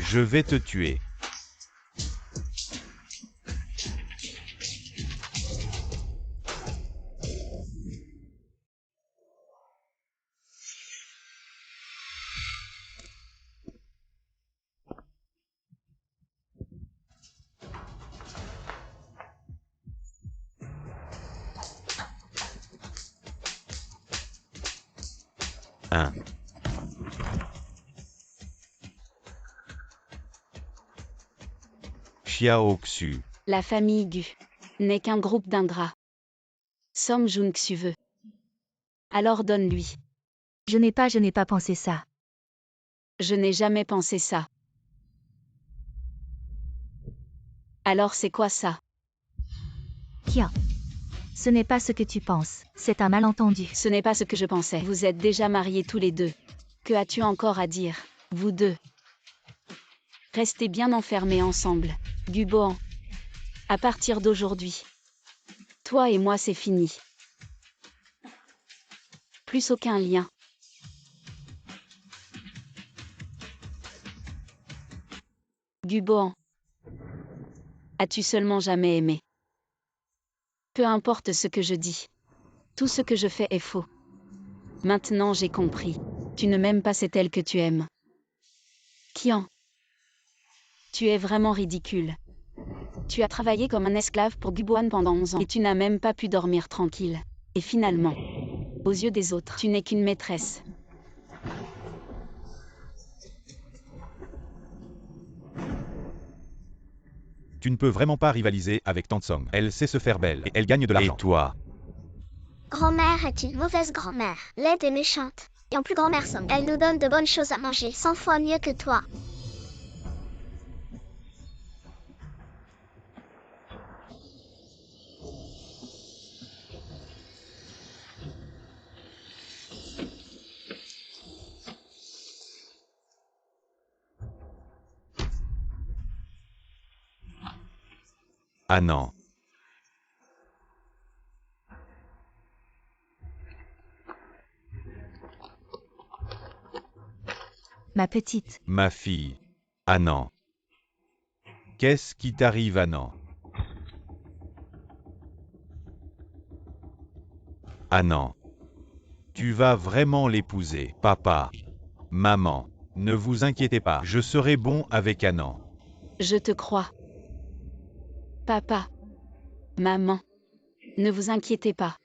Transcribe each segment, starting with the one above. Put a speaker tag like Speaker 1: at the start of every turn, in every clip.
Speaker 1: Je vais te tuer. Un. Xiaoxu.
Speaker 2: La famille Gu n'est qu'un groupe d'ingrats. Som Jung-Su veut. Alors donne-lui.
Speaker 3: Je n'ai pas pensé ça.
Speaker 2: Je n'ai jamais pensé ça. Alors c'est quoi ça?
Speaker 3: Tiens. Ce n'est pas ce que tu penses, c'est un malentendu.
Speaker 2: Ce n'est pas ce que je pensais. Vous êtes déjà mariés tous les deux. Que as-tu encore à dire, vous deux? Restez bien enfermés ensemble. Guboan. À partir d'aujourd'hui. Toi et moi c'est fini. Plus aucun lien. Guboan. As-tu seulement jamais aimé? Peu importe ce que je dis. Tout ce que je fais est faux. Maintenant j'ai compris. Tu ne m'aimes pas, c'est elle que tu aimes. Kian. Tu es vraiment ridicule. Tu as travaillé comme un esclave pour Guboan pendant 11 ans et tu n'as même pas pu dormir tranquille. Et finalement, aux yeux des autres, tu n'es qu'une maîtresse.
Speaker 1: Tu ne peux vraiment pas rivaliser avec Tansong. Elle sait se faire belle et elle gagne de l'argent. Et toi?
Speaker 4: Grand-mère est une mauvaise grand-mère, laide et méchante. Et en plus grand-mère Song, elle nous donne de bonnes choses à manger 100 fois mieux que toi.
Speaker 1: Ah non.
Speaker 3: Ma petite.
Speaker 1: Ma fille. Ah non. Qu'est-ce qui t'arrive, Annan? Ah non. Tu vas vraiment l'épouser, papa. Maman. Ne vous inquiétez pas, je serai bon avec Annan.
Speaker 2: Je te crois. Papa. Maman. Ne vous inquiétez pas.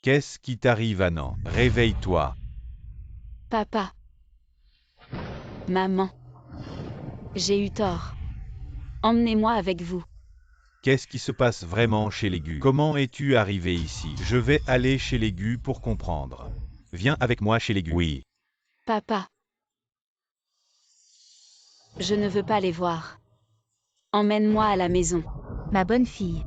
Speaker 1: Qu'est-ce qui t'arrive, Annan? Réveille-toi.
Speaker 2: Papa. Maman. J'ai eu tort. Emmenez-moi avec vous.
Speaker 1: Qu'est-ce qui se passe vraiment chez les Gu? Comment es-tu arrivé ici? Je vais aller chez les Gu pour comprendre. Viens avec moi chez les Gu. Oui.
Speaker 2: Papa. Je ne veux pas les voir. Emmène-moi à la maison.
Speaker 3: Ma bonne fille.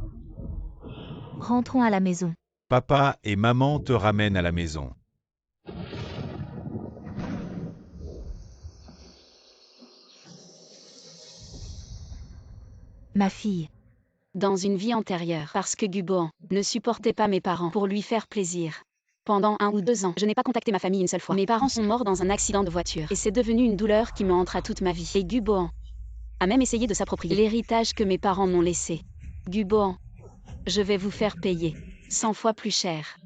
Speaker 3: Rentrons à la maison.
Speaker 1: Papa et maman te ramènent à la maison.
Speaker 3: Ma fille.
Speaker 2: Dans une vie antérieure, parce que Guboan ne supportait pas mes parents pour lui faire plaisir. Pendant 1 ou 2 ans, je n'ai pas contacté ma famille une seule fois. Mes parents sont morts dans un accident de voiture et c'est devenu une douleur qui me hantera toute ma vie. Et Guboan a même essayé de s'approprier l'héritage que mes parents m'ont laissé. Guboan, je vais vous faire payer 100 fois plus cher.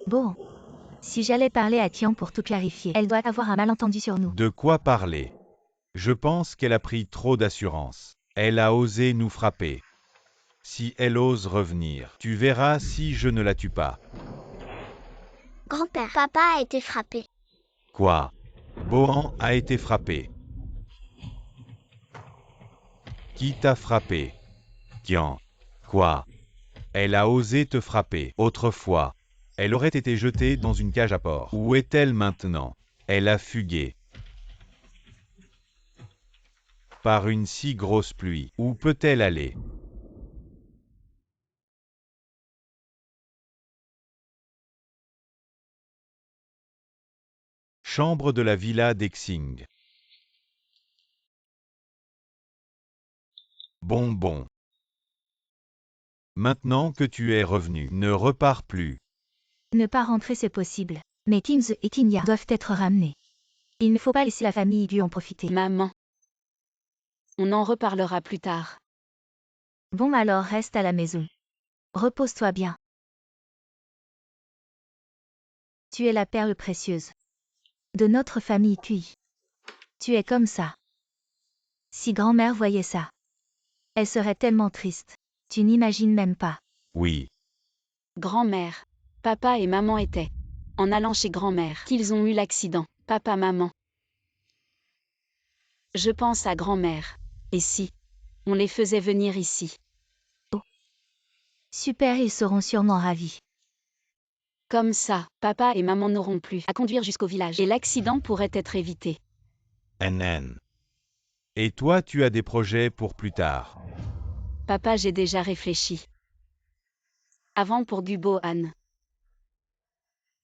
Speaker 3: Bon. Si j'allais parler à Tian pour tout clarifier, elle doit avoir un malentendu sur nous.
Speaker 1: De quoi parler? Je pense qu'elle a pris trop d'assurance. Elle a osé nous frapper. Si elle ose revenir, tu verras si je ne la tue pas.
Speaker 4: Grand-père, papa a été frappé.
Speaker 1: Quoi? Bohan a été frappé. Qui t'a frappé? Tian. Quoi? Elle a osé te frapper. Autrefois, elle aurait été jetée dans une cage à porc. Où est-elle maintenant? Elle a fugué. Par une si grosse pluie. Où peut-elle aller? Chambre de la villa d'Exing. Bon. Maintenant que tu es revenu, ne repars plus.
Speaker 3: Ne pas rentrer c'est possible. Mais Teams et Tinia doivent être ramenés. Il ne faut pas laisser la famille Gu en profiter.
Speaker 2: Maman. On en reparlera plus tard.
Speaker 3: Bon alors reste à la maison. Repose-toi bien. Tu es la perle précieuse de notre famille Cui. Tu es comme ça. Si grand-mère voyait ça, elle serait tellement triste. Tu n'imagines même pas.
Speaker 1: Oui.
Speaker 2: Grand-mère. Papa et maman étaient en allant chez grand-mère qu'ils ont eu l'accident. Papa, maman. Je pense à grand-mère. Et si on les faisait venir ici?
Speaker 3: Super, ils seront sûrement ravis.
Speaker 2: Comme ça, papa et maman n'auront plus à conduire jusqu'au village et l'accident pourrait être évité.
Speaker 1: NN. Et toi, tu as des projets pour plus tard.
Speaker 2: Papa, j'ai déjà réfléchi. Avant pour Guboan.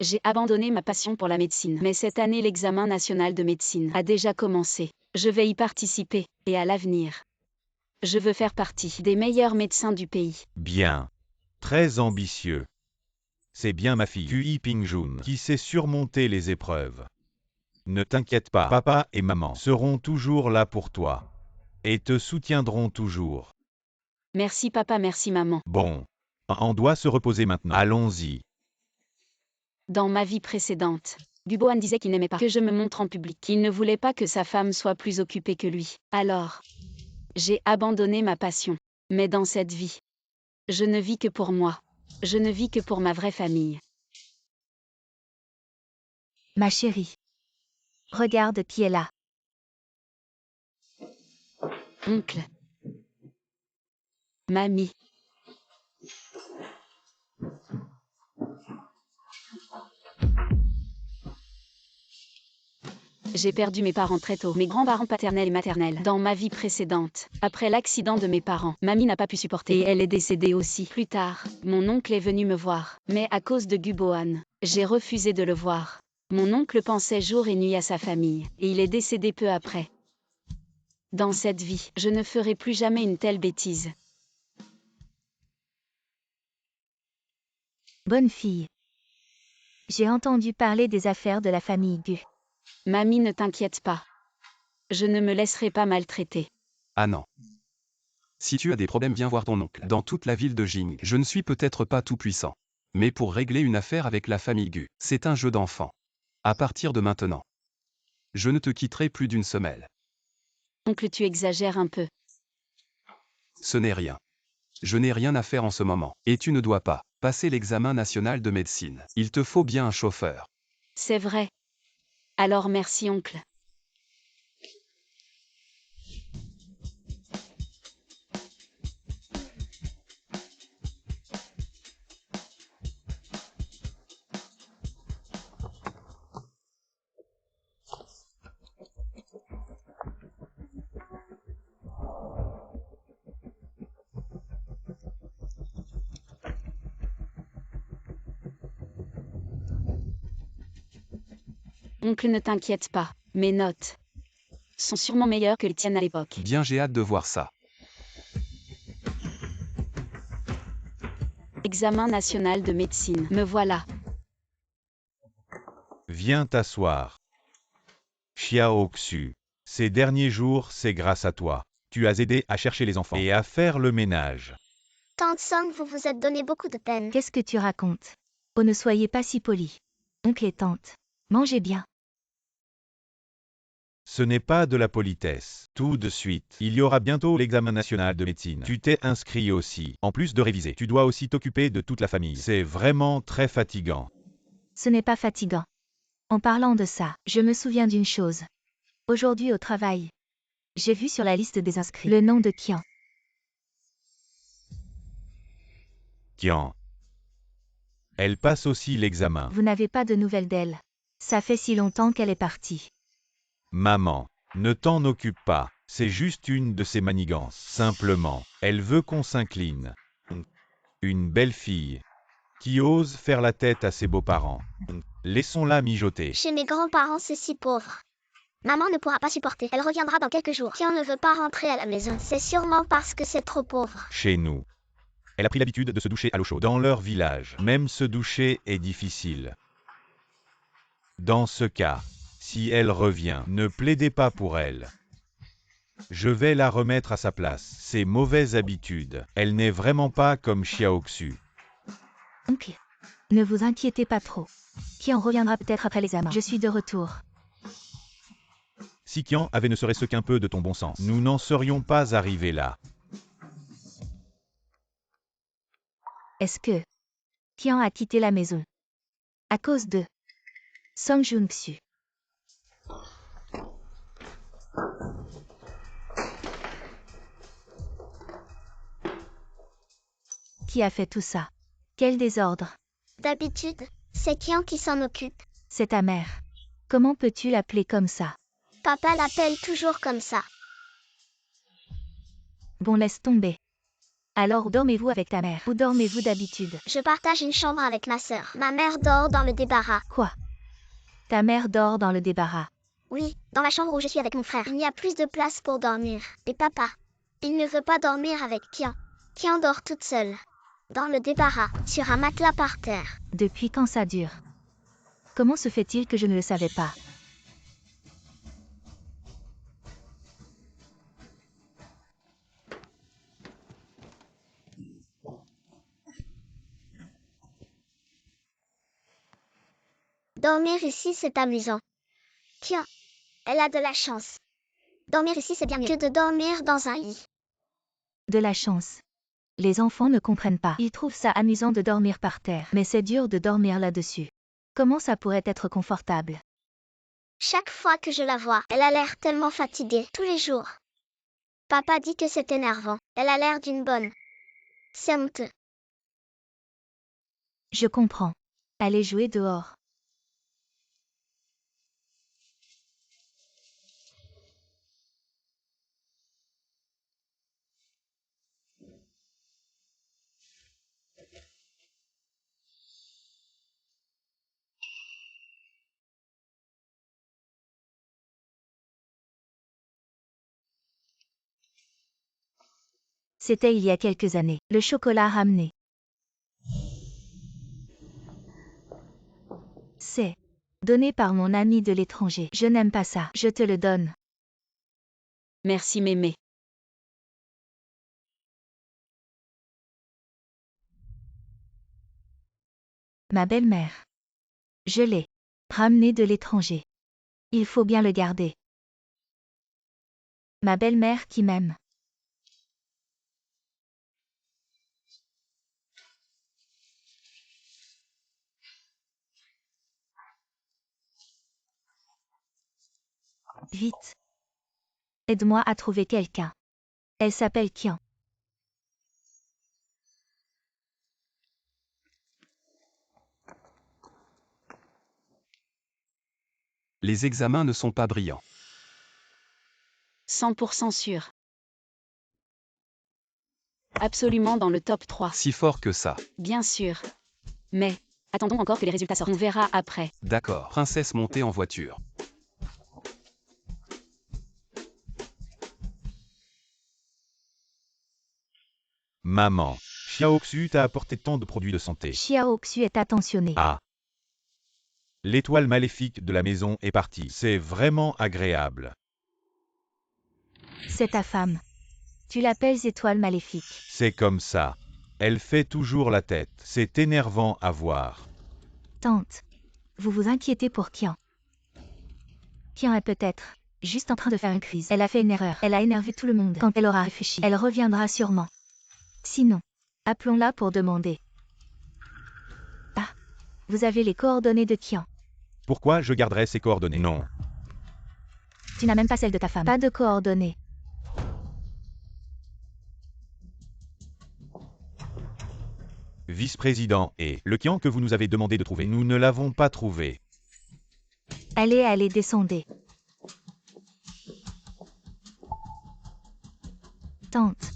Speaker 2: J'ai abandonné ma passion pour la médecine, mais cette année l'examen national de médecine a déjà commencé. Je vais y participer, et à l'avenir, je veux faire partie des meilleurs médecins du pays.
Speaker 1: Bien. Très ambitieux. C'est bien ma fille, Kui Pingjun, qui sait surmonter les épreuves. Ne t'inquiète pas, papa et maman seront toujours là pour toi. Et te soutiendront toujours.
Speaker 2: Merci papa, merci maman.
Speaker 1: Bon. On doit se reposer maintenant. Allons-y.
Speaker 2: Dans ma vie précédente, Guboan disait qu'il n'aimait pas que je me montre en public. Il ne voulait pas que sa femme soit plus occupée que lui. Alors, j'ai abandonné ma passion. Mais dans cette vie, je ne vis que pour moi. Je ne vis que pour ma vraie famille.
Speaker 3: Ma chérie. Regarde qui est là.
Speaker 2: Oncle. Mamie. J'ai perdu mes parents très tôt, mes grands-parents paternels et maternels, dans ma vie précédente. Après l'accident de mes parents, mamie n'a pas pu supporter et elle est décédée aussi. Plus tard, mon oncle est venu me voir, mais à cause de Guboan, j'ai refusé de le voir. Mon oncle pensait jour et nuit à sa famille, et il est décédé peu après. Dans cette vie, je ne ferai plus jamais une telle bêtise.
Speaker 3: Bonne fille. J'ai entendu parler des affaires de la famille Gu.
Speaker 2: Mamie, ne t'inquiète pas. Je ne me laisserai pas maltraiter.
Speaker 5: Ah non. Si tu as des problèmes, viens voir ton oncle. Dans toute la ville de Jing, je ne suis peut-être pas tout puissant. Mais pour régler une affaire avec la famille Gu, c'est un jeu d'enfant. À partir de maintenant, je ne te quitterai plus d'une semelle.
Speaker 2: Oncle, tu exagères un peu.
Speaker 5: Ce n'est rien. Je n'ai rien à faire en ce moment. Et tu ne dois pas passer l'examen national de médecine. Il te faut bien un chauffeur.
Speaker 2: C'est vrai. Alors merci, oncle. Oncle, ne t'inquiète pas, mes notes sont sûrement meilleures que les tiennes à l'époque.
Speaker 5: Bien, j'ai hâte de voir ça.
Speaker 2: Examen national de médecine, me voilà.
Speaker 1: Viens t'asseoir. Xiao Xu. Ces derniers jours, c'est grâce à toi. Tu as aidé à chercher les enfants et à faire le ménage.
Speaker 4: Tante Song, vous vous êtes donné beaucoup de peine.
Speaker 3: Qu'est-ce que tu racontes? Oh, ne soyez pas si polis. Oncle et tante, mangez bien.
Speaker 1: Ce n'est pas de la politesse. Tout de suite. Il y aura bientôt l'examen national de médecine. Tu t'es inscrit aussi. En plus de réviser, tu dois aussi t'occuper de toute la famille. C'est vraiment très fatigant.
Speaker 3: Ce n'est pas fatigant. En parlant de ça, je me souviens d'une chose. Aujourd'hui au travail, j'ai vu sur la liste des inscrits le nom de Qian.
Speaker 1: Tiens. Elle passe aussi l'examen.
Speaker 3: Vous n'avez pas de nouvelles d'elle. Ça fait si longtemps qu'elle est partie.
Speaker 1: Maman, ne t'en occupe pas. C'est juste une de ses manigances. Simplement, elle veut qu'on s'incline. Une belle fille qui ose faire la tête à ses beaux-parents. Laissons-la mijoter.
Speaker 4: Chez mes grands-parents, c'est si pauvre. Maman ne pourra pas supporter. Elle reviendra dans quelques jours. Kian ne veut pas rentrer à la maison. C'est sûrement parce que c'est trop pauvre.
Speaker 1: Chez nous. Elle a pris l'habitude de se doucher à l'eau chaude. Dans leur village, même se doucher est difficile. Dans ce cas, si elle revient, ne plaidez pas pour elle. Je vais la remettre à sa place. Ses mauvaises habitudes. Elle n'est vraiment pas comme Xiaoxu.
Speaker 3: Oncle, ne vous inquiétez pas trop. Kian reviendra peut-être après l'examen. Je suis de retour.
Speaker 1: Si Kian avait ne serait-ce qu'un peu de ton bon sens, nous n'en serions pas arrivés là.
Speaker 3: Est-ce que Kian a quitté la maison à cause de Song Joon-xu? Qui a fait tout ça? Quel désordre!
Speaker 4: D'habitude, c'est Kian qui s'en occupe.
Speaker 3: C'est ta mère. Comment peux-tu l'appeler comme ça?
Speaker 4: Papa l'appelle toujours comme ça.
Speaker 3: Bon, laisse tomber. Alors où dormez-vous avec ta mère? Où dormez-vous d'habitude?
Speaker 4: Je partage une chambre avec ma sœur. Ma mère dort dans le débarras.
Speaker 3: Quoi? Ta mère dort dans le débarras?
Speaker 4: Oui, dans la chambre où je suis avec mon frère. Il y a plus de place pour dormir. Et papa, il ne veut pas dormir avec Kian. Kian dort toute seule. Dans le débarras, sur un matelas par terre.
Speaker 3: Depuis quand ça dure? Comment se fait-il que je ne le savais pas?
Speaker 4: Dormir ici, c'est amusant. Kian, elle a de la chance. Dormir ici, c'est bien mieux que de dormir dans un lit.
Speaker 3: De la chance. Les enfants ne comprennent pas. Ils trouvent ça amusant de dormir par terre. Mais c'est dur de dormir là-dessus. Comment ça pourrait être confortable?
Speaker 4: Chaque fois que je la vois, elle a l'air tellement fatiguée, tous les jours. Papa dit que c'est énervant. Elle a l'air d'une bonne. C'est honteux.
Speaker 3: Je comprends. Allez jouer dehors. C'était il y a quelques années. Le chocolat ramené. C'est donné par mon ami de l'étranger. Je n'aime pas ça. Je te le donne.
Speaker 2: Merci mémé.
Speaker 3: Ma belle-mère. Je l'ai ramené de l'étranger. Il faut bien le garder. Ma belle-mère qui m'aime. Vite. Aide-moi à trouver quelqu'un. Elle s'appelle Kian.
Speaker 5: Les examens ne sont pas brillants.
Speaker 2: 100% sûr. Absolument dans le top 3.
Speaker 5: Si fort que ça.
Speaker 2: Bien sûr. Mais, attendons encore que les résultats sortent. On verra après.
Speaker 5: D'accord. Princesse montée en voiture.
Speaker 1: Maman, Xiaoxu t'a apporté tant de produits de santé.
Speaker 3: Xiaoxu est attentionné.
Speaker 1: Ah. L'étoile maléfique de la maison est partie. C'est vraiment agréable.
Speaker 3: C'est ta femme. Tu l'appelles étoile maléfique.
Speaker 1: C'est comme ça. Elle fait toujours la tête. C'est énervant à voir.
Speaker 3: Tante, vous vous inquiétez pour Kian. Kian est peut-être juste en train de faire une crise. Elle a fait une erreur. Elle a énervé tout le monde. Quand elle aura réfléchi, elle reviendra sûrement. Sinon, appelons-la pour demander. Ah, vous avez les coordonnées de Kian.
Speaker 1: Pourquoi je garderais ses coordonnées? Non.
Speaker 3: Tu n'as même pas celle de ta femme. Pas de coordonnées.
Speaker 1: Vice-président et le Kian que vous nous avez demandé de trouver. Nous ne l'avons pas trouvé.
Speaker 3: Allez, descendez. Tante.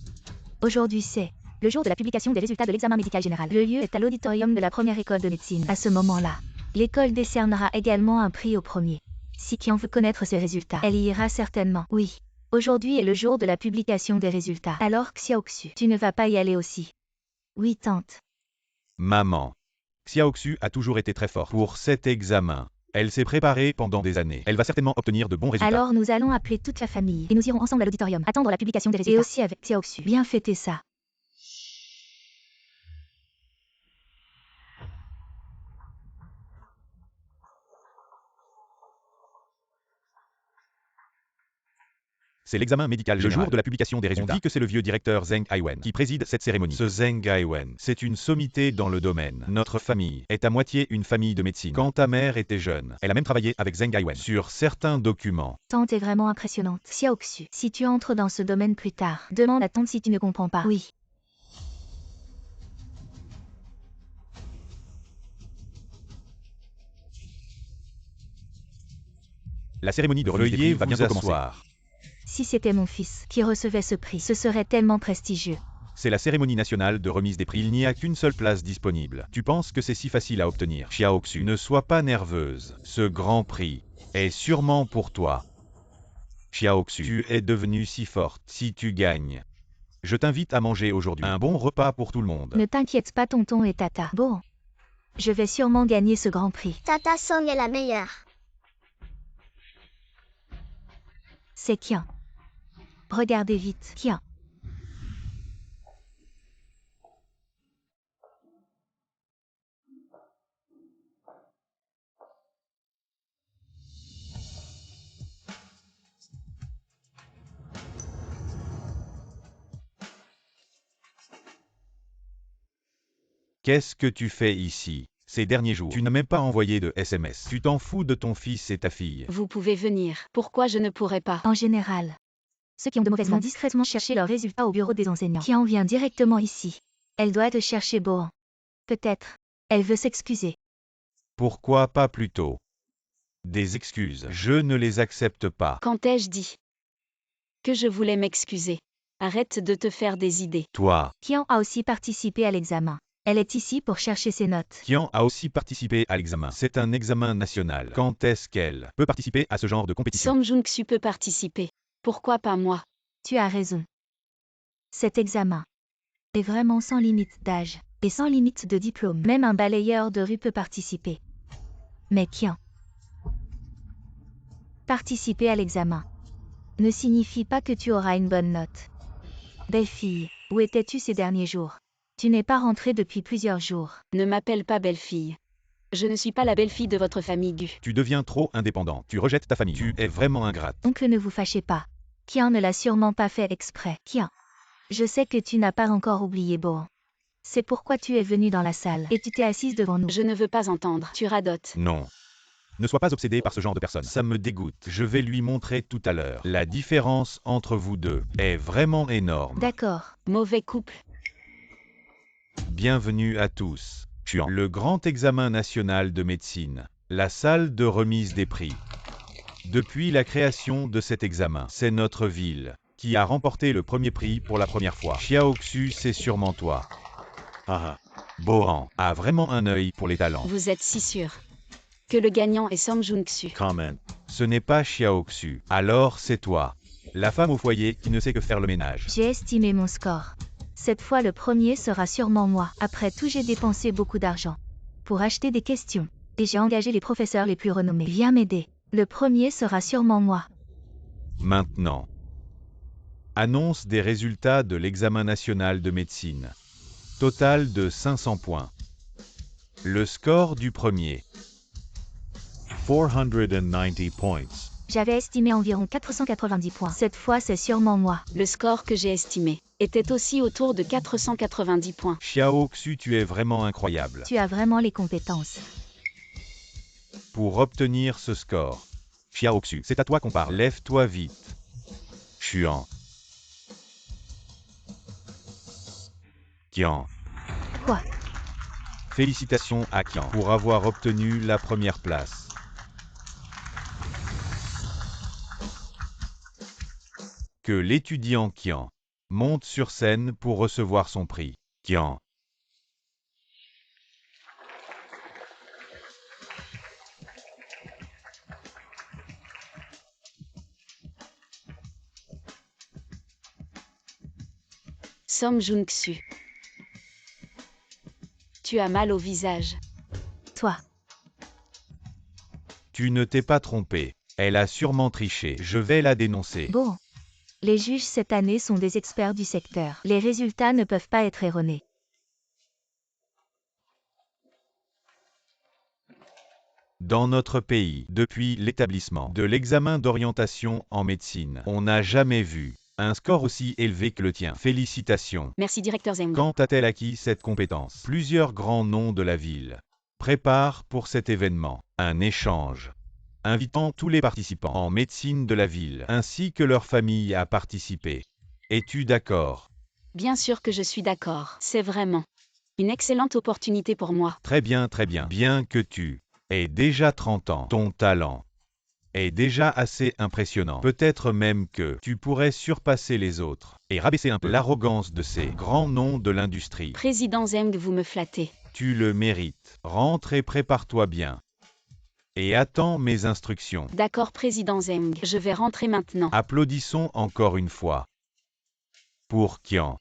Speaker 3: Aujourd'hui c'est le jour de la publication des résultats de l'examen médical général. Le lieu est à l'auditorium de la première école de médecine. À ce moment-là, l'école décernera également un prix au premier. Si Qian veut connaître ses résultats, elle y ira certainement. Oui. Aujourd'hui est le jour de la publication des résultats. Alors Xiaoxu, tu ne vas pas y aller aussi? Oui, tante.
Speaker 1: Maman. Xiaoxu a toujours été très forte pour cet examen. Elle s'est préparée pendant des années. Elle va certainement obtenir de bons résultats.
Speaker 3: Alors nous allons appeler toute la famille et nous irons ensemble à l'auditorium, attendre la publication des résultats. Et aussi avec Xiaoxu. Bien fêter ça.
Speaker 1: C'est l'examen médical général. Le jour de la publication des résultats. On dit que c'est le vieux directeur Zheng Aiwen qui préside cette cérémonie. Ce Zheng Aiwen, c'est une sommité dans le domaine. Notre famille est à moitié une famille de médecine. Quand ta mère était jeune, elle a même travaillé avec Zheng Aiwen sur certains documents.
Speaker 3: Tante est vraiment impressionnante. Xiaoxu, si tu entres dans ce domaine plus tard, demande à tante si tu ne comprends pas. Oui.
Speaker 1: La cérémonie de remise des prix va bientôt commencer.
Speaker 3: Si c'était mon fils qui recevait ce prix, ce serait tellement prestigieux.
Speaker 1: C'est la cérémonie nationale de remise des prix. Il n'y a qu'une seule place disponible. Tu penses que c'est si facile à obtenir? Xiaoxu, ne sois pas nerveuse. Ce grand prix est sûrement pour toi. Xiaoxu, tu es devenue si forte. Si tu gagnes, je t'invite à manger aujourd'hui. Un bon repas pour tout le monde.
Speaker 3: Ne t'inquiète pas, tonton et tata. Bon. Je vais sûrement gagner ce grand prix.
Speaker 4: Tata Song est la meilleure.
Speaker 3: C'est Qian. Regardez vite, Qian.
Speaker 1: Qu'est-ce que tu fais ici? Ces derniers jours, tu n'as même pas envoyé de SMS. Tu t'en fous de ton fils et ta fille.
Speaker 2: Vous pouvez venir. Pourquoi je ne pourrais pas?
Speaker 3: En général, ceux qui ont de mauvaises notes vont discrètement chercher leurs résultats au bureau des enseignants. Qian vient directement ici. Elle doit te chercher Bohan. Peut-être. Elle veut s'excuser.
Speaker 1: Pourquoi pas plus tôt? Des excuses. Je ne les accepte pas.
Speaker 2: Quand ai-je dit que je voulais m'excuser? Arrête de te faire des idées.
Speaker 1: Toi.
Speaker 3: Qian a aussi participé à l'examen. Elle est ici pour chercher ses notes.
Speaker 1: Qian a aussi participé à l'examen. C'est un examen national. Quand est-ce qu'elle peut participer à ce genre de compétition?
Speaker 2: Song Jung-Su peut participer. Pourquoi pas moi?
Speaker 3: Tu as raison. Cet examen est vraiment sans limite d'âge et sans limite de diplôme. Même un balayeur de rue peut participer. Mais Qian, participer à l'examen ne signifie pas que tu auras une bonne note. Belle fille, où étais-tu ces derniers jours? Tu n'es pas rentrée depuis plusieurs jours.
Speaker 2: Ne m'appelle pas belle-fille. Je ne suis pas la belle-fille de votre famille Gu.
Speaker 1: Tu deviens trop indépendant. Tu rejettes ta famille. Tu es vraiment ingrate.
Speaker 3: Oncle, ne vous fâchez pas. Qian ne l'a sûrement pas fait exprès. Qian, je sais que tu n'as pas encore oublié Bohan. C'est pourquoi tu es venu dans la salle et tu t'es assise devant nous.
Speaker 2: Je ne veux pas entendre. Tu radotes.
Speaker 1: Non. Ne sois pas obsédé par ce genre de personne. Ça me dégoûte. Je vais lui montrer tout à l'heure. La différence entre vous deux est vraiment énorme.
Speaker 3: D'accord.
Speaker 2: Mauvais couple.
Speaker 1: Bienvenue à tous. Qian. Le grand examen national de médecine. La salle de remise des prix. Depuis la création de cet examen, c'est notre ville qui a remporté le premier prix pour la première fois. Xiaoxu, c'est sûrement toi. Bohan a vraiment un œil pour les talents.
Speaker 2: Vous êtes si sûr que le gagnant est Song Jung-Su.
Speaker 1: Ce n'est pas Xiaoxu. Alors c'est toi. La femme au foyer qui ne sait que faire le ménage.
Speaker 3: J'ai estimé mon score. Cette fois le premier sera sûrement moi. Après tout, j'ai dépensé beaucoup d'argent pour acheter des questions. Et j'ai engagé les professeurs les plus renommés. Viens m'aider. Le premier sera sûrement moi.
Speaker 1: Maintenant. Annonce des résultats de l'examen national de médecine. Total de 500 points. Le score du premier. 490 points.
Speaker 3: J'avais estimé environ 490 points. Cette fois, c'est sûrement moi.
Speaker 2: Le score que j'ai estimé était aussi autour de 490 points.
Speaker 1: Xiaoxu, tu es vraiment incroyable.
Speaker 3: Tu as vraiment les compétences.
Speaker 1: Pour obtenir ce score. Xiaoxu, c'est à toi qu'on parle. Lève-toi vite. Qian. Qian.
Speaker 3: Quoi?
Speaker 1: Félicitations à Qian pour avoir obtenu la première place. Que l'étudiant Qian monte sur scène pour recevoir son prix. Qian.
Speaker 2: Som Jung-Su. Tu as mal au visage.
Speaker 3: Toi.
Speaker 1: Tu ne t'es pas trompé. Elle a sûrement triché. Je vais la dénoncer.
Speaker 3: Bon. Les juges cette année sont des experts du secteur. Les résultats ne peuvent pas être erronés.
Speaker 1: Dans notre pays, depuis l'établissement de l'examen d'orientation en médecine, on n'a jamais vu un score aussi élevé que le tien. Félicitations.
Speaker 2: Merci directeur Zeng.
Speaker 1: Quand a-t-elle acquis cette compétence? Plusieurs grands noms de la ville préparent pour cet événement un échange, invitant tous les participants en médecine de la ville, ainsi que leurs familles à participer. Es-tu d'accord?
Speaker 2: Bien sûr que je suis d'accord. C'est vraiment une excellente opportunité pour moi.
Speaker 1: Très bien, très bien. Bien que tu aies déjà 30 ans, ton talent est déjà assez impressionnant. Peut-être même que tu pourrais surpasser les autres et rabaisser un peu l'arrogance de ces grands noms de l'industrie.
Speaker 2: Président Zeng, vous me flattez.
Speaker 1: Tu le mérites. Rentre et prépare-toi bien. Et attends mes instructions.
Speaker 2: D'accord, président Zeng. Je vais rentrer maintenant.
Speaker 1: Applaudissons encore une fois. Pour Qian.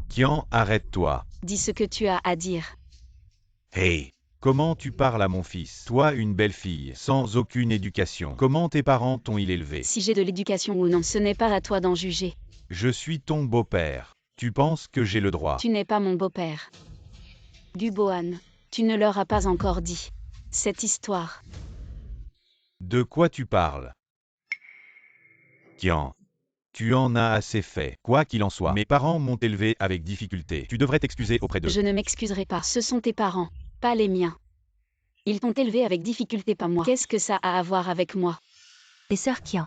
Speaker 1: Qian, arrête-toi.
Speaker 2: Dis ce que tu as à dire.
Speaker 1: Hey! Comment tu parles à mon fils? Toi, une belle fille, sans aucune éducation. Comment tes parents t'ont-ils élevé?
Speaker 2: Si j'ai de l'éducation ou non, ce n'est pas à toi d'en juger.
Speaker 1: Je suis ton beau-père. Tu penses que j'ai le droit?
Speaker 2: Tu n'es pas mon beau-père. Dubohan, tu ne leur as pas encore dit cette histoire.
Speaker 1: De quoi tu parles? Qian. Tu en as assez fait. Quoi qu'il en soit, mes parents m'ont élevé avec difficulté. Tu devrais t'excuser auprès d'eux.
Speaker 2: Je ne m'excuserai pas. Ce sont tes parents, pas les miens. Ils t'ont élevé avec difficulté, pas moi. Qu'est-ce que ça a à voir avec moi?
Speaker 3: Et sœur Qian.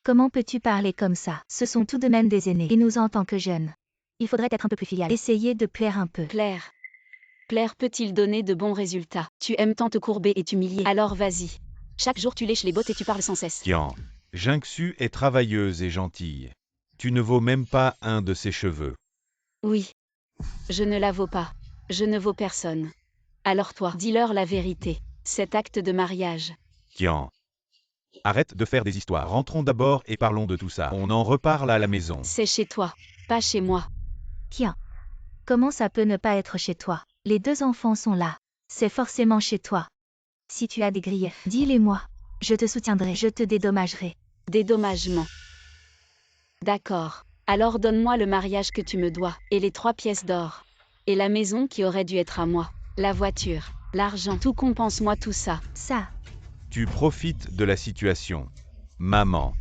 Speaker 3: Comment peux-tu parler comme ça? Ce sont tout de même des aînés. Et nous en tant que jeunes. Il faudrait être un peu plus filial. Essayez de plaire un peu.
Speaker 2: Plaire. Plaire peut-il donner de bons résultats? Tu aimes tant te courber et t'humilier. Alors vas-y. Chaque jour tu lèches les bottes et tu parles sans cesse.
Speaker 1: Qian. Jingxu est travailleuse et gentille. Tu ne vaux même pas un de ses cheveux.
Speaker 2: Oui. Je ne la vaux pas. Je ne vaux personne. Alors toi, dis-leur la vérité. Cet acte de mariage.
Speaker 1: Qian. Arrête de faire des histoires. Rentrons d'abord et parlons de tout ça. On en reparle à la maison.
Speaker 2: C'est chez toi, pas chez moi.
Speaker 3: Qian. Comment ça peut ne pas être chez toi? Les deux enfants sont là. C'est forcément chez toi. Si tu as des griefs, dis-les-moi. Je te soutiendrai, je te dédommagerai.
Speaker 2: Dédommagement. D'accord. Alors donne-moi le mariage que tu me dois, et les 3 pièces d'or. Et la maison qui aurait dû être à moi. La voiture, l'argent, tout compense-moi tout ça.
Speaker 3: Ça.
Speaker 1: Tu profites de la situation. Maman.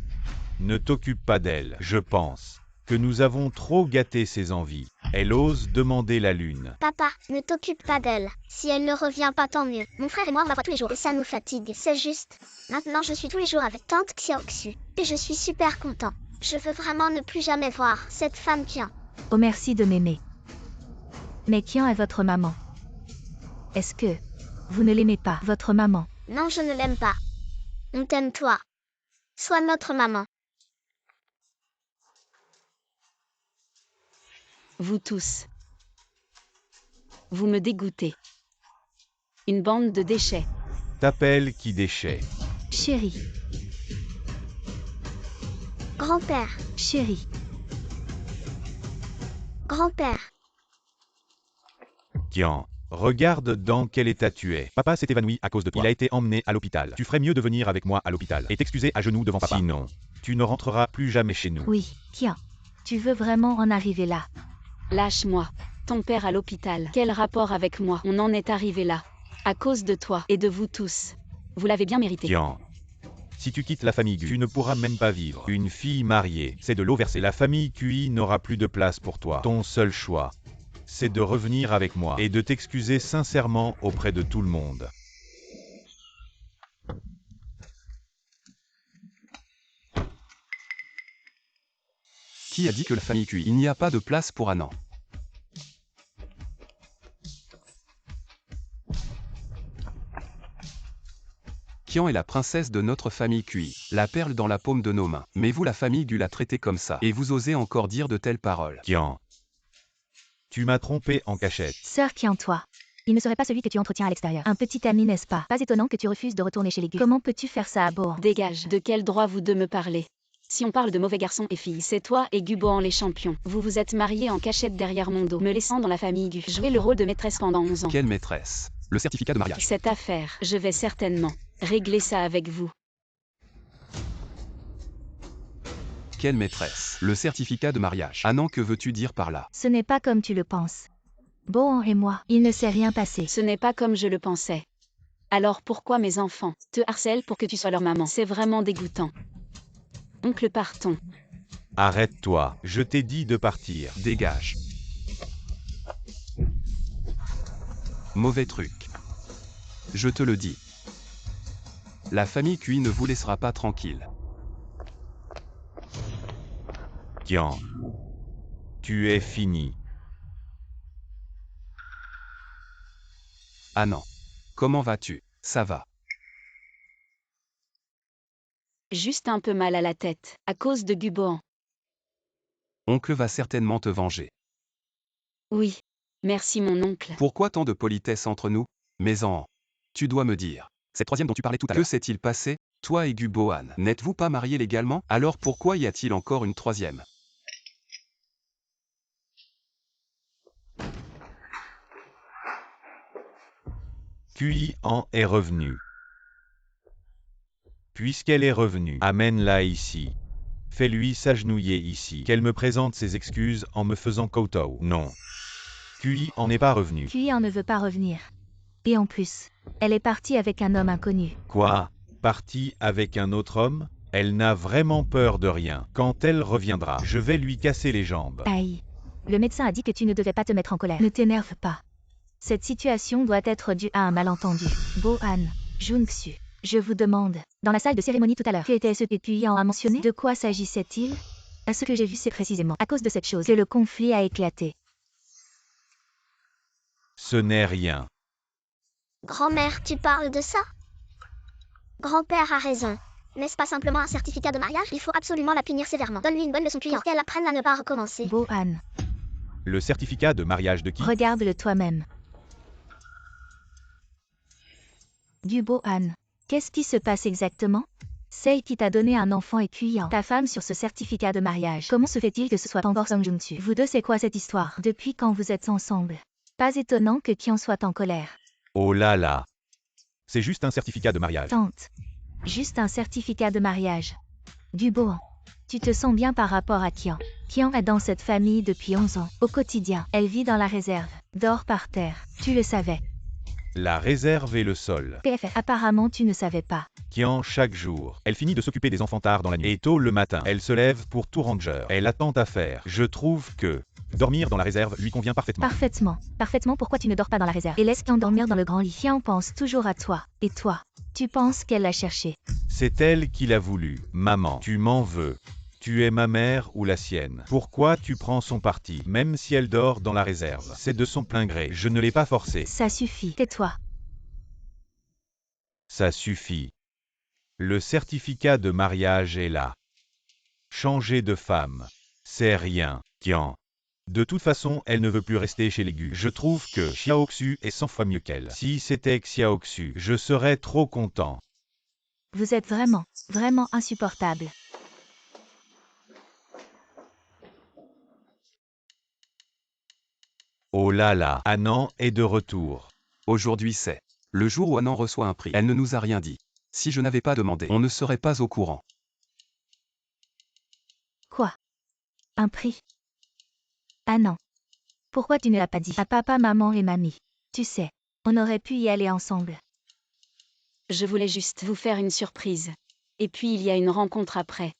Speaker 1: Ne t'occupe pas d'elle. Je pense que nous avons trop gâté ses envies. Elle ose demander la lune.
Speaker 4: Papa, ne t'occupe pas d'elle. Si elle ne revient pas, tant mieux. Mon frère et moi, on la voit tous les jours et ça nous fatigue. C'est juste. Maintenant, je suis tous les jours avec tante Xiaoxu. Et je suis super content. Je veux vraiment ne plus jamais voir cette femme Qian.
Speaker 3: Oh merci de m'aimer. Mais Qian est votre maman. Est-ce que vous ne l'aimez pas, votre maman?
Speaker 4: Non, je ne l'aime pas. On t'aime toi. Sois notre maman.
Speaker 2: Vous tous. Vous me dégoûtez. Une bande de déchets.
Speaker 1: T'appelles qui déchets.
Speaker 3: Chérie.
Speaker 4: Grand-père.
Speaker 3: Chérie.
Speaker 4: Grand-père.
Speaker 1: Qian. Regarde dans quel état tu es. Papa s'est évanoui à cause de toi. Il a été emmené à l'hôpital. Tu ferais mieux de venir avec moi à l'hôpital et t'excuser à genoux devant papa. Sinon, tu ne rentreras plus jamais chez nous.
Speaker 3: Oui, Qian. Tu veux vraiment en arriver là?
Speaker 2: Lâche-moi. Ton père à l'hôpital. Quel rapport avec moi? On en est arrivé là. À cause de toi et de vous tous. Vous l'avez bien mérité.
Speaker 1: Qian. Si tu quittes la famille Gu, tu ne pourras même pas vivre. Une fille mariée, c'est de l'eau versée. La famille QI n'aura plus de place pour toi. Ton seul choix, c'est de revenir avec moi et de t'excuser sincèrement auprès de tout le monde.
Speaker 5: Qui a dit que la famille QI? Il n'y a pas de place pour Annan. Qian est la princesse de notre famille QI, la perle dans la paume de nos mains. Mais vous, la famille Gu, la traitez comme ça. Et vous osez encore dire de telles paroles.
Speaker 1: Qian. Tu m'as trompé en cachette.
Speaker 3: Sœur Qian, toi. Il ne serait pas celui que tu entretiens à l'extérieur. Un petit ami, n'est-ce pas? Pas étonnant que tu refuses de retourner chez les Gu. Comment peux-tu faire ça à Bohan?
Speaker 2: Dégage. De quel droit vous deux me parlez? Si on parle de mauvais garçons et filles, c'est toi et Gu Bohan les champions. Vous vous êtes mariés en cachette derrière mon dos, me laissant dans la famille Gu. Jouer le rôle de maîtresse pendant 11 ans.
Speaker 5: Quelle maîtresse? Le certificat de mariage.
Speaker 2: Cette affaire, je vais certainement régler ça avec vous.
Speaker 5: Quelle maîtresse? Le certificat de mariage. Ah non, que veux-tu dire par là?
Speaker 3: Ce n'est pas comme tu le penses. Bohan et moi, il ne s'est rien passé.
Speaker 2: Ce n'est pas comme je le pensais. Alors pourquoi mes enfants te harcèlent pour que tu sois leur maman? C'est vraiment dégoûtant. Oncle, partons.
Speaker 1: Arrête-toi, je t'ai dit de partir.
Speaker 5: Dégage. Mauvais truc. Je te le dis. La famille Cui ne vous laissera pas tranquille.
Speaker 1: Qian. Tu es fini.
Speaker 5: Ah non. Comment vas-tu? Ça va.
Speaker 2: Juste un peu mal à la tête, à cause de Gu Bohan.
Speaker 5: Oncle va certainement te venger.
Speaker 2: Oui. Merci mon oncle.
Speaker 5: Pourquoi tant de politesse entre nous? Mais tu dois me dire. Cette troisième dont tu parlais tout à l'heure. Que s'est-il passé? Toi et Gu Bohan, n'êtes-vous pas mariés légalement? Alors pourquoi y a-t-il encore une troisième?
Speaker 1: Cui en est revenue. Puisqu'elle est revenue, amène-la ici. Fais-lui s'agenouiller ici. Qu'elle me présente ses excuses en me faisant kowtow. Non. Cui en n'est pas revenue.
Speaker 3: Cui en ne veut pas revenir. Et en plus, elle est partie avec un homme inconnu.
Speaker 1: Quoi? Partie avec un autre homme? Elle n'a vraiment peur de rien. Quand elle reviendra, je vais lui casser les jambes.
Speaker 3: Aïe. Le médecin a dit que tu ne devais pas te mettre en colère. Ne t'énerve pas. Cette situation doit être due à un malentendu. Bohan, Jungsu, je vous demande, dans la salle de cérémonie tout à l'heure, qu'était-ce que Cui en a mentionné? De quoi s'agissait-il? À ce que j'ai vu, c'est précisément à cause de cette chose que le conflit a éclaté.
Speaker 1: Ce n'est rien.
Speaker 4: Grand-mère, tu parles de ça? Grand-père a raison. N'est-ce pas simplement un certificat de mariage? Il faut absolument la punir sévèrement. Donne-lui une bonne leçon pour qu'elle apprenne à ne pas recommencer.
Speaker 3: Bohan,
Speaker 1: Le certificat de mariage de qui?
Speaker 3: regarde-le toi-même. Du Bohan, qu'est-ce qui se passe exactement? Sei qui t'a donné un enfant et Cui en, ta femme sur ce certificat de mariage. Comment se fait-il que ce soit encore Song Jung-su? Vous deux, c'est quoi cette histoire? Depuis quand vous êtes ensemble? Pas étonnant que Qian soit en colère.
Speaker 1: Oh là là. C'est juste un certificat de mariage.
Speaker 3: Tante. Juste un certificat de mariage. Du Bohan. Tu te sens bien par rapport à Qian. Qian est dans cette famille depuis 11 ans. Au quotidien, elle vit dans la réserve. Dort par terre. Tu le savais.
Speaker 1: La réserve et le sol.
Speaker 3: PFF. Apparemment, tu ne savais pas.
Speaker 1: Qian chaque jour. Elle finit de s'occuper des enfants tard dans la nuit. Et tôt le matin, elle se lève pour tout ranger. Elle a tant à faire. Je trouve que dormir dans la réserve lui convient parfaitement.
Speaker 3: Parfaitement. Parfaitement, pourquoi tu ne dors pas dans la réserve? Et laisse Qian dormir dans le grand lit. Qian pense toujours à toi. Et toi? Tu penses qu'elle l'a cherché?
Speaker 1: C'est elle qui l'a voulu. Maman, tu m'en veux. Tu es ma mère ou la sienne. Pourquoi tu prends son parti, même si elle dort dans la réserve? C'est de son plein gré. Je ne l'ai pas forcée.
Speaker 3: Ça suffit. Tais-toi.
Speaker 1: Ça suffit. Le certificat de mariage est là. Changer de femme. C'est rien. Qian. De toute façon, elle ne veut plus rester chez les Gu. Je trouve que Xiaoxu est 100 fois mieux qu'elle. Si c'était Xiaoxu, je serais trop content.
Speaker 3: Vous êtes vraiment, vraiment insupportable.
Speaker 1: Oh là là, Anan est de retour.
Speaker 5: Aujourd'hui c'est le jour où Anan reçoit un prix. Elle ne nous a rien dit. Si je n'avais pas demandé, on ne serait pas au courant.
Speaker 3: Quoi? Un prix? Ah non. Pourquoi tu ne l'as pas dit à papa, maman et mamie? Tu sais, on aurait pu y aller ensemble.
Speaker 2: Je voulais juste vous faire une surprise. Et puis il y a une rencontre après.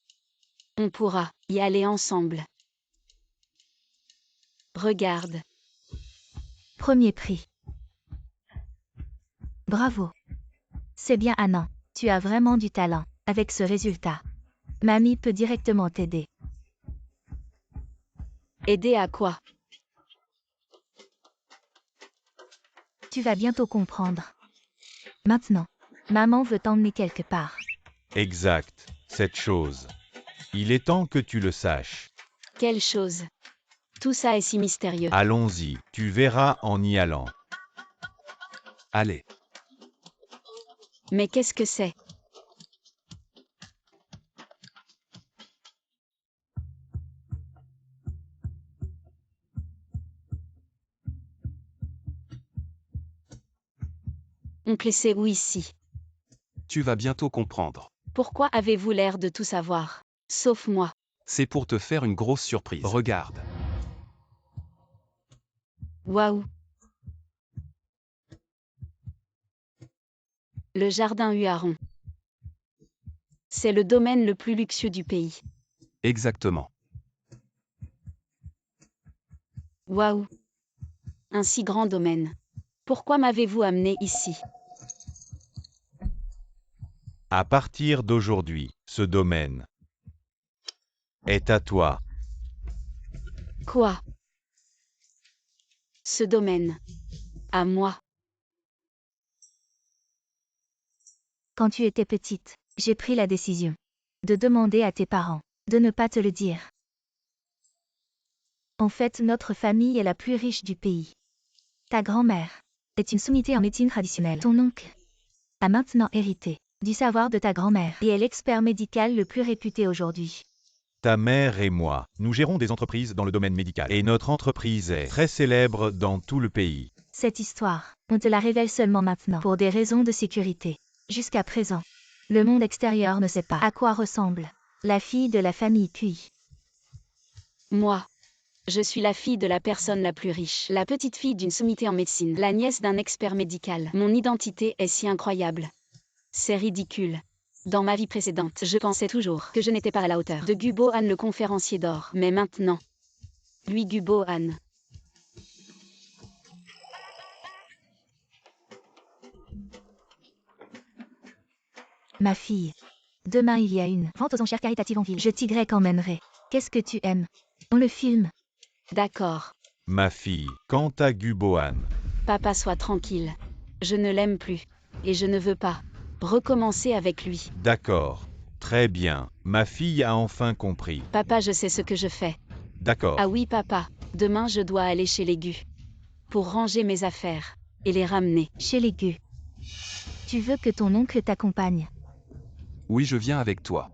Speaker 2: On pourra y aller ensemble. Regarde.
Speaker 3: Premier prix. Bravo. C'est bien Anan, tu as vraiment du talent. Avec ce résultat, mamie peut directement t'aider.
Speaker 2: Aider à quoi?
Speaker 3: Tu vas bientôt comprendre. Maintenant, maman veut t'emmener quelque part.
Speaker 1: Exact, cette chose. Il est temps que tu le saches.
Speaker 2: Quelle chose? Tout ça est si mystérieux.
Speaker 1: Allons-y, tu verras en y allant.
Speaker 5: Allez.
Speaker 2: Mais qu'est-ce que c'est? Oncle, c'est où ici?
Speaker 5: Tu vas bientôt comprendre.
Speaker 2: Pourquoi avez-vous l'air de tout savoir? Sauf moi.
Speaker 5: C'est pour te faire une grosse surprise. Regarde.
Speaker 2: Waouh! Le jardin Huaron. C'est le domaine le plus luxueux du pays.
Speaker 5: Exactement.
Speaker 2: Waouh! Un si grand domaine. Pourquoi m'avez-vous amené ici?
Speaker 1: À partir d'aujourd'hui, ce domaine est à toi.
Speaker 2: Quoi? Ce domaine. À moi.
Speaker 3: Quand tu étais petite, j'ai pris la décision de demander à tes parents de ne pas te le dire. En fait, notre famille est la plus riche du pays. Ta grand-mère est une sommité en médecine traditionnelle. Ton oncle a maintenant hérité du savoir de ta grand-mère et est l'expert médical le plus réputé aujourd'hui.
Speaker 1: Ta mère et moi, nous gérons des entreprises dans le domaine médical. Et notre entreprise est très célèbre dans tout le pays.
Speaker 3: Cette histoire, on te la révèle seulement maintenant pour des raisons de sécurité. Jusqu'à présent, le monde extérieur ne sait pas à quoi ressemble la fille de la famille Cui.
Speaker 2: Moi. Je suis la fille de la personne la plus riche, la petite fille d'une sommité en médecine, la nièce d'un expert médical. Mon identité est si incroyable. C'est ridicule. Dans ma vie précédente, je pensais toujours que je n'étais pas à la hauteur de Gu Bohan, le conférencier d'or. Mais maintenant, lui Gu Bohan.
Speaker 3: Ma fille. Demain il y a une vente aux enchères caritatives en ville. Je t'y emmènerai. Qu'est-ce que tu aimes? On le filme.
Speaker 2: D'accord.
Speaker 1: Ma fille, quant à Gubohan,
Speaker 2: Papa, sois tranquille. Je ne l'aime plus. Et je ne veux pas recommencer avec lui.
Speaker 1: d'accord. Très bien, ma fille a enfin compris.
Speaker 2: Papa, je sais ce que je fais.
Speaker 1: D'accord.
Speaker 2: Ah oui, papa. Demain, je dois aller chez les Gu. Pour ranger mes affaires. Et les ramener.
Speaker 3: Chez les Gu. Tu veux que ton oncle t'accompagne?
Speaker 5: Oui, je viens avec toi.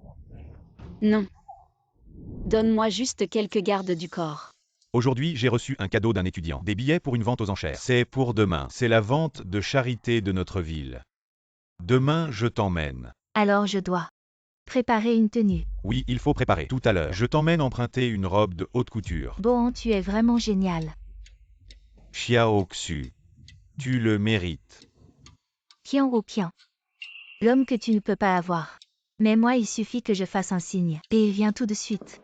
Speaker 2: Non. Donne-moi juste quelques gardes du corps.
Speaker 1: Aujourd'hui, j'ai reçu un cadeau d'un étudiant. Des billets pour une vente aux enchères. C'est pour demain. C'est la vente de charité de notre ville. Demain, je t'emmène.
Speaker 3: Alors je dois préparer une tenue.
Speaker 1: Oui, il faut préparer. Tout à l'heure, je t'emmène emprunter une robe de haute couture.
Speaker 3: Bohan, tu es vraiment génial.
Speaker 1: Xiao Xu. Tu le mérites.
Speaker 3: Qian ou Qian. L'homme que tu ne peux pas avoir. Mais moi, il suffit que je fasse un signe. Et il vient tout de suite.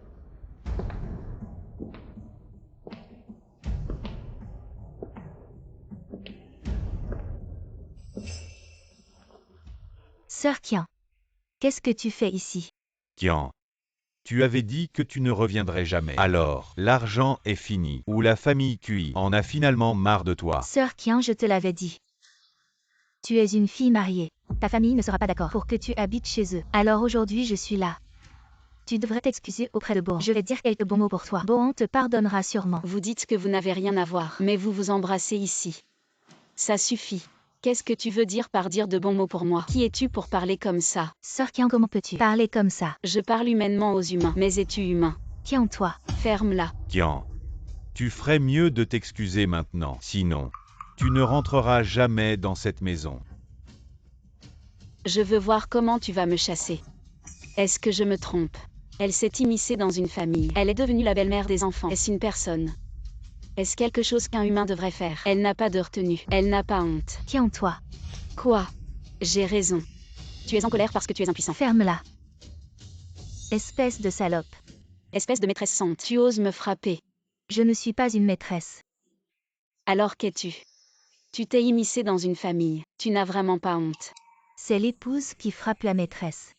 Speaker 3: Sœur Qian. Qu'est-ce que tu fais ici?
Speaker 1: Qian. Tu avais dit que tu ne reviendrais jamais. Alors, l'argent est fini. Ou la famille Cui en a finalement marre de toi.
Speaker 3: Sœur Qian, je te l'avais dit. Tu es une fille mariée. Ta famille ne sera pas d'accord pour que tu habites chez eux. Alors aujourd'hui, je suis là. Tu devrais t'excuser auprès de Bohan. Je vais dire quelques bons mots pour toi. Bohan te pardonnera sûrement.
Speaker 2: Vous dites que vous n'avez rien à voir, mais vous vous embrassez ici. Ça suffit. Qu'est-ce que tu veux dire par dire de bons mots pour moi? Qui es-tu pour parler comme ça?
Speaker 3: Sœur Qian, comment peux-tu parler comme ça?
Speaker 2: Je parle humainement aux humains. Mais es-tu humain?
Speaker 3: Qian, toi.
Speaker 2: Ferme-la.
Speaker 1: Qian. Tu ferais mieux de t'excuser maintenant. Sinon, tu ne rentreras jamais dans cette maison.
Speaker 2: Je veux voir comment tu vas me chasser. Est-ce que je me trompe? Elle s'est immiscée dans une famille. Elle est devenue la belle-mère des enfants. Est-ce une personne? Est-ce quelque chose qu'un humain devrait faire? Elle n'a pas de retenue. Elle n'a pas honte.
Speaker 3: Qian, toi.
Speaker 2: Quoi? J'ai raison. Tu es en colère parce que tu es impuissant.
Speaker 3: Ferme-la. Espèce de salope.
Speaker 2: Espèce de maîtresse sainte. Tu oses me frapper.
Speaker 3: Je ne suis pas une maîtresse.
Speaker 2: Alors qu'es-tu? Tu t'es immiscée dans une famille. Tu n'as vraiment pas honte.
Speaker 3: C'est l'épouse qui frappe la maîtresse.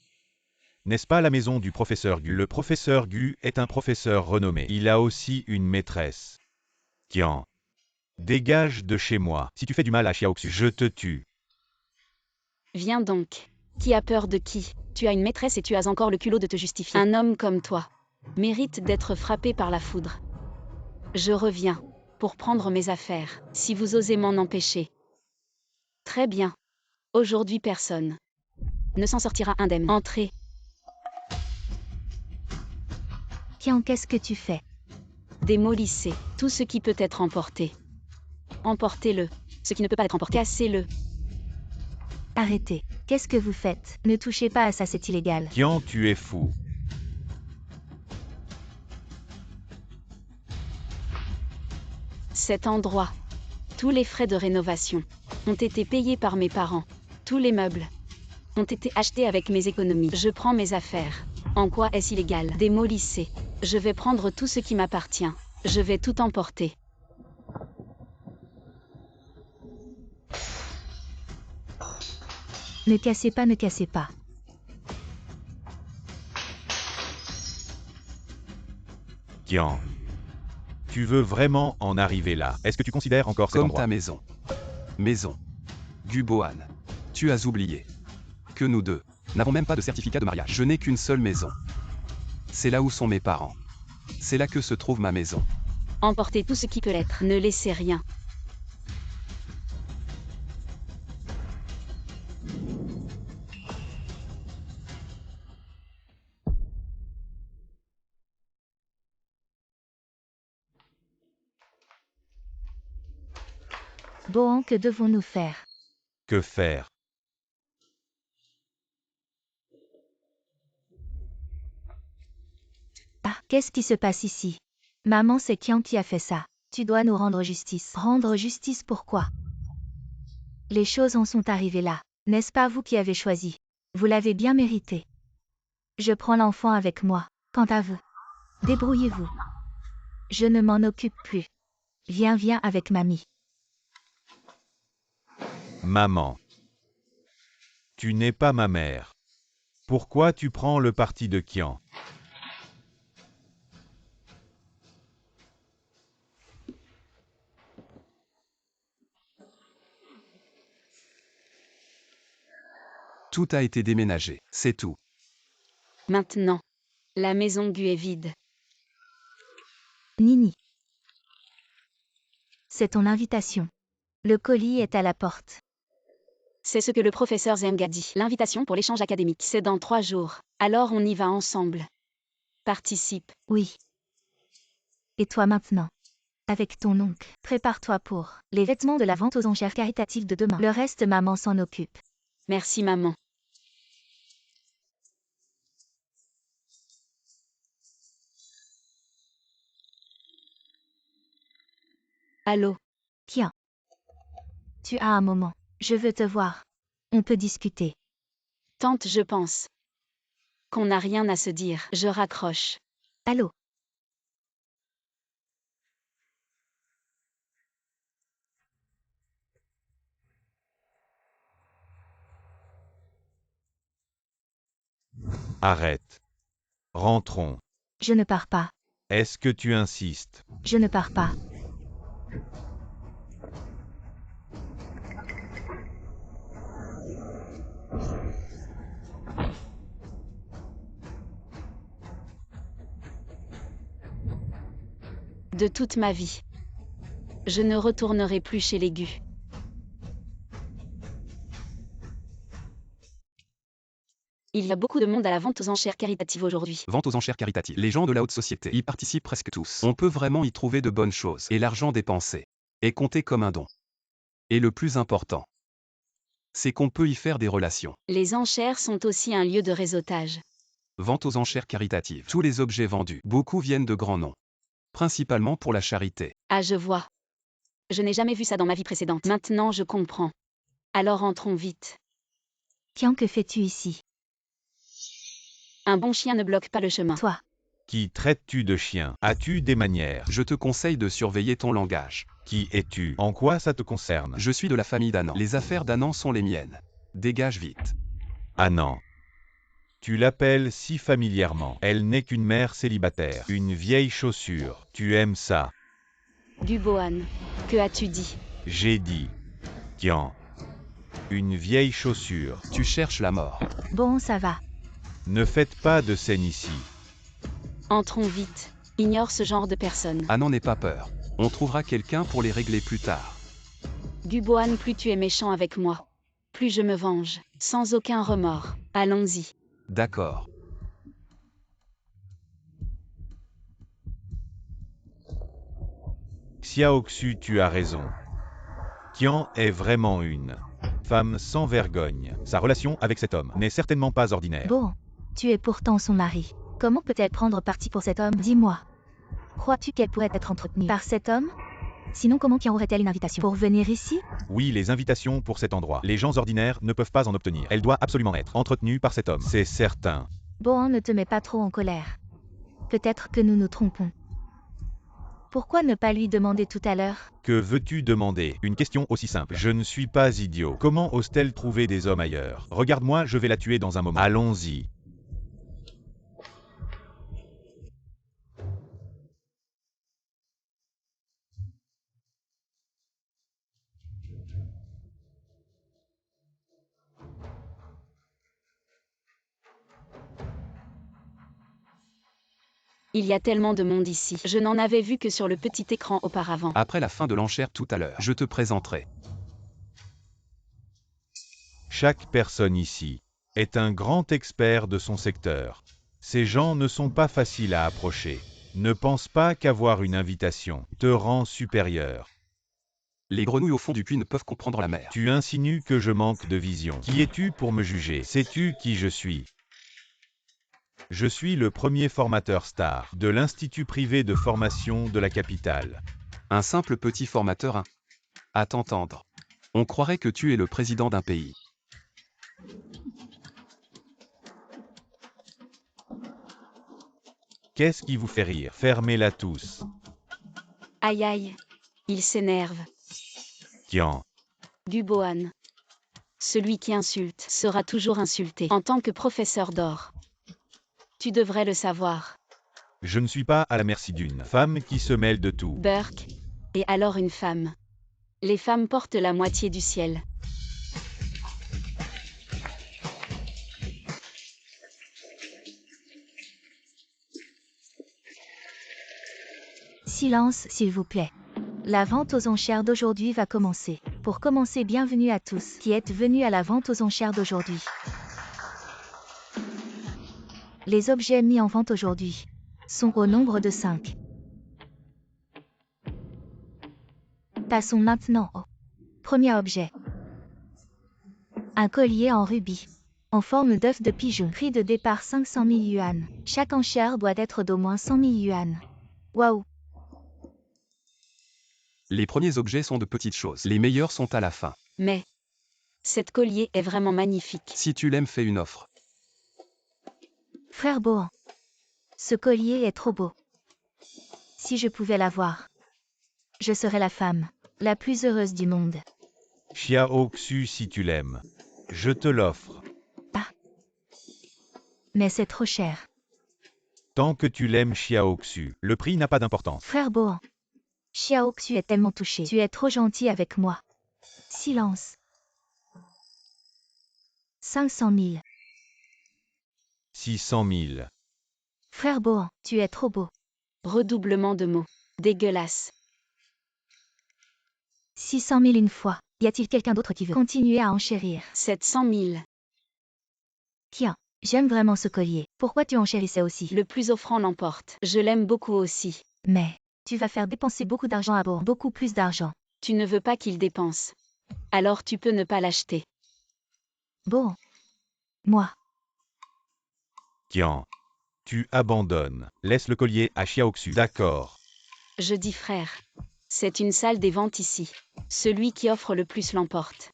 Speaker 1: N'est-ce pas la maison du professeur Gu? Le professeur Gu est un professeur renommé. Il a aussi une maîtresse. Qian. Dégage de chez moi. Si tu fais du mal à Xiaoxu, je te tue.
Speaker 2: Viens donc. Qui a peur de qui? Tu as une maîtresse et tu as encore le culot de te justifier. Un homme comme toi mérite d'être frappé par la foudre. Je reviens pour prendre mes affaires, si vous osez m'en empêcher. Très bien. Aujourd'hui personne ne s'en sortira indemne. Entrez.
Speaker 3: Qian, qu'est-ce que tu fais?
Speaker 2: Démolissez tout ce qui peut être emporté. Emportez-le. Ce qui ne peut pas être emporté, cassez-le.
Speaker 3: Arrêtez. Qu'est-ce que vous faites? Ne touchez pas à ça, c'est illégal.
Speaker 1: Qian, tu es fou.
Speaker 2: Cet endroit. Tous les frais de rénovation ont été payés par mes parents. Tous les meubles ont été achetés avec mes économies. Je prends mes affaires. En quoi est-ce illégal? Démolissez. Je vais prendre tout ce qui m'appartient. Je vais tout emporter.
Speaker 3: Ne cassez pas, ne cassez pas.
Speaker 1: Qian. Tu veux vraiment en arriver là? Est-ce que tu considères encore cet
Speaker 5: Comme
Speaker 1: endroit?
Speaker 5: ta maison. Maison. Guboan. Tu as oublié que nous deux n'avons même pas de certificat de mariage. Je n'ai qu'une seule maison. C'est là où sont mes parents. C'est là que se trouve ma maison.
Speaker 2: Emportez tout ce qui peut l'être. Ne laissez rien.
Speaker 3: Bohan, que devons-nous faire?
Speaker 1: Que faire?
Speaker 3: Ah, qu'est-ce qui se passe ici? Maman, c'est Qian qui a fait ça. Tu dois nous rendre justice. Rendre justice pourquoi? Les choses en sont arrivées là. N'est-ce pas vous qui avez choisi? Vous l'avez bien mérité. Je prends l'enfant avec moi. Quant à vous, débrouillez-vous. Je ne m'en occupe plus. Viens avec mamie.
Speaker 1: Maman. Tu n'es pas ma mère. Pourquoi tu prends le parti de Qian?
Speaker 5: Tout a été déménagé, c'est tout.
Speaker 2: Maintenant. La maison Gu est vide.
Speaker 3: Nini. C'est ton invitation. Le colis est à la porte.
Speaker 2: C'est ce que le professeur Zeng a dit. L'invitation pour l'échange académique, c'est dans 3 jours. Alors on y va ensemble. Participe.
Speaker 3: Oui. Et toi maintenant? Avec ton oncle, prépare-toi pour les vêtements de la vente aux enchères caritatives de demain. Le reste, maman s'en occupe.
Speaker 2: Merci maman. Allô?
Speaker 3: Qian. Tu as un moment. Je veux te voir. On peut discuter.
Speaker 2: Tante, je pense qu'on n'a rien à se dire. Je raccroche.
Speaker 3: Allô?
Speaker 1: Arrête. Rentrons.
Speaker 3: Je ne pars pas.
Speaker 1: Est-ce que tu insistes?
Speaker 3: Je ne pars pas.
Speaker 2: De toute ma vie. Je ne retournerai plus chez les Gu. Il y a beaucoup de monde à la vente aux enchères caritatives aujourd'hui.
Speaker 5: Vente aux enchères caritatives. Les gens de la haute société y participent presque tous. On peut vraiment y trouver de bonnes choses. Et l'argent dépensé est compté comme un don. Et le plus important, c'est qu'on peut y faire des relations.
Speaker 2: Les enchères sont aussi un lieu de réseautage.
Speaker 5: Vente aux enchères caritatives. Tous les objets vendus, beaucoup viennent de grands noms. Principalement pour la charité.
Speaker 2: Ah, je vois. Je n'ai jamais vu ça dans ma vie précédente. Maintenant, je comprends. Alors entrons vite.
Speaker 3: Qian, que fais-tu ici?
Speaker 2: Un bon chien ne bloque pas le chemin.
Speaker 3: Toi.
Speaker 1: Qui traites-tu de chien? As-tu des manières?
Speaker 5: Je te conseille de surveiller ton langage.
Speaker 1: Qui es-tu? En quoi ça te concerne?
Speaker 5: Je suis de la famille d'Annan. Les affaires d'Annan sont les miennes. Dégage vite.
Speaker 1: Annan. Tu l'appelles si familièrement. Elle n'est qu'une mère célibataire. Une vieille chaussure. Tu aimes ça?
Speaker 2: Guboan, que as-tu dit?
Speaker 1: J'ai dit. Qian. Une vieille chaussure.
Speaker 5: Tu cherches la mort.
Speaker 3: Bon, ça va.
Speaker 1: Ne faites pas de scène ici.
Speaker 2: Entrons vite. Ignore ce genre de personnes.
Speaker 5: Ah, n'en aie pas peur. On trouvera quelqu'un pour les régler plus tard.
Speaker 2: Dubohan, plus tu es méchant avec moi, plus je me venge, sans aucun remords. Allons-y.
Speaker 5: D'accord.
Speaker 1: Xiaoxu, tu as raison. Qian est vraiment une femme sans vergogne. Sa relation avec cet homme n'est certainement pas ordinaire.
Speaker 3: Bon, tu es pourtant son mari. Comment peut-elle prendre parti pour cet homme? Dis-moi. Crois-tu qu'elle pourrait être entretenue par cet homme? Sinon, comment Qian aurait-elle une invitation pour venir ici?
Speaker 1: Oui, les invitations pour cet endroit. Les gens ordinaires ne peuvent pas en obtenir. Elle doit absolument être entretenue par cet homme. C'est certain.
Speaker 3: Bon, ne te mets pas trop en colère. Peut-être que nous nous trompons. Pourquoi ne pas lui demander tout à l'heure?
Speaker 1: Que veux-tu demander? Une question aussi simple. Je ne suis pas idiot. Comment ose-t-elle trouver des hommes ailleurs? Regarde-moi, je vais la tuer dans un moment. Allons-y.
Speaker 2: Il y a tellement de monde ici. Je n'en avais vu que sur le petit écran auparavant.
Speaker 5: Après la fin de l'enchère tout à l'heure, je te présenterai.
Speaker 1: Chaque personne ici est un grand expert de son secteur. Ces gens ne sont pas faciles à approcher. Ne pense pas qu'avoir une invitation te rend supérieur.
Speaker 5: Les grenouilles au fond du puits ne peuvent comprendre la mer.
Speaker 1: Tu insinues que je manque de vision. Qui es-tu pour me juger? Sais-tu qui je suis? Je suis le premier formateur star de l'Institut privé de formation de la capitale.
Speaker 5: Un simple petit formateur, à t'entendre. On croirait que tu es le président d'un pays.
Speaker 1: Qu'est-ce qui vous fait rire? Fermez-la tous.
Speaker 2: Aïe aïe. Il s'énerve.
Speaker 1: Qian,
Speaker 2: Dubohan. Celui qui insulte sera toujours insulté. En tant que professeur d'or. Tu devrais le savoir.
Speaker 1: je ne suis pas à la merci d'une femme qui se mêle de tout.
Speaker 2: Burke. Et alors une femme. Les femmes portent la moitié du ciel.
Speaker 3: Silence, s'il vous plaît. La vente aux enchères d'aujourd'hui va commencer. Pour commencer, bienvenue à tous qui êtes venus à la vente aux enchères d'aujourd'hui. Les objets mis en vente aujourd'hui sont au nombre de 5. Passons maintenant au premier objet. Un collier en rubis, en forme d'œuf de pigeon. Prix de départ 500 000 yuan. Chaque enchère doit être d'au moins 100 000 yuan. Waouh!
Speaker 5: Les premiers objets sont de petites choses. Les meilleurs sont à la fin.
Speaker 2: Mais. Cet collier est vraiment magnifique.
Speaker 5: Si tu l'aimes, fais une offre.
Speaker 3: Frère Bohan. Ce collier est trop beau. Si je pouvais l'avoir, je serais la femme la plus heureuse du monde.
Speaker 1: Xiaoxu, si tu l'aimes, je te l'offre.
Speaker 3: Mais c'est trop cher.
Speaker 1: Tant que tu l'aimes, Xiaoxu, le prix n'a pas d'importance.
Speaker 3: Frère Bohan. Xiaoxu est tellement touché. Tu es trop gentil avec moi. Silence. 500 000.
Speaker 1: 600 000.
Speaker 3: Frère Bohan, tu es trop beau.
Speaker 2: Redoublement de mots. Dégueulasse.
Speaker 3: 600 000 une fois. Y a-t-il quelqu'un d'autre qui veut continuer à enchérir?
Speaker 2: 700 000.
Speaker 3: Tiens, j'aime vraiment ce collier. Pourquoi tu enchérissais aussi?
Speaker 2: Le plus offrant l'emporte. Je l'aime beaucoup aussi.
Speaker 3: Mais, tu vas faire dépenser beaucoup d'argent à Bohan. Beaucoup plus d'argent.
Speaker 2: Tu ne veux pas qu'il dépense. Alors tu peux ne pas l'acheter.
Speaker 3: Bohan. Moi.
Speaker 1: Qian, tu abandonnes. Laisse le collier à Xiaoxu. D'accord.
Speaker 2: Je dis frère. C'est une salle des ventes ici. Celui qui offre le plus l'emporte.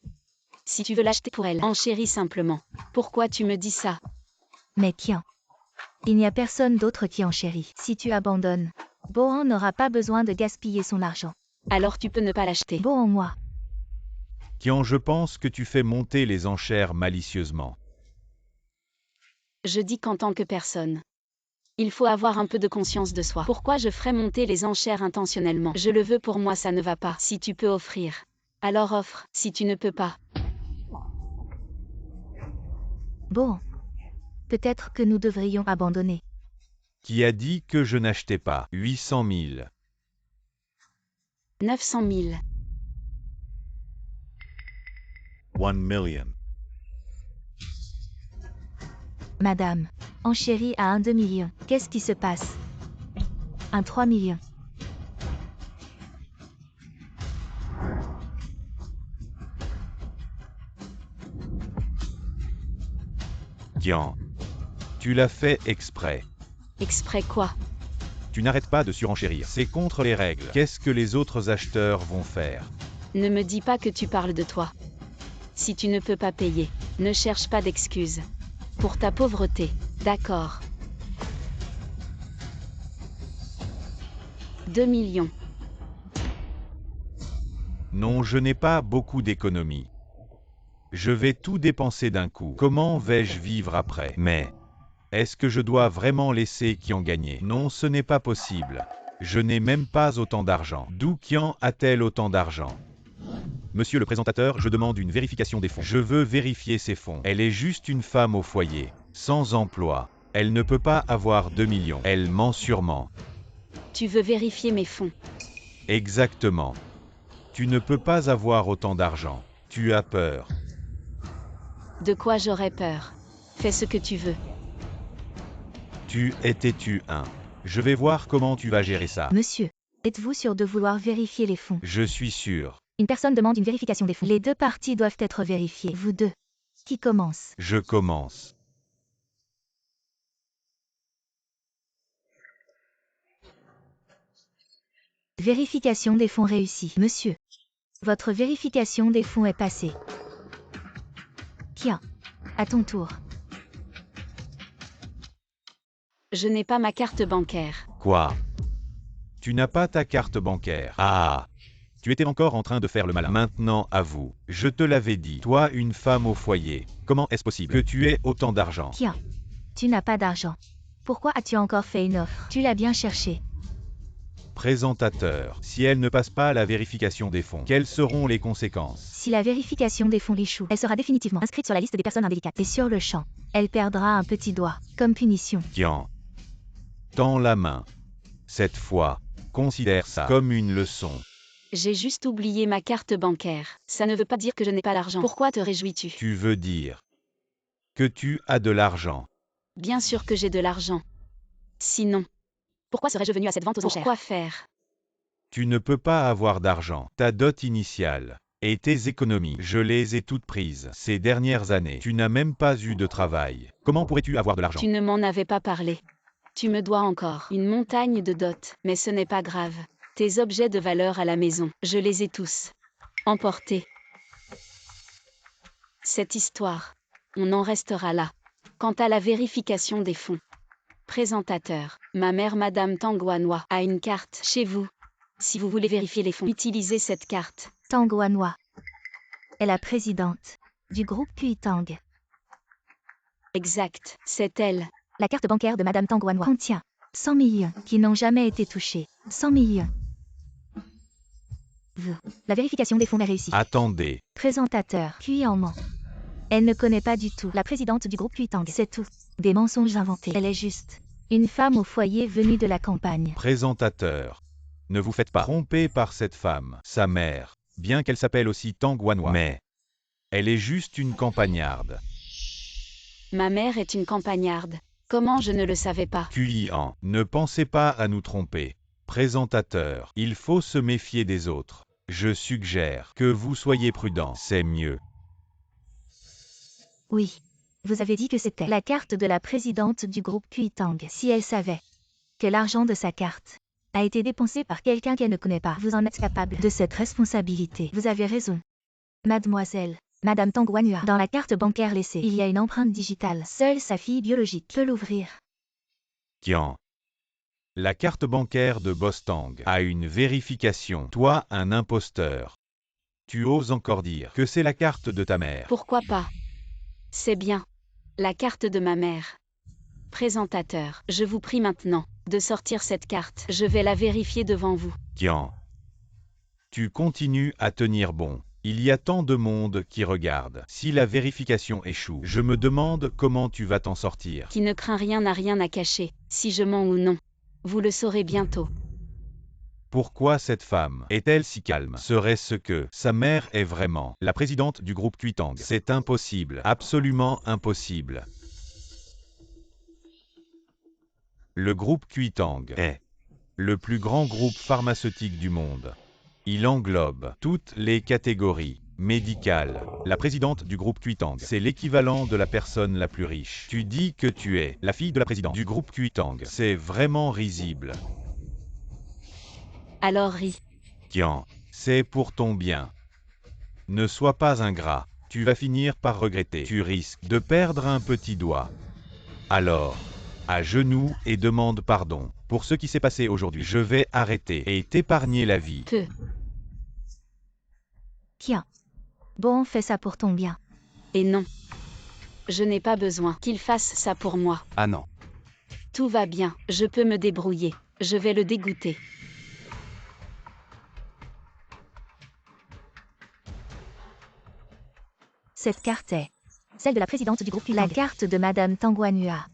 Speaker 2: Si tu veux l'acheter pour elle, enchéris simplement. Pourquoi tu me dis ça?
Speaker 3: Mais Qian. Il n'y a personne d'autre qui enchérit. Si tu abandonnes, Bohan n'aura pas besoin de gaspiller son argent.
Speaker 2: Alors tu peux ne pas l'acheter.
Speaker 3: Bohan, moi.
Speaker 1: Qian, je pense que tu fais monter les enchères malicieusement.
Speaker 2: Je dis qu'en tant que personne. Il faut avoir un peu de conscience de soi. Pourquoi je ferais monter les enchères intentionnellement? Je le veux pour moi, ça ne va pas. Si tu peux offrir, alors offre. Si tu ne peux pas.
Speaker 3: Bohan. Peut-être que nous devrions abandonner.
Speaker 1: Qui a dit que je n'achetais pas? 800 000.
Speaker 2: 900 000.
Speaker 1: 1 million.
Speaker 3: Madame, enchérie à un 2 millions. Qu'est-ce qui se passe? Un 3 millions.
Speaker 1: Tiens. Tu l'as fait exprès.
Speaker 2: Exprès quoi?
Speaker 1: Tu n'arrêtes pas de surenchérir. C'est contre les règles. Qu'est-ce que les autres acheteurs vont faire?
Speaker 2: Ne me dis pas que tu parles de toi. Si tu ne peux pas payer, ne cherche pas d'excuses. Pour ta pauvreté, d'accord. 2 millions.
Speaker 1: Non, je n'ai pas beaucoup d'économies. Je vais tout dépenser d'un coup. Comment vais-je vivre après? Mais, est-ce que je dois vraiment laisser Qian gagner? Non, ce n'est pas possible. Je n'ai même pas autant d'argent. D'où Qian a-t-elle autant d'argent? Monsieur le présentateur, je demande une vérification des fonds. Je veux vérifier ses fonds. Elle est juste une femme au foyer, sans emploi. Elle ne peut pas avoir 2 millions. Elle ment sûrement.
Speaker 2: Tu veux vérifier mes fonds?
Speaker 1: Exactement. Tu ne peux pas avoir autant d'argent. Tu as peur.
Speaker 2: De quoi j'aurais peur? Fais ce que tu veux.
Speaker 1: Tu es têtu, hein. Je vais voir comment tu vas gérer ça.
Speaker 3: Monsieur, êtes-vous sûr de vouloir vérifier les fonds?
Speaker 1: Je suis sûr.
Speaker 3: Une personne demande une vérification des fonds. Les deux parties doivent être vérifiées. Vous deux. Qui commence?
Speaker 1: Je commence.
Speaker 3: Vérification des fonds réussie. Monsieur, votre vérification des fonds est passée. Qian, à ton tour.
Speaker 2: Je n'ai pas ma carte bancaire.
Speaker 1: Quoi? Tu n'as pas ta carte bancaire. Ah! Tu étais encore en train de faire le malin. Maintenant, avoue. Je te l'avais dit. Toi, une femme au foyer. Comment est-ce possible que tu aies autant d'argent?
Speaker 3: Qian, tu n'as pas d'argent. Pourquoi as-tu encore fait une offre? Tu l'as bien cherché.
Speaker 1: Présentateur. Si elle ne passe pas la vérification des fonds, quelles seront les conséquences?
Speaker 3: Si la vérification des fonds échoue, elle sera définitivement inscrite sur la liste des personnes indélicates. Et sur le champ, elle perdra un petit doigt, comme punition.
Speaker 1: Qian. Tends la main. Cette fois, considère ça comme une leçon.
Speaker 2: J'ai juste oublié ma carte bancaire. Ça ne veut pas dire que je n'ai pas l'argent. Pourquoi te réjouis-tu?
Speaker 1: Tu veux dire que tu as de l'argent.
Speaker 2: Bien sûr que j'ai de l'argent. Sinon, pourquoi serais-je venu à cette vente aux enchères? Pourquoi faire?
Speaker 1: Tu ne peux pas avoir d'argent. Ta dot initiale et tes économies, je les ai toutes prises ces dernières années. Tu n'as même pas eu de travail. Comment pourrais-tu avoir de l'argent?
Speaker 2: Tu ne m'en avais pas parlé. Tu me dois encore une montagne de dot, mais ce n'est pas grave. Tes objets de valeur à la maison, je les ai tous emportés. Cette histoire, on en restera là. Quant à la vérification des fonds. Présentateur, ma mère Madame Tangwanwa a une carte chez vous. Si vous voulez vérifier les fonds, utilisez cette carte.
Speaker 3: Tangwanwa est la présidente du groupe Kuitang.
Speaker 2: Exact, c'est elle.
Speaker 3: La carte bancaire de Madame Tangwanwa contient 100 millions qui n'ont jamais été touchés. 100 millions. La vérification des fonds est réussie.
Speaker 1: Attendez.
Speaker 3: Présentateur, Qian ment. Elle ne connaît pas du tout la présidente du groupe Kuitang. C'est tout. Des mensonges inventés. Elle est juste une femme au foyer venue de la campagne.
Speaker 1: Présentateur. Ne vous faites pas tromper par cette femme, sa mère, bien qu'elle s'appelle aussi Tangwanwa. Mais elle est juste une campagnarde.
Speaker 2: Ma mère est une campagnarde. Comment je ne le savais pas?
Speaker 1: Qian, ne pensez pas à nous tromper. Présentateur, il faut se méfier des autres. Je suggère que vous soyez prudent, c'est mieux.
Speaker 3: Oui. Vous avez dit que c'était la carte de la présidente du groupe Kuitang. Si elle savait que l'argent de sa carte a été dépensé par quelqu'un qu'elle ne connaît pas, vous en êtes capable de cette responsabilité. Vous avez raison. Mademoiselle, Madame Tangwanwa, dans la carte bancaire laissée, il y a une empreinte digitale. Seule sa fille biologique peut l'ouvrir.
Speaker 1: Qian. La carte bancaire de Bostang a une vérification. Toi, un imposteur. Tu oses encore dire que c'est la carte de ta mère.
Speaker 2: Pourquoi pas? C'est bien. La carte de ma mère. Présentateur, je vous prie maintenant de sortir cette carte. Je vais la vérifier devant vous.
Speaker 1: Qian. Tu continues à tenir bon. Il y a tant de monde qui regarde. Si la vérification échoue, je me demande comment tu vas t'en sortir.
Speaker 2: Qui ne craint rien n'a rien à cacher, si je mens ou non. Vous le saurez bientôt.
Speaker 1: Pourquoi cette femme est-elle si calme? Serait-ce que sa mère est vraiment la présidente du groupe Kuitang? C'est impossible, absolument impossible. Le groupe Kuitang est le plus grand groupe pharmaceutique du monde. Il englobe toutes les catégories médicales. La présidente du groupe Kuitang, c'est l'équivalent de la personne la plus riche. Tu dis que tu es la fille de la présidente du groupe Kuitang. C'est vraiment risible.
Speaker 2: Alors ris.
Speaker 1: Tiens, c'est pour ton bien. Ne sois pas ingrat. Tu vas finir par regretter. Tu risques de perdre un petit doigt. Alors, à genoux et demande pardon pour ce qui s'est passé aujourd'hui. Je vais arrêter et t'épargner la vie.
Speaker 2: Peu.
Speaker 3: Tiens. Bon, fais ça pour ton bien.
Speaker 2: Et non. Je n'ai pas besoin qu'il fasse ça pour moi.
Speaker 5: Ah non.
Speaker 2: Tout va bien, je peux me débrouiller. Je vais le dégoûter.
Speaker 3: Cette carte est celle de la présidente du groupe Kuitang. La carte de Madame Tanguanua.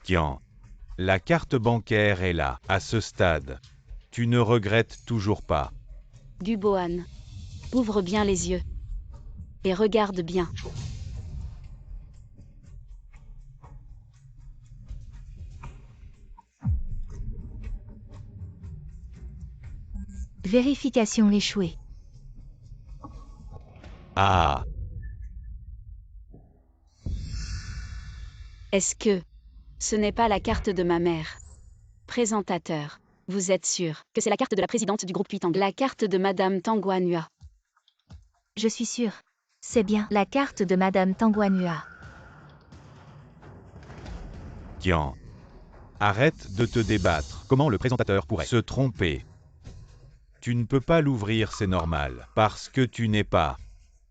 Speaker 1: Tiens, la carte bancaire est là, à ce stade. Tu ne regrettes toujours pas.
Speaker 2: Dubohan. Ouvre bien les yeux. Et regarde bien.
Speaker 3: Vérification échouée.
Speaker 1: Ah,
Speaker 2: Est-ce que ce n'est pas la carte de ma mère? Présentateur. Vous êtes sûr que c'est la carte de la présidente du groupe Kuitang? La carte de Madame Tanguanua.
Speaker 3: Je suis sûre. C'est bien la carte de Madame Tanguanua.
Speaker 1: tiens. Arrête de te débattre. Comment le présentateur pourrait se tromper? Tu ne peux pas l'ouvrir, c'est normal. Parce que tu n'es pas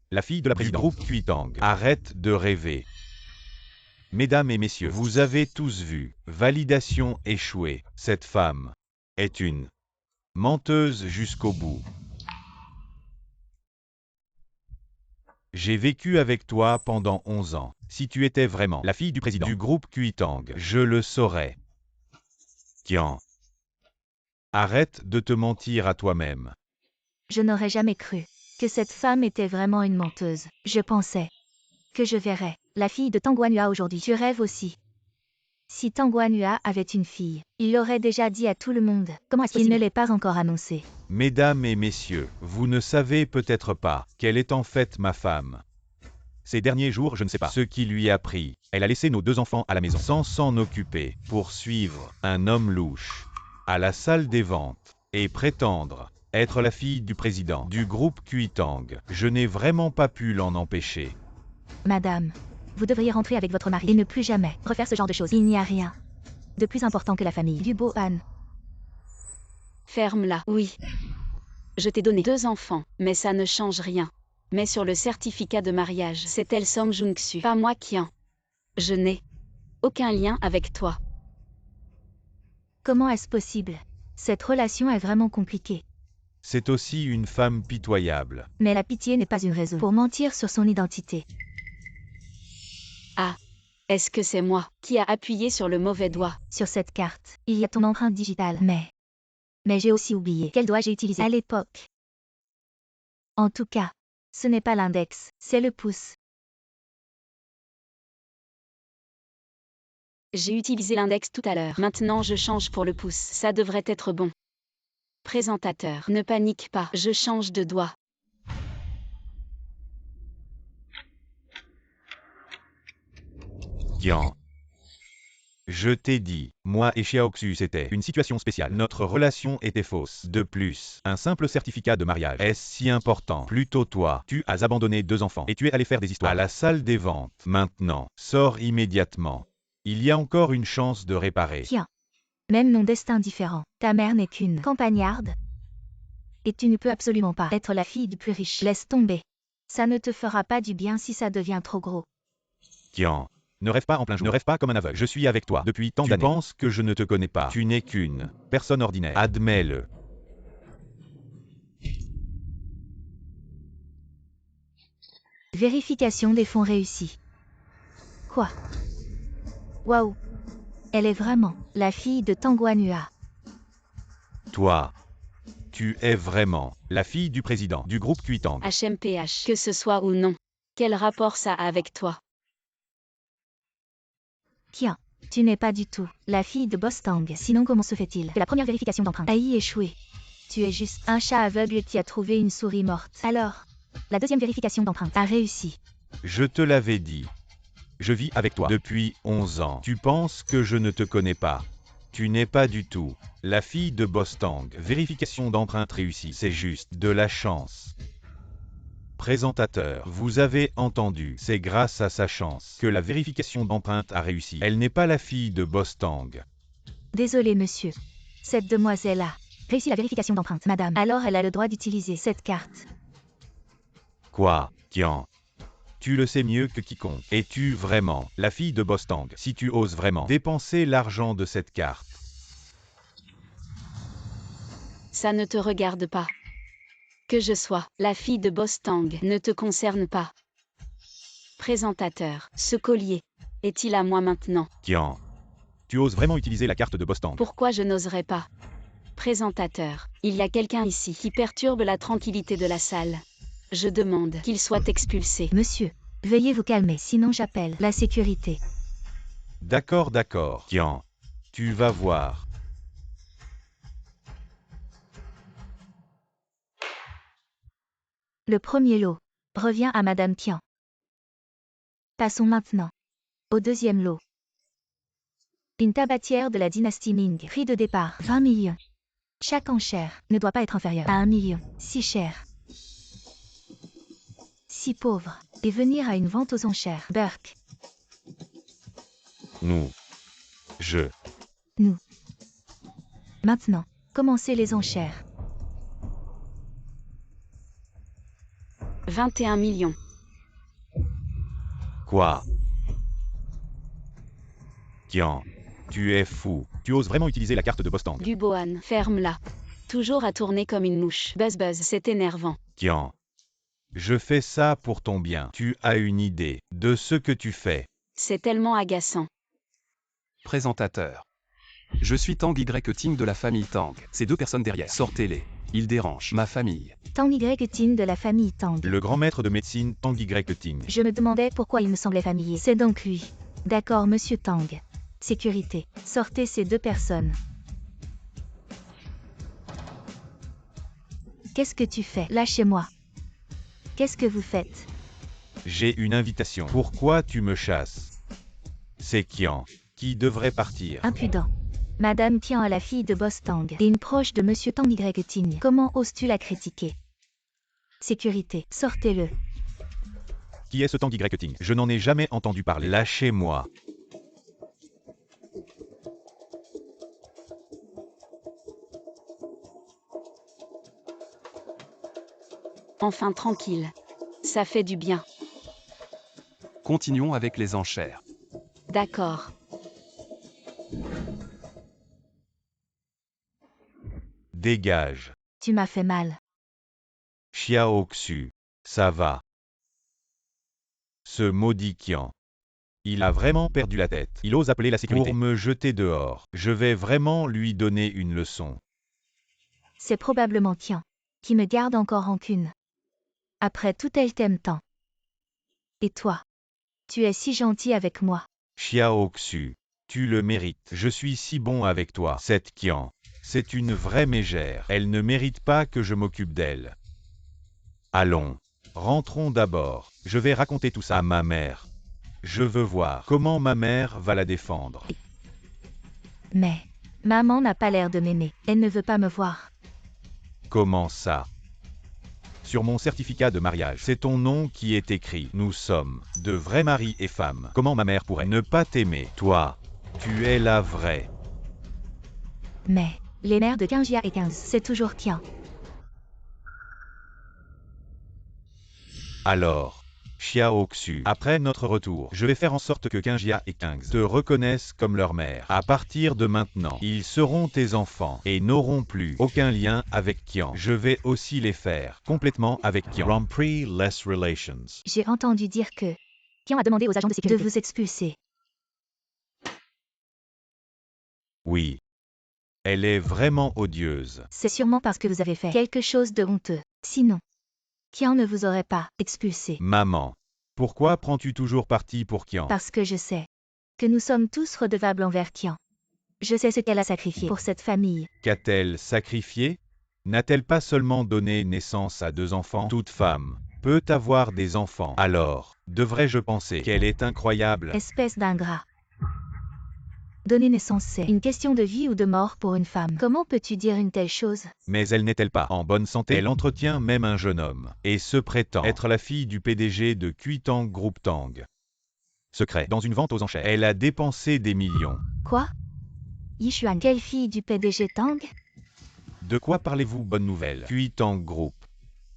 Speaker 1: la fille de la présidente du groupe Kuitang. Arrête de rêver. Mesdames et messieurs, vous avez tous vu. Validation échouée. Cette femme est une menteuse jusqu'au bout. J'ai vécu avec toi pendant 11 ans. Si tu étais vraiment la fille du président du groupe Kuitang, je le saurais. Tiens. Arrête de te mentir à toi-même.
Speaker 3: Je n'aurais jamais cru que cette femme était vraiment une menteuse. Je pensais que je verrais la fille de Tanguanua aujourd'hui. Tu rêves aussi. Si Tanguanua avait une fille, il l'aurait déjà dit à tout le monde. Comment est-ce qu'il ne l'est pas encore annoncé?
Speaker 1: Mesdames et messieurs, vous ne savez peut-être pas qu'elle est en fait ma femme. Ces derniers jours, je ne sais pas ce qui lui a pris. Elle a laissé nos 2 enfants à la maison sans s'en occuper pour suivre un homme louche à la salle des ventes et prétendre être la fille du président du groupe Kuitang. Je n'ai vraiment pas pu l'en empêcher.
Speaker 3: Madame, vous devriez rentrer avec votre mari et ne plus jamais refaire ce genre de choses. Il n'y a rien de plus important que la famille. Dubohan.
Speaker 2: Ferme-la. Oui. Je t'ai donné 2 enfants, mais ça ne change rien. Mais sur le certificat de mariage, c'est elle Song Jung-su, pas moi qui en. Je n'ai aucun lien avec toi.
Speaker 3: Comment est-ce possible? Cette relation est vraiment compliquée.
Speaker 1: C'est aussi une femme pitoyable.
Speaker 3: Mais la pitié n'est pas une raison pour mentir sur son identité.
Speaker 2: Ah. Est-ce que c'est moi qui a appuyé sur le mauvais doigt?
Speaker 3: Sur cette carte, il y a ton empreinte digitale. Mais j'ai aussi oublié quel doigt j'ai utilisé à l'époque. En tout cas, ce n'est pas l'index, c'est le pouce.
Speaker 2: J'ai utilisé l'index tout à l'heure. Maintenant je change pour le pouce. Ça devrait être bon. Présentateur, ne panique pas, je change de doigt.
Speaker 1: Tiens. Je t'ai dit, moi et Xiaoxu c'était une situation spéciale. Notre relation était fausse. De plus, un simple certificat de mariage est si important. Plutôt toi, tu as abandonné 2 enfants et tu es allé faire des histoires à la salle des ventes. Maintenant, sors immédiatement. Il y a encore une chance de réparer.
Speaker 3: Tiens, même mon destin différent. Ta mère n'est qu'une campagnarde. Et tu ne peux absolument pas être la fille du plus riche. Laisse tomber. Ça ne te fera pas du bien si ça devient trop gros.
Speaker 1: Tiens. Ne rêve pas en plein jour. Ne rêve pas comme un aveugle. Je suis avec toi depuis tant d'années. Tu penses que je ne te connais pas. Tu n'es qu'une personne ordinaire. Admets-le.
Speaker 3: Vérification des fonds réussis. Quoi? Waouh. Elle est vraiment la fille de Tanguanua.
Speaker 1: Toi. Tu es vraiment la fille du président du groupe Kuitang.
Speaker 2: HMPH. Que ce soit ou non. Quel rapport ça a avec toi?
Speaker 3: Tiens, tu n'es pas du tout la fille de Boss Tang. Sinon comment se fait-il que la première vérification d'empreinte a échoué? Tu es juste un chat aveugle qui a trouvé une souris morte. Alors, la deuxième vérification d'empreinte a réussi.
Speaker 1: Je te l'avais dit. Je vis avec toi depuis 11 ans. Tu penses que je ne te connais pas. Tu n'es pas du tout la fille de Boss Tang. Vérification d'empreinte réussie. C'est juste de la chance. Présentateur, vous avez entendu. C'est grâce à sa chance que la vérification d'empreinte a réussi. Elle n'est pas la fille de Boss Tang.
Speaker 3: Désolé monsieur. Cette demoiselle a réussi la vérification d'empreinte, madame. Alors elle a le droit d'utiliser cette carte.
Speaker 1: Quoi, Tian? Tu le sais mieux que quiconque. Es-tu vraiment la fille de Boss Tang? Si tu oses vraiment dépenser l'argent de cette carte.
Speaker 2: Ça ne te regarde pas. Que je sois la fille de Boss Tang ne te concerne pas. Présentateur, ce collier est-il à moi maintenant?
Speaker 1: Tian, tu oses vraiment utiliser la carte de Boss Tang?
Speaker 2: Pourquoi je n'oserais pas? Présentateur, il y a quelqu'un ici qui perturbe la tranquillité de la salle. Je demande qu'il soit expulsé.
Speaker 3: Monsieur, veuillez vous calmer, sinon j'appelle la sécurité.
Speaker 1: D'accord, d'accord. Tian, tu vas voir.
Speaker 3: Le premier lot revient à Madame Tian. Passons maintenant au deuxième lot. Une tabatière de la dynastie Ming. Prix de départ, 20 millions. Chaque enchère ne doit pas être inférieure à 1 million. Si cher. Si pauvre. Et venir à une vente aux enchères. Burke.
Speaker 1: Nous. Je.
Speaker 3: Nous. Maintenant, commencez les enchères.
Speaker 2: 21 millions.
Speaker 1: Quoi? Tian, tu es fou. Tu oses vraiment utiliser la carte de Boss Tang?
Speaker 2: Dubohan, ferme-la. Toujours à tourner comme une mouche. Buzz buzz, c'est énervant.
Speaker 1: Tian, je fais ça pour ton bien. Tu as une idée de ce que tu fais.
Speaker 2: C'est tellement agaçant.
Speaker 5: Présentateur. Je suis Tang Y Ting de la famille Tang. Ces deux personnes derrière, sortez-les. Ils dérangent ma famille.
Speaker 3: Tang Y Ting de la famille Tang.
Speaker 1: Le grand maître de médecine Tang Y Ting.
Speaker 3: Je me demandais pourquoi il me semblait familier. C'est donc lui. D'accord, monsieur Tang. Sécurité. Sortez ces deux personnes. Qu'est-ce que tu fais? Lâchez-moi. Qu'est-ce que vous faites?
Speaker 1: J'ai une invitation. Pourquoi tu me chasses? C'est Kian qui devrait partir.
Speaker 3: Impudent. Madame Tian est la fille de Boss Tang et une proche de monsieur Tang Y Ting. Comment oses-tu la critiquer? Sécurité. Sortez-le.
Speaker 1: Qui est ce Tang Y Ting? Je n'en ai jamais entendu parler. Lâchez-moi.
Speaker 2: Enfin tranquille. Ça fait du bien.
Speaker 5: Continuons avec les enchères.
Speaker 2: D'accord.
Speaker 1: Dégage.
Speaker 3: Tu m'as fait mal.
Speaker 1: Xiao Xu. Ça va. Ce maudit Kian. Il a vraiment perdu la tête. Il ose appeler la sécurité pour me jeter dehors. Je vais vraiment lui donner une leçon.
Speaker 3: C'est probablement Tian qui me garde encore rancune. Après tout, elle t'aime tant. Et toi? Tu es si gentil avec moi.
Speaker 1: Xiao Xu. Tu le mérites. Je suis si bon avec toi. Cette Kian. C'est une vraie mégère. Elle ne mérite pas que je m'occupe d'elle. Allons. Rentrons d'abord. Je vais raconter tout ça à ma mère. Je veux voir comment ma mère va la défendre.
Speaker 3: Mais, maman n'a pas l'air de m'aimer. Elle ne veut pas me voir.
Speaker 1: Comment ça? Sur mon certificat de mariage, c'est ton nom qui est écrit. Nous sommes de vrais maris et femmes. Comment ma mère pourrait ne pas t'aimer? Toi, tu es la vraie.
Speaker 3: Mais, les mères de Kinjia et 15, c'est toujours Tian.
Speaker 1: Alors, Xiao Xu, après notre retour, je vais faire en sorte que Kinjia et Kings te reconnaissent comme leur mère. À partir de maintenant, ils seront tes enfants et n'auront plus aucun lien avec Kian. Je vais aussi les faire complètement avec Kian. Grand Prix Less Relations.
Speaker 3: J'ai entendu dire que Tian a demandé aux agents de sécurité de vous expulser.
Speaker 1: Oui. Elle est vraiment odieuse.
Speaker 3: C'est sûrement parce que vous avez fait quelque chose de honteux. Sinon, Kian ne vous aurait pas expulsé.
Speaker 1: Maman. Pourquoi prends-tu toujours parti pour Kian?
Speaker 3: Parce que je sais que nous sommes tous redevables envers Kian. Je sais ce qu'elle a sacrifié pour cette famille.
Speaker 1: Qu'a-t-elle sacrifié? N'a-t-elle pas seulement donné naissance à 2 enfants? Toute femme peut avoir des enfants. Alors, devrais-je penser qu'elle est incroyable?
Speaker 3: Espèce d'ingrat. Donner naissance, c'est une question de vie ou de mort pour une femme. Comment peux-tu dire une telle chose?
Speaker 1: Mais elle n'est-elle pas en bonne santé? Elle entretient même un jeune homme et se prétend être la fille du PDG de Kuitang Group Tang. Secret. Dans une vente aux enchères. Elle a dépensé des millions.
Speaker 3: Quoi? Yishuan, quelle fille du PDG Tang?
Speaker 1: De quoi parlez-vous? Bonne nouvelle. Kuitang Group.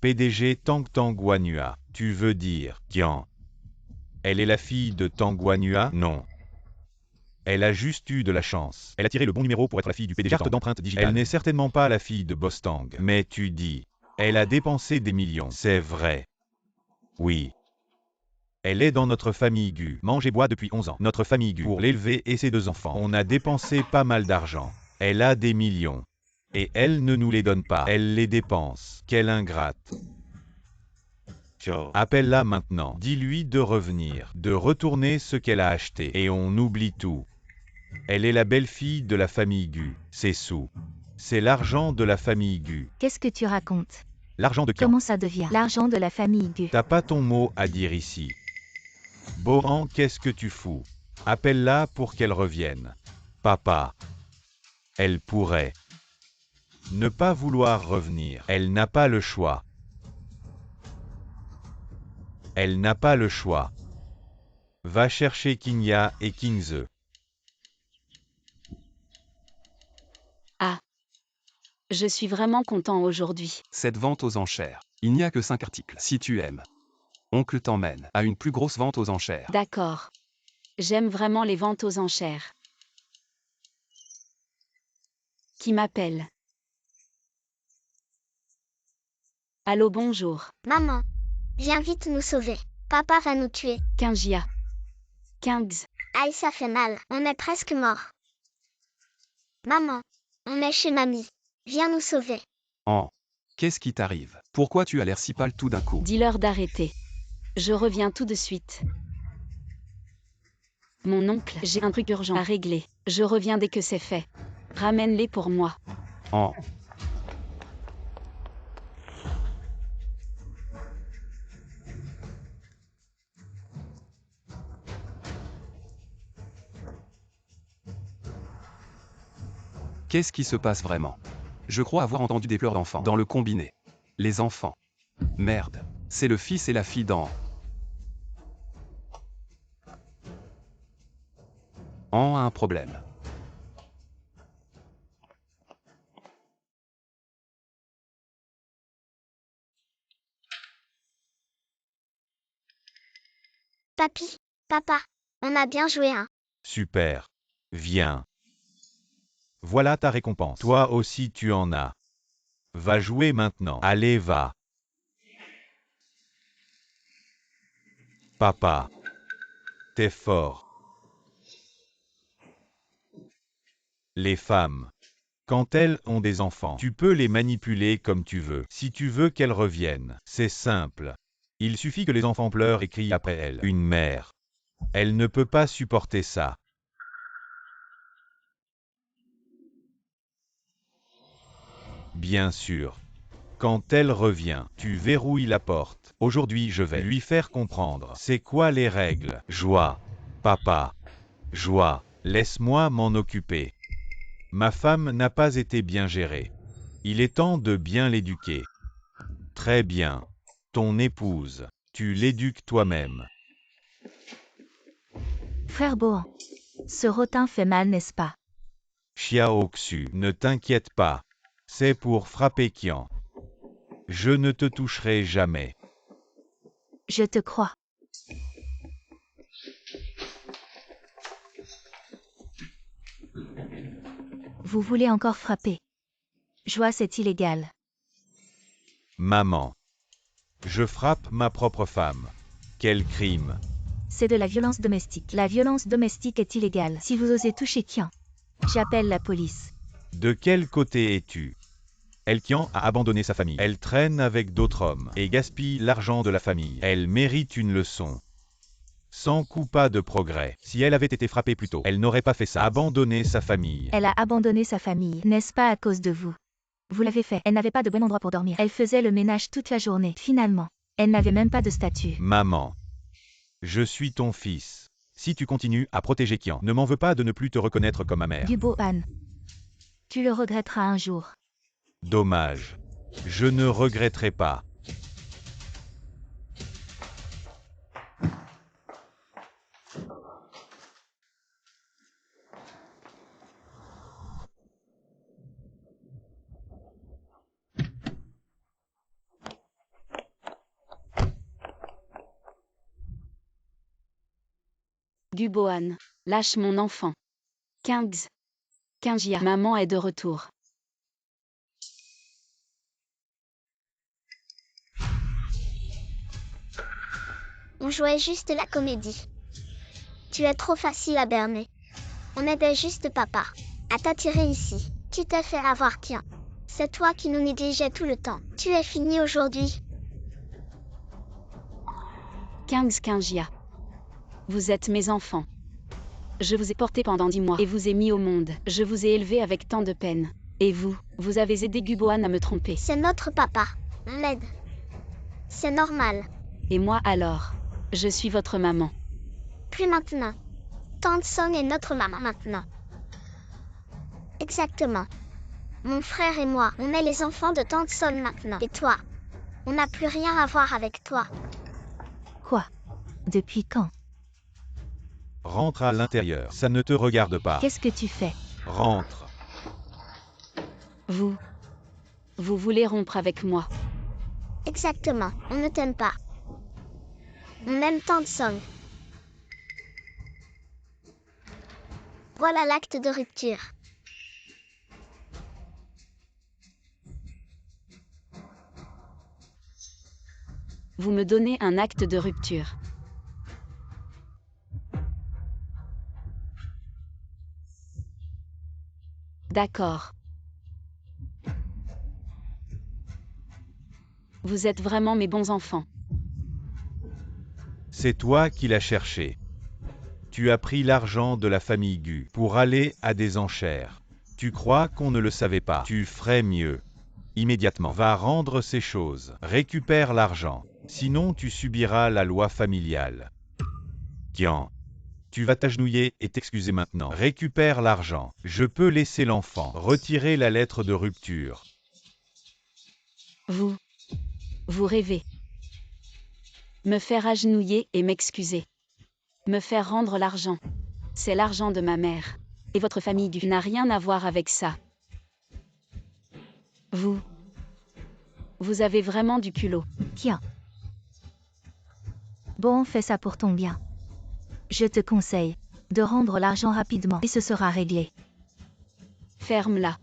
Speaker 1: PDG Tang Guanhua. Tu veux dire Kian? Elle est la fille de Tang Guanhua? Non. Elle a juste eu de la chance. Elle a tiré le bon numéro pour être la fille du PDG. Carte d'empreinte digitale. Elle n'est certainement pas la fille de Boss Tang. Mais tu dis, elle a dépensé des millions. C'est vrai. Oui. Elle est dans notre famille Gu. Mange et boit depuis 11 ans. Notre famille Gu. Pour l'élever et ses 2 enfants. On a dépensé pas mal d'argent. Elle a des millions. Et elle ne nous les donne pas. Elle les dépense. Quelle ingrate. Appelle-la maintenant. Dis-lui de revenir. De retourner ce qu'elle a acheté. Et on oublie tout. Elle est la belle-fille de la famille Gu. C'est sous. C'est l'argent de la famille Gu.
Speaker 3: Qu'est-ce que tu racontes?
Speaker 1: L'argent de Kian.
Speaker 3: Comment ça devient l'argent de la famille Gu?
Speaker 1: T'as pas ton mot à dire ici. Boran, qu'est-ce que tu fous? Appelle-la pour qu'elle revienne. Papa. Elle pourrait ne pas vouloir revenir. Elle n'a pas le choix. Elle n'a pas le choix. Va chercher Kinya et Kingze.
Speaker 2: Ah. Je suis vraiment content aujourd'hui.
Speaker 5: Cette vente aux enchères. Il n'y a que 5 articles. Si tu aimes, oncle t'emmène à une plus grosse vente aux enchères.
Speaker 2: D'accord. J'aime vraiment les ventes aux enchères. Qui m'appelle? Allô, bonjour.
Speaker 4: Maman, viens vite nous sauver. Papa va nous tuer.
Speaker 2: Kingia. Kings.
Speaker 4: Aïe, ça fait mal. On est presque mort. Maman, on est chez mamie. Viens nous sauver.
Speaker 5: Qu'est-ce qui t'arrive? Pourquoi tu as l'air si pâle tout d'un coup?
Speaker 2: Dis-leur d'arrêter. Je reviens tout de suite. Mon oncle, j'ai un truc urgent à régler. Je reviens dès que c'est fait. Ramène-les pour moi.
Speaker 5: Qu'est-ce qui se passe vraiment? Je crois avoir entendu des pleurs d'enfants dans le combiné. Les enfants. Merde. C'est le fils et la fille d'An. An a un problème.
Speaker 4: Papy, papa, on a bien joué, hein.
Speaker 1: Super. Viens. Voilà ta récompense. Toi aussi tu en as. Va jouer maintenant. Allez, va. Papa. T'es fort. Les femmes. Quand elles ont des enfants, tu peux les manipuler comme tu veux. Si tu veux qu'elles reviennent, c'est simple. Il suffit que les enfants pleurent et crient après elles. Une mère. Elle ne peut pas supporter ça. Bien sûr. Quand elle revient, tu verrouilles la porte. Aujourd'hui, je vais lui faire comprendre. C'est quoi les règles? Joie. Papa. Joie. Laisse-moi m'en occuper. Ma femme n'a pas été bien gérée. Il est temps de bien l'éduquer. Très bien. Ton épouse. Tu l'éduques toi-même.
Speaker 3: Frère Bohan. Ce rotin fait mal, n'est-ce pas?
Speaker 1: Xiaoxu, ne t'inquiète pas. C'est pour frapper Kian. Je ne te toucherai jamais.
Speaker 3: Je te crois. Vous voulez encore frapper? Joie, c'est illégal.
Speaker 1: Maman. Je frappe ma propre femme. Quel crime.
Speaker 3: C'est de la violence domestique. La violence domestique est illégale. Si vous osez toucher Kian, J'appelle la police.
Speaker 1: De quel côté es-tu? Elkian a abandonné sa famille. Elle traîne avec d'autres hommes et gaspille l'argent de la famille. Elle mérite une leçon. Sans coup pas de progrès. Si elle avait été frappée plus tôt, elle n'aurait pas fait ça. Abandonner sa famille.
Speaker 3: Elle a abandonné sa famille, n'est-ce pas à cause de vous? Vous l'avez fait. Elle n'avait pas de bon endroit pour dormir. Elle faisait le ménage toute la journée. Finalement, elle n'avait même pas de statut.
Speaker 1: Maman. Je suis ton fils. Si tu continues à protéger Kian, ne m'en veux pas de ne plus te reconnaître comme ma mère.
Speaker 3: Gubo-han. Tu le regretteras un jour.
Speaker 1: Dommage. Je ne regretterai pas.
Speaker 2: Gubo-han, lâche mon enfant. Kings. Kingia, maman est de retour.
Speaker 4: On jouait juste la comédie. Tu es trop facile à berner. On aidait juste papa à t'attirer ici. Tu t'es fait avoir, tiens. C'est toi qui nous négligeais tout le temps. Tu es fini aujourd'hui.
Speaker 2: Kings Kingia. Vous êtes mes enfants. Je vous ai portés pendant 10 mois et vous ai mis au monde. Je vous ai élevés avec tant de peine. Et vous, vous avez aidé Gubo-han à me tromper.
Speaker 4: C'est notre papa. On l'aide. C'est normal.
Speaker 2: Et moi alors? Je suis votre maman.
Speaker 4: Plus maintenant. Tante Song est notre maman maintenant. Exactement. Mon frère et moi, on est les enfants de Tante Song maintenant. Et toi? On n'a plus rien à voir avec toi.
Speaker 3: Quoi? Depuis quand?
Speaker 1: Rentre à l'intérieur. Ça ne te regarde pas.
Speaker 3: Qu'est-ce que tu fais?
Speaker 1: Rentre.
Speaker 2: Vous voulez rompre avec moi.
Speaker 4: Exactement. On ne t'aime pas. On aime Tante Song. Voilà l'acte de rupture.
Speaker 2: Vous me donnez un acte de rupture. D'accord. Vous êtes vraiment mes bons enfants.
Speaker 1: C'est toi qui l'as cherché. Tu as pris l'argent de la famille Gu pour aller à des enchères. Tu crois qu'on ne le savait pas. Tu ferais mieux. Immédiatement, va rendre ces choses. Récupère l'argent. Sinon tu subiras la loi familiale. Kian, tu vas t'agenouiller et t'excuser maintenant. Récupère l'argent. Je peux laisser l'enfant. Retirer la lettre de rupture.
Speaker 2: Vous rêvez. Me faire agenouiller et m'excuser. Me faire rendre l'argent. C'est l'argent de ma mère. Et votre famille n'a rien à voir avec ça. Vous avez vraiment du culot.
Speaker 3: Tiens. Bon, fais ça pour ton bien. Je te conseille de rendre l'argent rapidement et ce sera réglé.
Speaker 2: Ferme-la.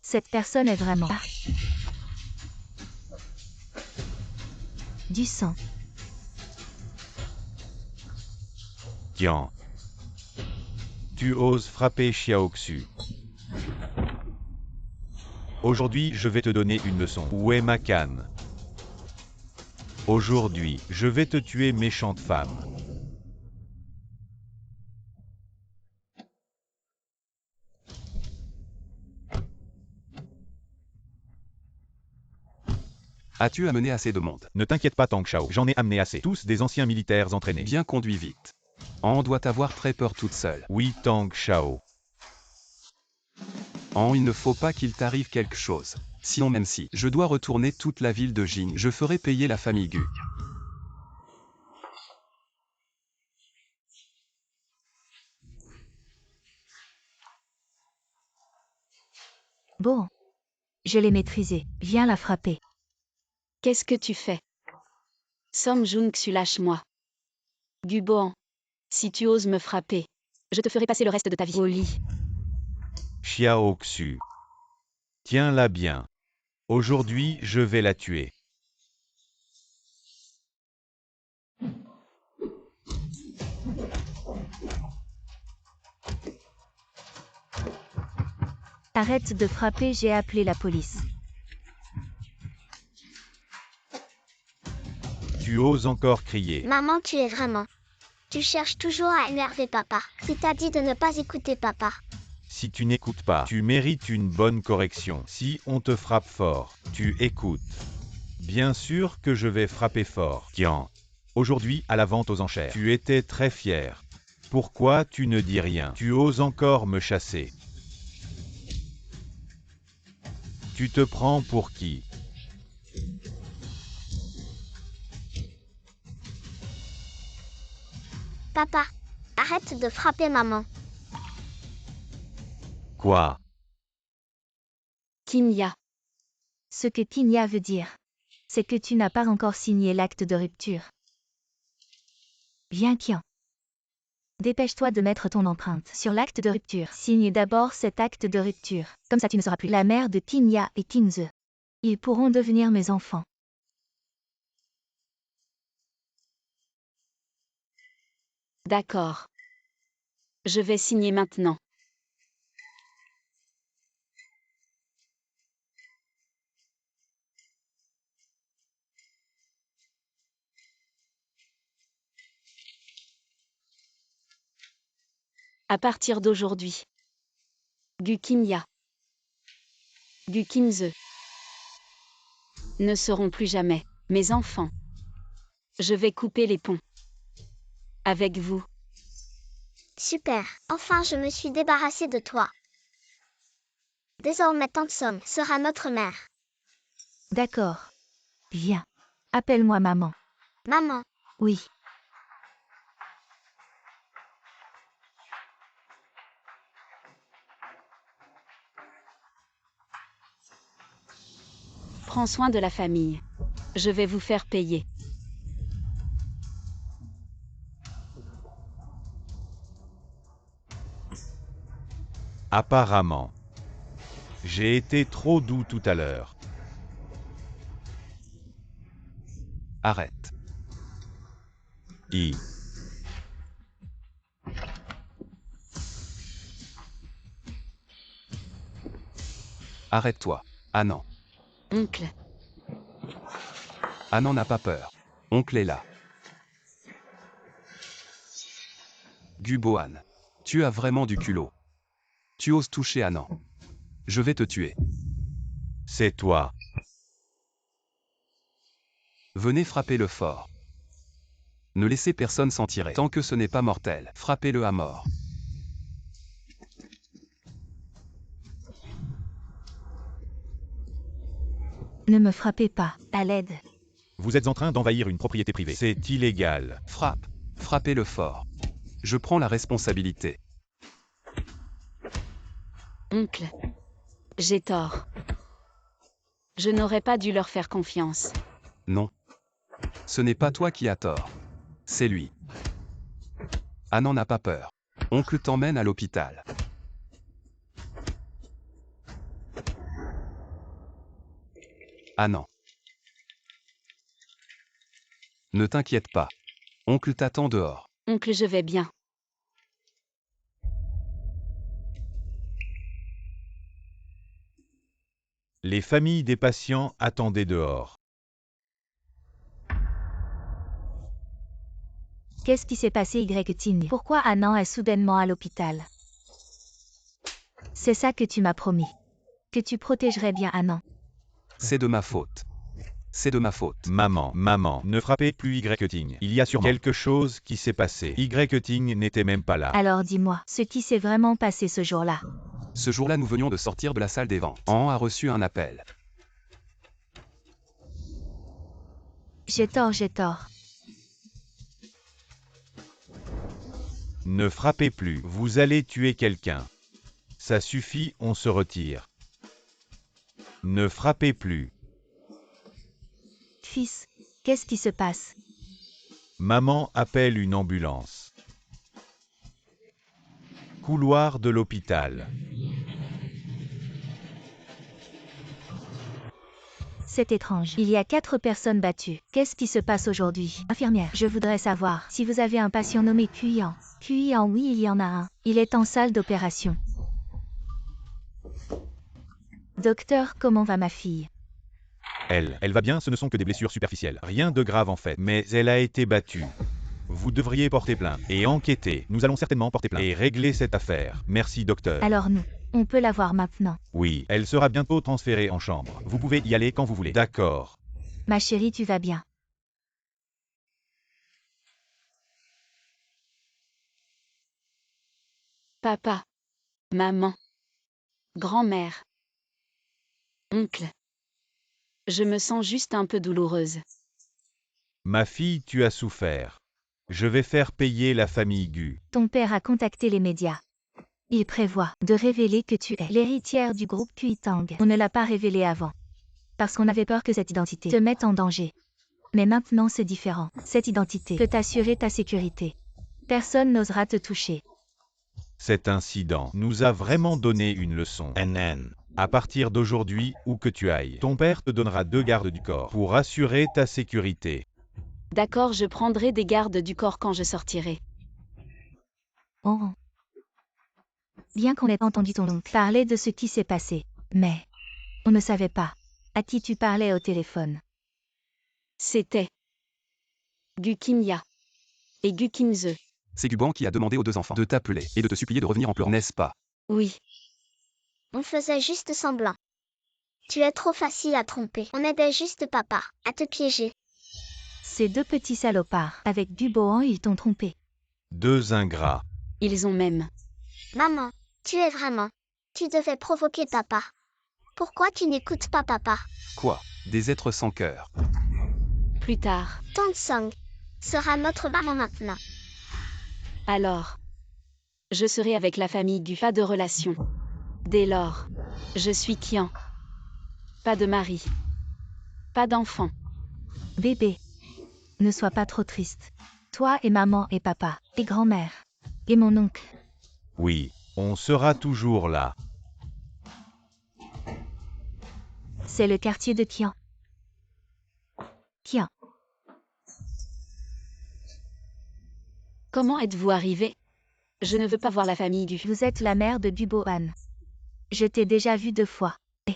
Speaker 3: Cette personne est vraiment du sang.
Speaker 1: Kian, tu oses frapper Xiaoxu. Aujourd'hui, je vais te donner une leçon. Où est ma canne? Aujourd'hui, je vais te tuer, méchante femme.
Speaker 5: As-tu amené assez de monde?
Speaker 1: Ne t'inquiète pas, Tang Shao, j'en ai amené assez. Tous des anciens militaires entraînés.
Speaker 5: Bien conduit vite. An doit avoir très peur toute seule.
Speaker 1: Oui, Tang Shao.
Speaker 5: An, il ne faut pas qu'il t'arrive quelque chose. Sinon, même si je dois retourner toute la ville de Jing, je ferai payer la famille Gu.
Speaker 3: Bon. Je l'ai maîtrisé. Viens la frapper.
Speaker 2: Qu'est-ce que tu fais? Som Jung-Su, lâche-moi. Gubo-han. Si tu oses me frapper, je te ferai passer le reste de ta vie au lit.
Speaker 1: Xiaoxu. Tiens-la bien. Aujourd'hui, je vais la tuer.
Speaker 3: Arrête de frapper, j'ai appelé la police.
Speaker 1: Tu oses encore crier.
Speaker 4: Maman, tu es vraiment... Tu cherches toujours à énerver papa. Si t'as dit de ne pas écouter papa.
Speaker 1: Si tu n'écoutes pas, tu mérites une bonne correction. Si on te frappe fort, tu écoutes. Bien sûr que je vais frapper fort. Tiens, aujourd'hui, à la vente aux enchères, tu étais très fier. Pourquoi tu ne dis rien? Tu oses encore me chasser. Tu te prends pour qui?
Speaker 4: Papa, arrête de frapper maman.
Speaker 1: Quoi?
Speaker 2: Kinya,
Speaker 3: Ce que Kinya veut dire, c'est que tu n'as pas encore signé l'acte de rupture. Viens Kian. Dépêche-toi de mettre ton empreinte sur l'acte de rupture. Signe d'abord cet acte de rupture. Comme ça tu ne seras plus la mère de Kinya et Kinze. Ils pourront devenir mes enfants.
Speaker 2: d'accord. Je vais signer maintenant. À partir d'aujourd'hui, Gu Kinya, Gu Kinze ne seront plus jamais mes enfants. Je vais couper les ponts avec vous.
Speaker 4: Super, enfin je me suis débarrassée de toi. Désormais Tante Som sera notre mère.
Speaker 3: D'accord. Viens. Appelle-moi maman.
Speaker 4: Maman,
Speaker 3: Oui.
Speaker 2: Prends soin de la famille. Je vais vous faire payer.
Speaker 1: Apparemment. J'ai été trop doux tout à l'heure.
Speaker 5: Arrête.
Speaker 1: I.
Speaker 5: Arrête-toi. Anan.
Speaker 2: Oncle,
Speaker 5: Anan n'a pas peur. Oncle est là. Guboan. Tu as vraiment du culot. Tu oses toucher Anan. Je vais te tuer.
Speaker 1: C'est toi.
Speaker 5: Venez frapper le fort. Ne laissez personne s'en tirer. Tant que ce n'est pas mortel, frappez-le à mort.
Speaker 3: Ne me frappez pas. À l'aide.
Speaker 1: Vous êtes en train d'envahir une propriété privée. C'est illégal.
Speaker 5: Frappe. Frappez-le fort. Je prends la responsabilité.
Speaker 2: oncle, j'ai tort. Je n'aurais pas dû leur faire confiance.
Speaker 5: Non. Ce n'est pas toi qui as tort. C'est lui. Anan n'a pas peur. Oncle t'emmène à l'hôpital. Anan. Ne t'inquiète pas. Oncle t'attend dehors.
Speaker 2: Oncle, je vais bien.
Speaker 1: Les familles des patients attendaient dehors.
Speaker 3: Qu'est-ce qui s'est passé Y-Tine? Pourquoi Anan est soudainement à l'hôpital? C'est ça que tu m'as promis. Que tu protégerais bien Anan.
Speaker 5: C'est de ma faute. C'est de ma faute.
Speaker 1: Maman, ne frappez plus Y-Ting. Il y a sûrement quelque chose qui s'est passé. Y-Ting n'était même pas là.
Speaker 3: Alors dis-moi, ce qui s'est vraiment passé ce jour-là.
Speaker 5: Ce jour-là, nous venions de sortir de la salle des ventes. An a reçu un appel.
Speaker 3: J'ai tort.
Speaker 1: Ne frappez plus. Vous allez tuer quelqu'un. Ça suffit, on se retire. Ne frappez plus.
Speaker 3: Fils, qu'est-ce qui se passe?
Speaker 1: Maman appelle une ambulance. Couloir de l'hôpital.
Speaker 3: C'est étrange. Il y a 4 personnes battues. Qu'est-ce qui se passe aujourd'hui? Infirmière, je voudrais savoir si vous avez un patient nommé Kuyan. Kuyan, oui, il y en a un. Il est en salle d'opération. Docteur, comment va ma fille?
Speaker 1: Elle va bien, ce ne sont que des blessures superficielles. Rien de grave en fait, mais elle a été battue. Vous devriez porter plainte et enquêter. Nous allons certainement porter plainte et régler cette affaire. Merci, docteur.
Speaker 3: Alors nous, on peut la voir maintenant.
Speaker 1: Oui, elle sera bientôt transférée en chambre. Vous pouvez y aller quand vous voulez. D'accord.
Speaker 3: Ma chérie, tu vas bien?
Speaker 2: Papa, maman, grand-mère, oncle. Je me sens juste un peu douloureuse.
Speaker 1: Ma fille, tu as souffert. Je vais faire payer la famille Gu.
Speaker 3: Ton père a contacté les médias. Il prévoit de révéler que tu es l'héritière du groupe Kuitang. On ne l'a pas révélé avant. Parce qu'on avait peur que cette identité te mette en danger. Mais maintenant c'est différent. Cette identité peut t'assurer ta sécurité. Personne n'osera te toucher.
Speaker 1: Cet incident nous a vraiment donné une leçon. NN. À partir d'aujourd'hui, où que tu ailles, ton père te donnera 2 gardes du corps pour assurer ta sécurité.
Speaker 2: D'accord, je prendrai des gardes du corps quand je sortirai.
Speaker 3: Oh. Bien qu'on ait entendu ton oncle parler de ce qui s'est passé, mais on ne savait pas à qui tu parlais au téléphone.
Speaker 2: C'était Gukinya et Gukinze.
Speaker 5: C'est Guban qui a demandé aux 2 enfants de t'appeler et de te supplier de revenir en pleurant, n'est-ce pas?
Speaker 2: Oui,
Speaker 4: On faisait juste semblant. Tu es trop facile à tromper. On aidait juste papa à te piéger.
Speaker 3: Ces 2 petits salopards, avec du Bohan, ils t'ont trompé.
Speaker 1: 2 ingrats.
Speaker 2: ils ont même.
Speaker 4: Maman, tu es vraiment. Tu devais provoquer papa. Pourquoi tu n'écoutes pas papa?
Speaker 5: Quoi? Des êtres sans cœur.
Speaker 2: Plus tard.
Speaker 4: Tante Song sera notre maman maintenant.
Speaker 2: Alors, je serai avec la famille Gu. Pas de relation. Dès lors, je suis Kian. Pas de mari. Pas d'enfant.
Speaker 3: Bébé, ne sois pas trop triste. Toi et maman et papa, et grand-mère, et mon oncle.
Speaker 1: Oui, on sera toujours là.
Speaker 3: C'est le quartier de Kian. Kian,
Speaker 2: Comment êtes-vous arrivé? Je ne veux pas voir la famille Gu.
Speaker 3: vous êtes la mère de Dubohan. Je t'ai déjà vu 2 fois. Et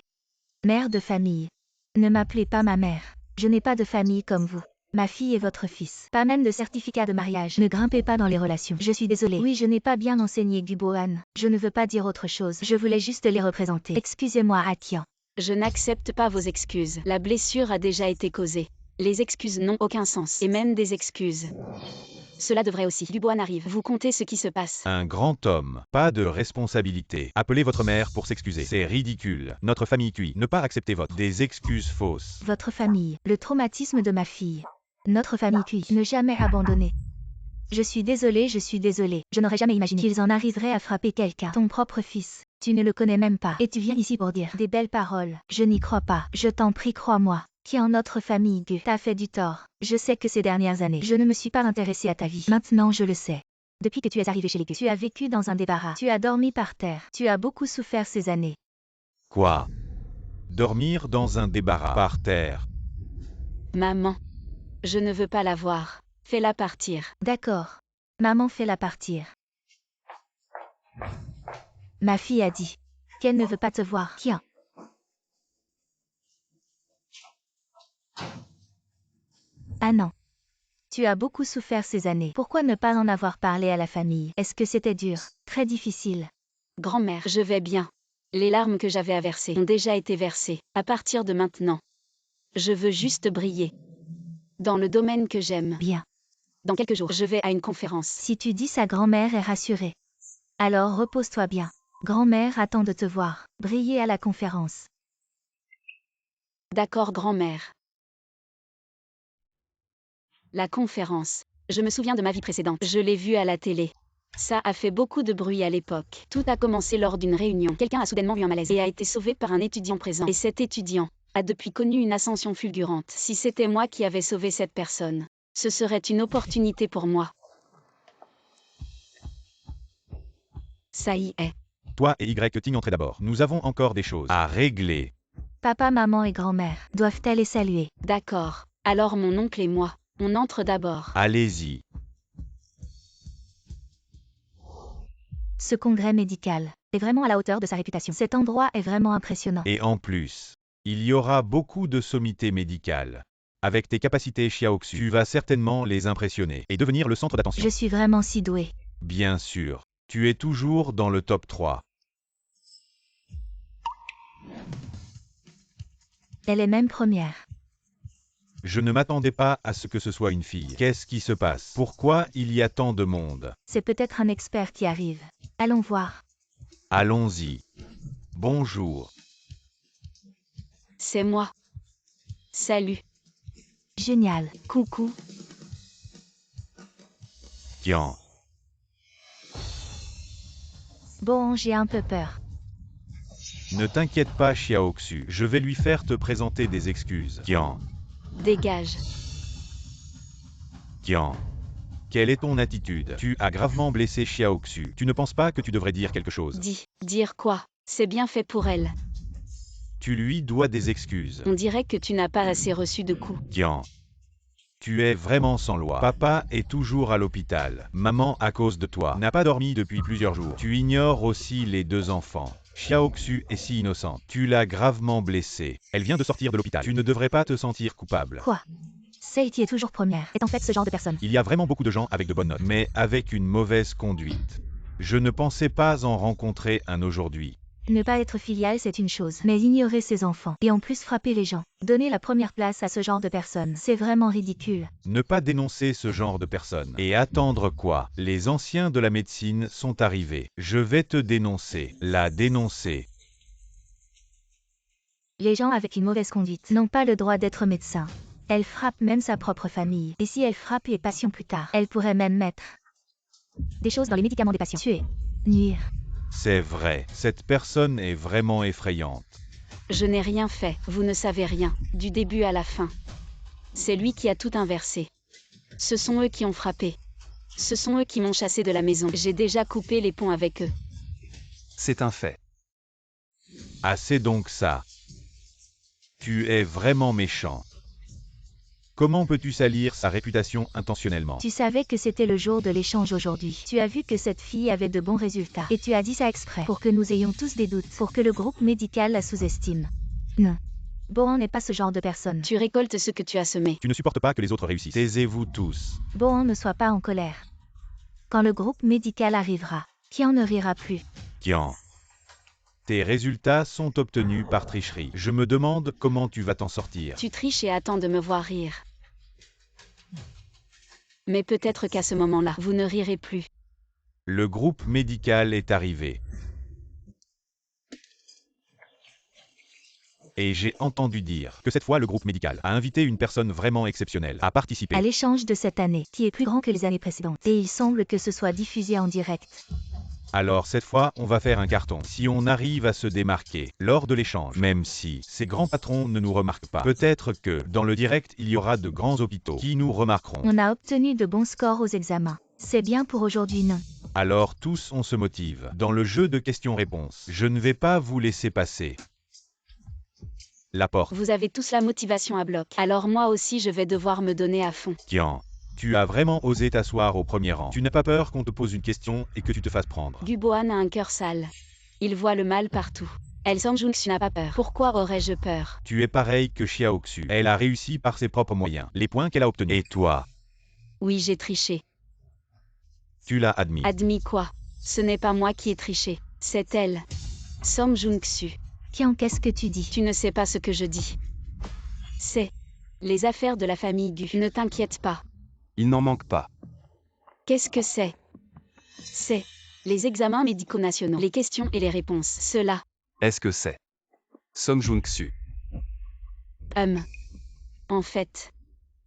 Speaker 3: mère de famille. Ne m'appelez pas ma mère. Je n'ai pas de famille comme vous. Ma fille est votre fils. Pas même de certificat de mariage. Ne grimpez pas dans les relations. Je suis désolée. Oui, je n'ai pas bien enseigné Dubohan. Je ne veux pas dire autre chose. Je voulais juste les représenter. Excusez-moi, Akian.
Speaker 2: Je n'accepte pas vos excuses. La blessure a déjà été causée. Les excuses n'ont aucun sens. Et même des excuses. Cela devrait aussi. Dubois arrive. Vous comptez ce qui se passe.
Speaker 1: Un grand homme, pas de responsabilité. Appelez votre mère pour s'excuser. C'est ridicule. Notre famille cuit. Ne pas accepter des excuses fausses.
Speaker 3: Votre famille. Le traumatisme de ma fille. Notre famille cuit. Ne jamais abandonner. Je suis désolée, je suis désolée. Je n'aurais jamais imaginé qu'ils en arriveraient à frapper quelqu'un. Ton propre fils. Tu ne le connais même pas. Et tu viens ici pour dire des belles paroles. Je n'y crois pas. Je t'en prie, crois-moi. Qui en notre famille Gu t'a fait du tort. Je sais que ces dernières années, je ne me suis pas intéressée à ta vie. Maintenant, je le sais. Depuis que tu es arrivé chez les Gu, tu as vécu dans un débarras. Tu as dormi par terre. Tu as beaucoup souffert ces années.
Speaker 1: Quoi? Dormir dans un débarras par terre.
Speaker 2: Maman. Je ne veux pas la voir. Fais-la partir.
Speaker 3: D'accord. Maman, fais-la partir. Ma fille a dit qu'elle ne veut pas te voir. Tiens. Ah non. Tu as beaucoup souffert ces années. Pourquoi ne pas en avoir parlé à la famille? Est-ce que c'était dur? Très difficile.
Speaker 2: Grand-mère, je vais bien. Les larmes que j'avais à verser ont déjà été versées. À partir de maintenant, je veux juste briller. Dans le domaine que j'aime.
Speaker 3: Bien.
Speaker 2: Dans quelques jours, je vais à une conférence.
Speaker 3: Si tu dis sa grand-mère est rassurée. Alors repose-toi bien. Grand-mère attend de te voir. Briller à la conférence.
Speaker 2: D'accord, grand-mère. La conférence. Je me souviens de ma vie précédente. Je l'ai vue à la télé. Ça a fait beaucoup de bruit à l'époque. Tout a commencé lors d'une réunion. Quelqu'un a soudainement eu un malaise et a été sauvé par un étudiant présent. Et cet étudiant a depuis connu une ascension fulgurante. Si c'était moi qui avais sauvé cette personne, ce serait une opportunité pour moi. Ça y est.
Speaker 1: Toi et Y-Ting entrez d'abord. Nous avons encore des choses à régler.
Speaker 3: Papa, maman et grand-mère doivent-elles les saluer?
Speaker 2: D'accord. Alors mon oncle et moi, on entre d'abord.
Speaker 1: Allez-y.
Speaker 3: Ce congrès médical est vraiment à la hauteur de sa réputation. Cet endroit est vraiment impressionnant.
Speaker 1: Et en plus, il y aura beaucoup de sommités médicales. Avec tes capacités Xiaoxu, tu vas certainement les impressionner et devenir le centre d'attention.
Speaker 3: Je suis vraiment si douée.
Speaker 1: Bien sûr, tu es toujours dans le top 3.
Speaker 3: Elle est même première.
Speaker 1: Je ne m'attendais pas à ce que ce soit une fille. Qu'est-ce qui se passe? Pourquoi il y a tant de monde?
Speaker 3: C'est peut-être un expert qui arrive. Allons voir.
Speaker 1: Allons-y. Bonjour.
Speaker 2: C'est moi. Salut.
Speaker 3: Génial.
Speaker 2: Coucou.
Speaker 1: Tiens.
Speaker 3: Bon, j'ai un peu peur.
Speaker 1: Ne t'inquiète pas Xiaoxu, je vais lui faire te présenter des excuses. Tiens.
Speaker 2: Dégage.
Speaker 1: Tiens. Quelle est ton attitude? Tu as gravement blessé Xiaoxu. Tu ne penses pas que tu devrais dire quelque chose?
Speaker 2: Dire quoi? C'est bien fait pour elle.
Speaker 1: Tu lui dois des excuses.
Speaker 2: On dirait que tu n'as pas assez reçu de coups.
Speaker 1: Tiens. Tu es vraiment sans loi. Papa est toujours à l'hôpital. Maman, à cause de toi, n'a pas dormi depuis plusieurs jours. Tu ignores aussi les 2 enfants. Xiaoxu est si innocente. Tu l'as gravement blessée. Elle vient de sortir de l'hôpital. Tu ne devrais pas te sentir coupable.
Speaker 3: Quoi? Seiti est toujours première. Est en fait ce genre de personne.
Speaker 1: Il y a vraiment beaucoup de gens avec de bonnes notes, mais avec une mauvaise conduite. Je ne pensais pas en rencontrer un aujourd'hui.
Speaker 3: Ne pas être filial, c'est une chose, mais ignorer ses enfants, et en plus frapper les gens, donner la première place à ce genre de personnes, c'est vraiment ridicule.
Speaker 1: Ne pas dénoncer ce genre de personnes. Et attendre quoi? Les anciens de la médecine sont arrivés. Je vais te dénoncer. La dénoncer.
Speaker 3: Les gens avec une mauvaise conduite n'ont pas le droit d'être médecins. Elle frappe même sa propre famille, et si elle frappe les patients plus tard, elle pourrait même mettre des choses dans les médicaments des patients. Tuer. Nuire.
Speaker 1: C'est vrai, cette personne est vraiment effrayante.
Speaker 2: Je n'ai rien fait, vous ne savez rien, du début à la fin. C'est lui qui a tout inversé. Ce sont eux qui ont frappé. Ce sont eux qui m'ont chassé de la maison. J'ai déjà coupé les ponts avec eux.
Speaker 5: C'est un fait.
Speaker 1: Ah, c'est donc ça. Tu es vraiment méchant. Comment peux-tu salir sa réputation intentionnellement?
Speaker 3: Tu savais que c'était le jour de l'échange aujourd'hui. Tu as vu que cette fille avait de bons résultats. Et tu as dit ça exprès, pour que nous ayons tous des doutes, pour que le groupe médical la sous-estime. Non. Bohan n'est pas ce genre de personne.
Speaker 2: Tu récoltes ce que tu as semé.
Speaker 1: Tu ne supportes pas que les autres réussissent. Taisez-vous tous.
Speaker 3: Bohan ne soit pas en colère. Quand le groupe médical arrivera, Kian ne rira plus.
Speaker 1: Kian. Tes résultats sont obtenus par tricherie. Je me demande comment tu vas t'en sortir.
Speaker 2: Tu triches et attends de me voir rire. Mais peut-être qu'à ce moment-là, vous ne rirez plus.
Speaker 1: Le groupe médical est arrivé. Et j'ai entendu dire que cette fois le groupe médical a invité une personne vraiment exceptionnelle à participer.
Speaker 3: À l'échange de cette année, qui est plus grand que les années précédentes. Et il semble que ce soit diffusé en direct.
Speaker 1: Alors cette fois, on va faire un carton. Si on arrive à se démarquer lors de l'échange, même si ces grands patrons ne nous remarquent pas, peut-être que dans le direct, il y aura de grands hôpitaux qui nous remarqueront.
Speaker 3: On a obtenu de bons scores aux examens. C'est bien pour aujourd'hui, non?
Speaker 1: Alors tous on se motive. Dans le jeu de questions-réponses, je ne vais pas vous laisser passer. La porte.
Speaker 2: Vous avez tous la motivation à bloc. Alors moi aussi je vais devoir me donner à fond.
Speaker 1: Tiens, tu as vraiment osé t'asseoir au premier rang. Tu n'as pas peur qu'on te pose une question et que tu te fasses prendre.
Speaker 2: Dubohan a un cœur sale. Il voit le mal partout. Elle Sang-Junxu n'a pas peur. Pourquoi aurais-je peur?
Speaker 1: Tu es pareil que Xiaoxu. Elle a réussi par ses propres moyens. Les points qu'elle a obtenus. Et toi?
Speaker 2: Oui, j'ai triché.
Speaker 1: Tu l'as admis.
Speaker 2: Admis quoi? Ce n'est pas moi qui ai triché. C'est elle. Sang-Junxu.
Speaker 3: Kian, qu'est-ce que tu dis?
Speaker 2: Tu ne sais pas ce que je dis. C'est les affaires de la famille Gu. Ne t'inquiète pas.
Speaker 5: Il n'en manque pas.
Speaker 2: Qu'est-ce que c'est? C'est les examens médicaux nationaux, les questions et les réponses. Cela.
Speaker 5: Est-ce que c'est Sang-Junxu?
Speaker 2: En fait,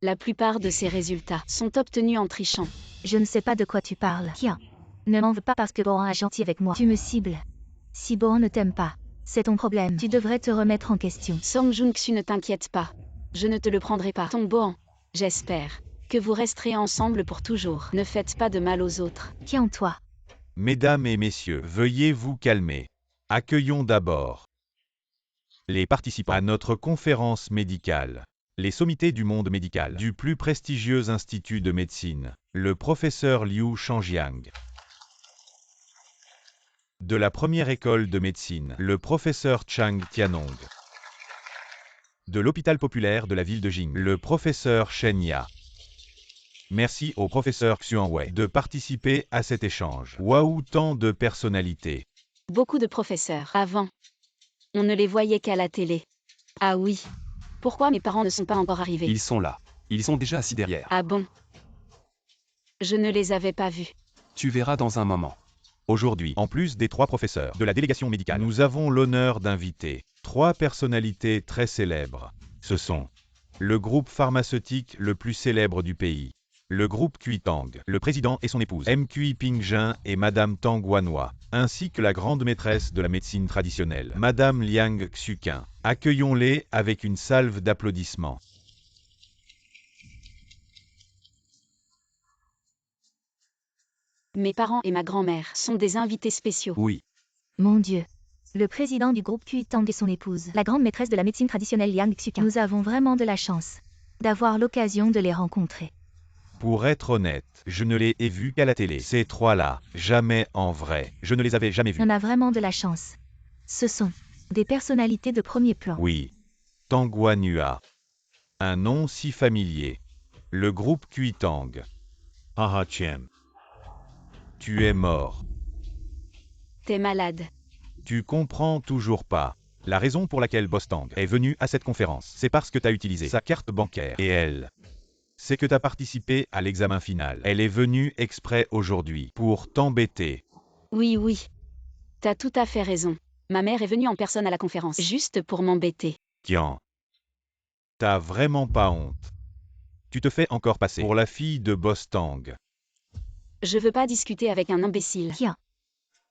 Speaker 2: la plupart de ces résultats sont obtenus en trichant.
Speaker 3: Je ne sais pas de quoi tu parles. Kian, ne m'en veux pas parce que Bohan est gentil avec moi. Tu me cibles. Si Bohan ne t'aime pas, c'est ton problème. Tu devrais te remettre en question.
Speaker 2: Sang-Junxu, ne t'inquiète pas. Je ne te le prendrai pas. Ton Bohan, j'espère que vous resterez ensemble pour toujours. Ne faites pas de mal aux autres.
Speaker 3: Kian, toi.
Speaker 1: Mesdames et messieurs, veuillez vous calmer. Accueillons d'abord les participants à notre conférence médicale. Les sommités du monde médical du plus prestigieux institut de médecine, le professeur Liu Shangjiang. De la première école de médecine, le professeur Chang Tianong. De l'hôpital populaire de la ville de Jing, le professeur Shen Ya. Merci au professeur Xuanwei de participer à cet échange. Waouh, tant de personnalités.
Speaker 2: Beaucoup de professeurs. Avant, on ne les voyait qu'à la télé. Ah oui. Pourquoi mes parents ne sont pas encore arrivés?
Speaker 5: Ils sont là. Ils sont déjà assis derrière.
Speaker 2: Ah bon? Je ne les avais pas vus.
Speaker 5: Tu verras dans un moment.
Speaker 1: Aujourd'hui, en plus des 3 professeurs de la délégation médicale, nous avons l'honneur d'inviter 3 personnalités très célèbres. Ce sont le groupe pharmaceutique le plus célèbre du pays, le groupe Kuitang, le président et son épouse, M. Kui Pingjin et Madame Tang Wanhua, ainsi que la grande maîtresse de la médecine traditionnelle, Madame Liang Xuqin. Accueillons-les avec une salve d'applaudissements.
Speaker 2: Mes parents et ma grand-mère sont des invités spéciaux.
Speaker 5: Oui.
Speaker 3: Mon Dieu. Le président du groupe Kuitang et son épouse, la grande maîtresse de la médecine traditionnelle Liang Xuqin. Nous avons vraiment de la chance d'avoir l'occasion de les rencontrer.
Speaker 1: Pour être honnête, je ne les ai vus qu'à la télé. Ces 3-là, jamais en vrai. Je ne les avais jamais vus.
Speaker 3: On a vraiment de la chance. Ce sont des personnalités de premier plan.
Speaker 1: Oui. Tang Wanhua. Un nom si familier. Le groupe Kuitang. Haha Chiem. Tu es mort.
Speaker 2: T'es malade.
Speaker 1: Tu comprends toujours pas. La raison pour laquelle Bostang est venu à cette conférence, c'est parce que t'as utilisé sa carte bancaire. Et elle, c'est que t'as participé à l'examen final. Elle est venue exprès aujourd'hui pour t'embêter.
Speaker 2: Oui. T'as tout à fait raison. Ma mère est venue en personne à la conférence, juste pour m'embêter.
Speaker 1: Qian. T'as vraiment pas honte. Tu te fais encore passer pour la fille de Bostang.
Speaker 2: Je veux pas discuter avec un imbécile.
Speaker 3: Tiens.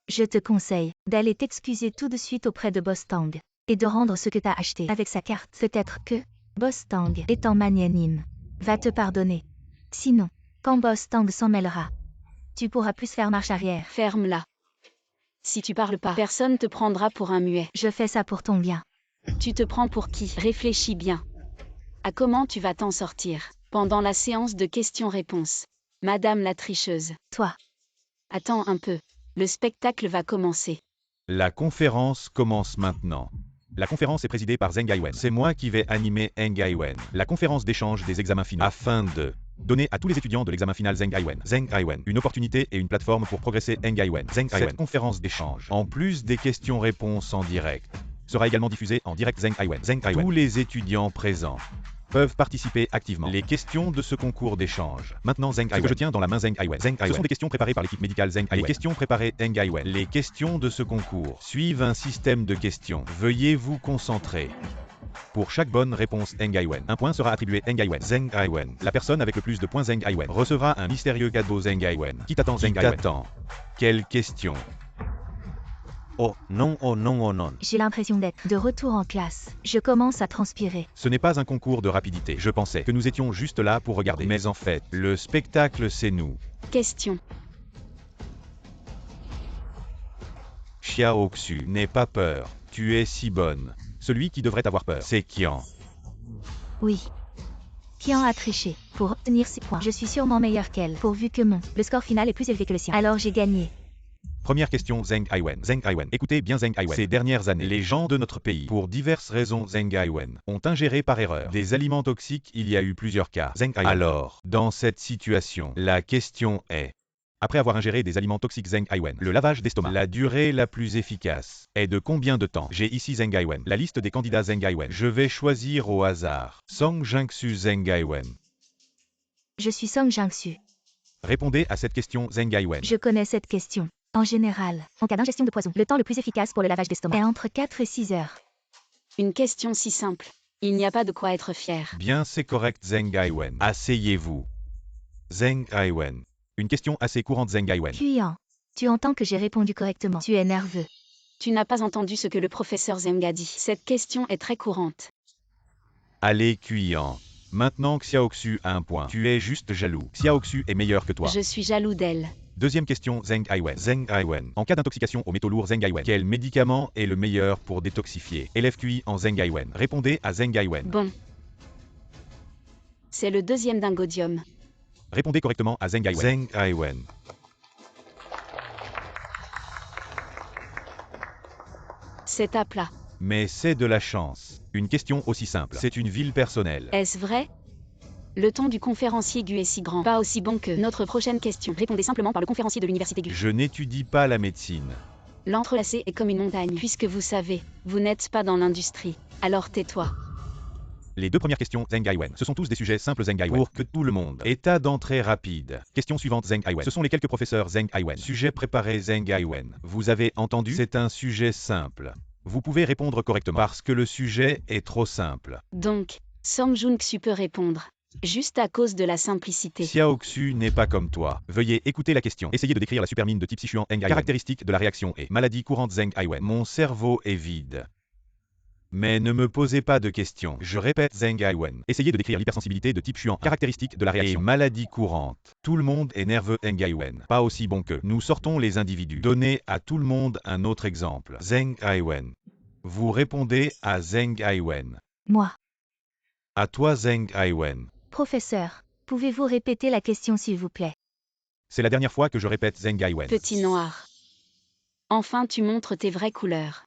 Speaker 3: Je te conseille d'aller t'excuser tout de suite auprès de Bostang et de rendre ce que t'as acheté avec sa carte. Peut-être que Bostang, étant magnanime, va te pardonner. Sinon, quand Bostang s'en mêlera, tu pourras plus faire marche arrière.
Speaker 2: Ferme-la. Si tu parles pas, personne te prendra pour un muet.
Speaker 3: Je fais ça pour ton bien.
Speaker 2: Tu te prends pour qui? Réfléchis bien. À comment tu vas t'en sortir pendant la séance de questions-réponses. Madame la tricheuse.
Speaker 3: Toi.
Speaker 2: Attends un peu. Le spectacle va commencer.
Speaker 1: La conférence commence maintenant. La conférence est présidée par Zheng Gaiwen. C'est moi qui vais animer Zheng Gaiwen. La conférence d'échange des examens finaux afin de donner à tous les étudiants de l'examen final Zheng Gaiwen une opportunité et une plateforme pour progresser. Zheng Gaiwen. Cette conférence d'échange, en plus des questions-réponses en direct, sera également diffusée en direct. Zheng Gaiwen. Tous les étudiants présents peuvent participer activement. Les questions de ce concours d'échange. Maintenant Zheng Gaiwen. Ce que je tiens dans la main Zheng Gaiwen. Ce sont des questions préparées par l'équipe médicale Zheng Gaiwen. Les questions préparées Zheng Gaiwen. Les questions de ce concours suivent un système de questions. Veuillez vous concentrer. Pour chaque bonne réponse Zheng Gaiwen, un point sera attribué Zheng Gaiwen. La personne avec le plus de points Zheng Gaiwen recevra un mystérieux cadeau Zheng Gaiwen. Qui t'attend Zheng Gaiwen? Quelle question? Oh non.
Speaker 3: J'ai l'impression d'être de retour en classe. Je commence à transpirer.
Speaker 1: Ce n'est pas un concours de rapidité. Je pensais que nous étions juste là pour regarder. Mais en fait, le spectacle c'est nous.
Speaker 2: Question.
Speaker 1: Xiao Xu, n'aie pas peur. Tu es si bonne. Celui qui devrait avoir peur, c'est Qian.
Speaker 3: Oui. Qian a triché pour obtenir 6 points. Je suis sûrement meilleure qu'elle, pourvu que le score final est plus élevé que le sien. Alors j'ai gagné.
Speaker 1: Première question Zheng Gaiwen. Écoutez bien Zheng Gaiwen. Ces dernières années, les gens de notre pays, pour diverses raisons Zheng Gaiwen, ont ingéré par erreur des aliments toxiques. Il y a eu plusieurs cas. Alors, dans cette situation, la question est, après avoir ingéré des aliments toxiques Zheng Gaiwen, le lavage d'estomac, la durée la plus efficace est de combien de temps? J'ai ici Zheng Gaiwen, la liste des candidats Zheng Gaiwen. Je vais choisir au hasard. Song Jingxu Zheng Gaiwen.
Speaker 3: Je suis Song Jingxu.
Speaker 1: Répondez à cette question Zheng Gaiwen.
Speaker 3: Je connais cette question. En général, en cas d'ingestion de poison, le temps le plus efficace pour le lavage d'estomac est entre 4 et 6 heures.
Speaker 2: Une question si simple. Il n'y a pas de quoi être fier.
Speaker 1: Bien, c'est correct Zheng Gaiwen. Asseyez-vous. Zheng Gaiwen. Une question assez courante Zheng Gaiwen.
Speaker 3: Qian, tu entends que j'ai répondu correctement. Tu es nerveux.
Speaker 2: Tu n'as pas entendu ce que le professeur Zheng a dit. Cette question est très courante.
Speaker 1: Allez Qian. Maintenant Xiao Xu a un point. Tu es juste jaloux. Xiao Xu est meilleur que toi.
Speaker 2: Je suis jaloux d'elle.
Speaker 1: Deuxième question Zheng Gaiwen. En cas d'intoxication aux métaux lourds Zheng Gaiwen, quel médicament est le meilleur pour détoxifier? Élève QI en Zheng Gaiwen. Répondez à Zheng Gaiwen.
Speaker 2: Bon. C'est le deuxième dingodium.
Speaker 1: Répondez correctement à Zheng Gaiwen.
Speaker 2: C'est à plat.
Speaker 1: Mais c'est de la chance. Une question aussi simple. C'est une ville personnelle.
Speaker 2: Est-ce vrai? Le ton du conférencier Gu est si grand. Pas aussi bon que notre prochaine question. Répondez simplement par le conférencier de l'université Gu.
Speaker 1: Je n'étudie pas la médecine.
Speaker 2: L'entrelacé est comme une montagne. Puisque vous savez, vous n'êtes pas dans l'industrie. Alors tais-toi.
Speaker 1: Les deux premières questions, Zheng Aiwen. Ce sont tous des sujets simples Zheng Aiwen. Pour que tout le monde. État d'entrée rapide. Question suivante Zheng Aiwen. Ce sont les quelques professeurs Zheng Aiwen. Sujet préparé Zheng Aiwen. Vous avez entendu? C'est un sujet simple. Vous pouvez répondre correctement. Parce que le sujet est trop simple.
Speaker 2: Donc, Song Joon-Xu peut répondre. Juste à cause de la simplicité.
Speaker 1: Xiao Xu n'est pas comme toi. Veuillez écouter la question. Essayez de décrire la supermine de type Sichuan Zheng Aiwen. Caractéristique de la réaction est maladie courante Zheng Aiwen. Mon cerveau est vide. Mais ne me posez pas de questions. Je répète Zheng Aiwen. Essayez de décrire l'hypersensibilité de type Xuan. Caractéristique de la réaction. Et maladie courante. Tout le monde est nerveux Zheng Aiwen. Pas aussi bon que. Nous sortons les individus. Donnez à tout le monde un autre exemple. Zheng Aiwen. Vous répondez à Zheng Aiwen.
Speaker 3: Moi.
Speaker 1: À toi Zheng Aiwen.
Speaker 3: Professeur, pouvez-vous répéter la question s'il vous plaît?
Speaker 1: C'est la dernière fois que je répète Zheng Aiwen.
Speaker 2: Petit noir. Enfin tu montres tes vraies couleurs.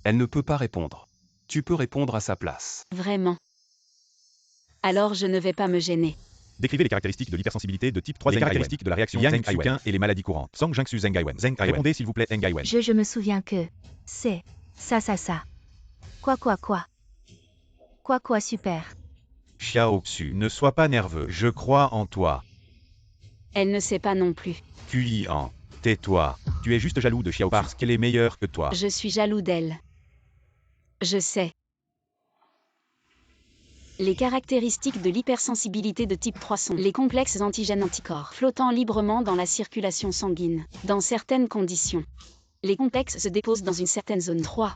Speaker 5: Elle ne peut pas répondre. Tu peux répondre à sa place.
Speaker 2: Vraiment. Alors je ne vais pas me gêner.
Speaker 1: Décrivez les caractéristiques de l'hypersensibilité de type 3 les caractéristiques de la réaction Yang Xu et les maladies courantes. Song Jingxu Zheng Aiwen. Répondez s'il vous plaît Zheng Aiwen.
Speaker 3: Je me souviens que... C'est... Ça. Quoi. Quoi super.
Speaker 1: Xiao Xu, ne sois pas nerveux. Je crois en toi.
Speaker 2: Elle ne sait pas non plus.
Speaker 1: Qian, tais-toi. Tu es juste jaloux de Xiao parce qu'elle est meilleure que toi.
Speaker 2: Je suis jaloux d'elle. Je sais. Les caractéristiques de l'hypersensibilité de type 3 sont les complexes antigènes anticorps flottant librement dans la circulation sanguine, dans certaines conditions. Les complexes se déposent dans une certaine zone 3.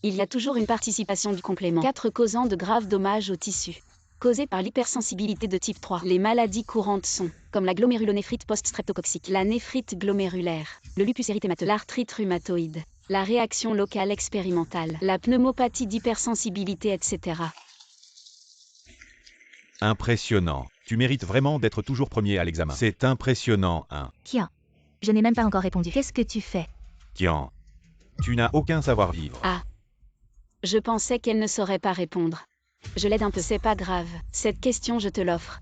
Speaker 2: Il y a toujours une participation du complément 4 causant de graves dommages aux tissus. Causées par l'hypersensibilité de type 3. Les maladies courantes sont, comme la glomérulonéphrite post-streptococcique, la néphrite glomérulaire, le lupus érythémateux, l'arthrite rhumatoïde, la réaction locale expérimentale, la pneumopathie d'hypersensibilité, etc.
Speaker 1: Impressionnant. Tu mérites vraiment d'être toujours premier à l'examen. C'est impressionnant, hein.
Speaker 3: Qian. Je n'ai même pas encore répondu. Qu'est-ce que tu fais?
Speaker 1: Qian. Tu n'as aucun savoir-vivre.
Speaker 2: Ah. Je pensais qu'elle ne saurait pas répondre. Je l'aide un peu, c'est pas grave. Cette question, je te l'offre.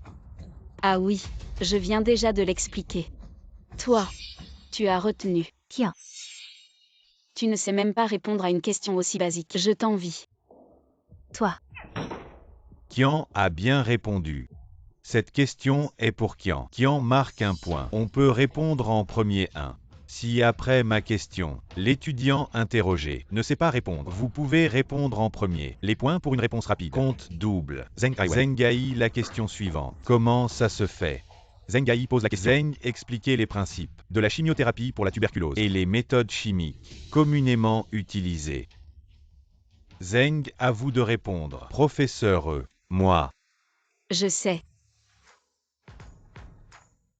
Speaker 2: Ah oui, je viens déjà de l'expliquer. Toi, tu as retenu.
Speaker 3: Qian.
Speaker 2: Tu ne sais même pas répondre à une question aussi basique. Je t'envie.
Speaker 3: Toi.
Speaker 1: Qian a bien répondu. Cette question est pour Qian. Qian marque un point. On peut répondre en premier 1. Si après ma question, l'étudiant interrogé ne sait pas répondre, vous pouvez répondre en premier. Les points pour une réponse rapide. Compte double. Zheng Ai, la question suivante. Comment ça se fait? Zheng Ai pose la question. Zheng, expliquez les principes de la chimiothérapie pour la tuberculose et les méthodes chimiques communément utilisées. Zheng, à vous de répondre. Professeur moi.
Speaker 2: Je sais.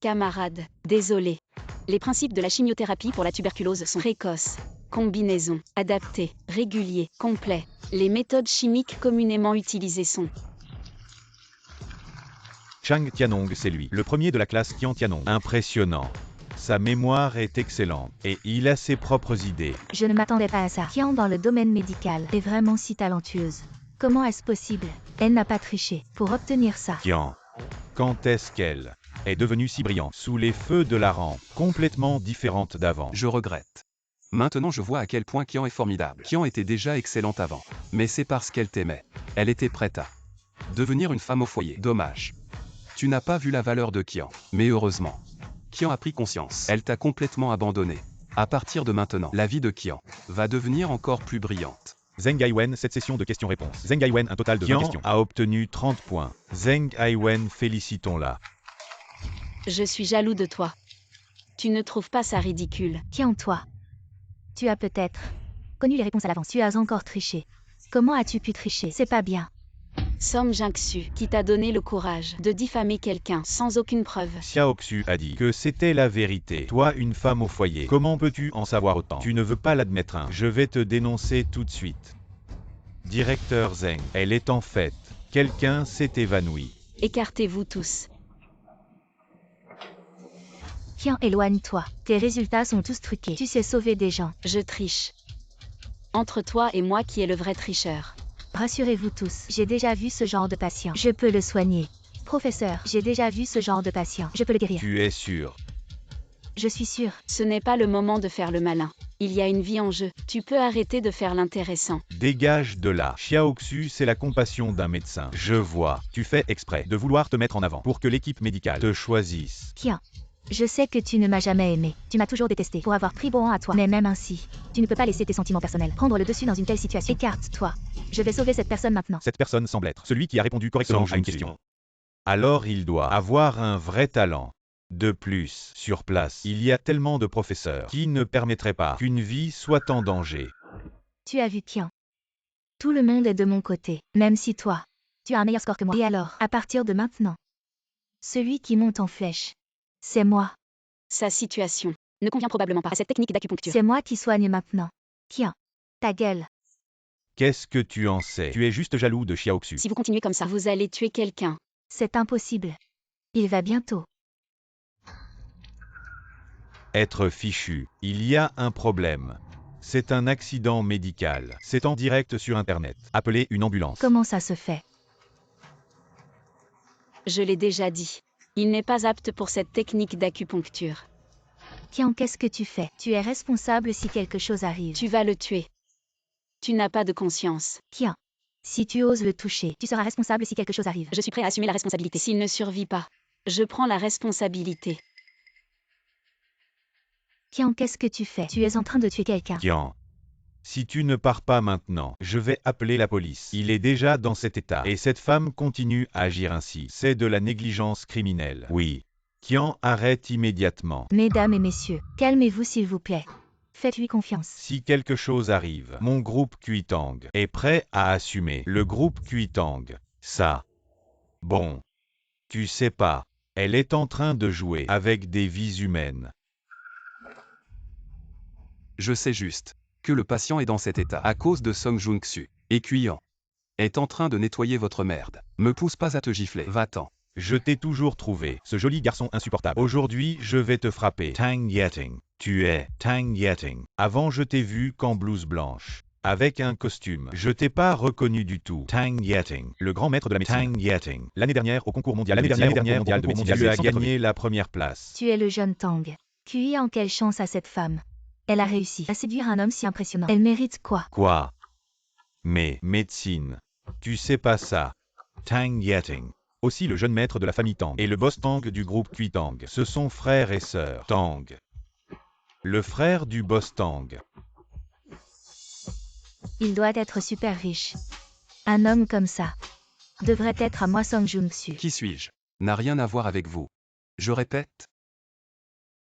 Speaker 2: Camarade, désolé. Les principes de la chimiothérapie pour la tuberculose sont précoces, combinaison, adapté, régulier, complet. Les méthodes chimiques communément utilisées sont...
Speaker 1: Chang Tianong, c'est lui, le premier de la classe Qian Tianong. Impressionnant. Sa mémoire est excellente et il a ses propres idées.
Speaker 3: Je ne m'attendais pas à ça. Qian dans le domaine médical est vraiment si talentueuse. Comment est-ce possible? Elle n'a pas triché pour obtenir ça.
Speaker 1: Qian, quand est-ce qu'elle est devenue si brillante sous les feux de la rampe, complètement différente d'avant?
Speaker 5: Je regrette. Maintenant je vois à quel point Qian est formidable. Qian était déjà excellente avant. Mais c'est parce qu'elle t'aimait. Elle était prête à devenir une femme au foyer. Dommage. Tu n'as pas vu la valeur de Qian. Mais heureusement, Qian a pris conscience. Elle t'a complètement abandonné. À partir de maintenant, la vie de Qian va devenir encore plus brillante.
Speaker 1: Zheng Aiwen, cette session de questions-réponses. Zheng Aiwen, un total de 20 questions. A obtenu 30 points. Zheng Aiwen, félicitons-la.
Speaker 2: Je suis jaloux de toi. Tu ne trouves pas ça ridicule?
Speaker 3: Qian, toi. Tu as peut-être connu les réponses à l'avance. Tu as encore triché. Comment as-tu pu tricher? C'est pas bien.
Speaker 2: Song Jingxu, qui t'a donné le courage de diffamer quelqu'un sans aucune preuve.
Speaker 1: Xiao Xu a dit que c'était la vérité. Toi, une femme au foyer. Comment peux-tu en savoir autant? Tu ne veux pas l'admettre, hein? Je vais te dénoncer tout de suite. Directeur Zheng, elle est en fait. Quelqu'un s'est évanoui.
Speaker 2: Écartez-vous tous.
Speaker 3: Qian, éloigne-toi. Tes résultats sont tous truqués. Tu sais sauver des gens.
Speaker 2: Je triche. Entre toi et moi, qui est le vrai tricheur?
Speaker 3: Rassurez-vous tous, j'ai déjà vu ce genre de patient. Je peux le soigner. Professeur, j'ai déjà vu ce genre de patient. Je peux le guérir.
Speaker 1: Tu es sûr?
Speaker 3: Je suis sûre.
Speaker 2: Ce n'est pas le moment de faire le malin. Il y a une vie en jeu. Tu peux arrêter de faire l'intéressant.
Speaker 1: Dégage de là. Xiaoxu, c'est la compassion d'un médecin. Je vois. Tu fais exprès de vouloir te mettre en avant pour que l'équipe médicale te choisisse.
Speaker 3: Tiens, je sais que tu ne m'as jamais aimé. Tu m'as toujours détesté pour avoir pris bon à toi. Mais même ainsi, tu ne peux pas laisser tes sentiments personnels prendre le dessus dans une telle situation. Écarte-toi. Je vais sauver cette personne maintenant.
Speaker 1: Cette personne semble être celui qui a répondu correctement à une question. Alors il doit avoir un vrai talent. De plus, sur place, il y a tellement de professeurs qui ne permettraient pas qu'une vie soit en danger.
Speaker 3: Tu as vu Qian. Tout le monde est de mon côté, même si toi, tu as un meilleur score que moi. Et alors, à partir de maintenant, celui qui monte en flèche, c'est moi.
Speaker 2: Sa situation ne convient probablement pas à cette technique d'acupuncture.
Speaker 3: C'est moi qui soigne maintenant. Qian, ta gueule.
Speaker 1: Qu'est-ce que tu en sais? Tu es juste jaloux de Xiaoxu.
Speaker 2: Si vous continuez comme ça, vous allez tuer quelqu'un.
Speaker 3: C'est impossible. Il va bientôt.
Speaker 1: Être fichu. Il y a un problème. C'est un accident médical. C'est en direct sur Internet. Appelez une ambulance.
Speaker 3: Comment ça se fait?
Speaker 2: Je l'ai déjà dit. Il n'est pas apte pour cette technique d'acupuncture.
Speaker 3: Qian, qu'est-ce que tu fais? Tu es responsable si quelque chose arrive.
Speaker 2: Tu vas le tuer. Tu n'as pas de conscience.
Speaker 3: Qian, si tu oses le toucher, tu seras responsable si quelque chose arrive.
Speaker 2: Je suis prêt à assumer la responsabilité. S'il ne survit pas, je prends la responsabilité.
Speaker 3: Qian, qu'est-ce que tu fais? Tu es en train de tuer quelqu'un.
Speaker 1: Qian. Si tu ne pars pas maintenant, je vais appeler la police. Il est déjà dans cet état. Et cette femme continue à agir ainsi. C'est de la négligence criminelle. Oui. Qian, arrête immédiatement.
Speaker 3: Mesdames et messieurs, calmez-vous s'il vous plaît. Faites-lui confiance.
Speaker 1: Si quelque chose arrive, mon groupe Kuitang est prêt à assumer. Le groupe Kuitang, ça. Bon. Tu sais pas. Elle est en train de jouer avec des vies humaines.
Speaker 5: Je sais juste que le patient est dans cet état à cause de Song Jung-su. Et Qian est en train de nettoyer votre merde. Me pousse pas à te gifler. Va-t'en.
Speaker 1: Je t'ai toujours trouvé, ce joli garçon insupportable. Aujourd'hui, je vais te frapper. Tang Yeting. Tu es Tang Yeting. Avant, je t'ai vu qu'en blouse blanche. Avec un costume. Je t'ai pas reconnu du tout. Tang Yeting. Le grand maître de la médecine. Tang Yeting. L'année dernière, au concours mondial. L'année dernière, mondial de médecine. Tu as gagné la première place.
Speaker 3: Tu es le jeune Tang. Qian, quelle chance à cette femme. Elle a réussi à séduire un homme si impressionnant. Elle mérite quoi?
Speaker 1: Quoi? Mais, médecine. Tu sais pas ça. Tang Yeting. Aussi le jeune maître de la famille Tang et le boss Tang du groupe Kuitang. Ce sont frères et sœurs. Tang. Le frère du boss Tang.
Speaker 3: Il doit être super riche. Un homme comme ça devrait être à moi Song Jung-su.
Speaker 5: Qui suis-je? N'a rien à voir avec vous. Je répète.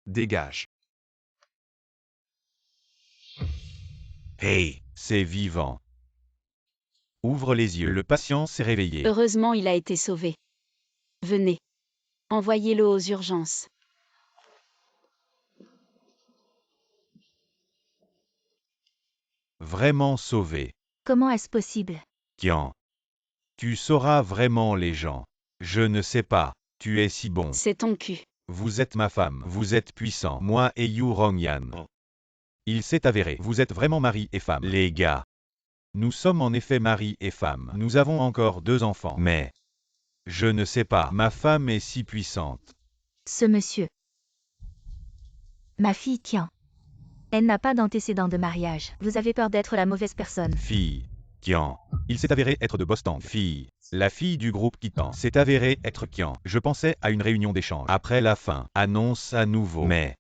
Speaker 5: Dégage.
Speaker 1: Hey, c'est vivant. Ouvre les yeux, le patient s'est réveillé.
Speaker 2: Heureusement, il a été sauvé. Venez. Envoyez-le aux urgences.
Speaker 1: Vraiment sauvé.
Speaker 3: Comment est-ce possible?
Speaker 1: Qian. Tu sauras vraiment les gens. Je ne sais pas, tu es si bon.
Speaker 2: C'est ton cul.
Speaker 1: Vous êtes ma femme, vous êtes puissant. Moi et Yu Rongyan. Il s'est avéré, vous êtes vraiment mari et femme. Les gars. Nous sommes en effet mari et femme. Nous avons encore 2 enfants. Mais. Je ne sais pas, ma femme est si puissante.
Speaker 3: Ce monsieur. Ma fille Qian. Elle n'a pas d'antécédent de mariage. Vous avez peur d'être la mauvaise personne.
Speaker 1: Fille. Qian. Il s'est avéré être de Bostang. Fille. La fille du groupe Kitan s'est avérée être Qian. Je pensais à une réunion d'échange. Après la fin, annonce à nouveau. Mais.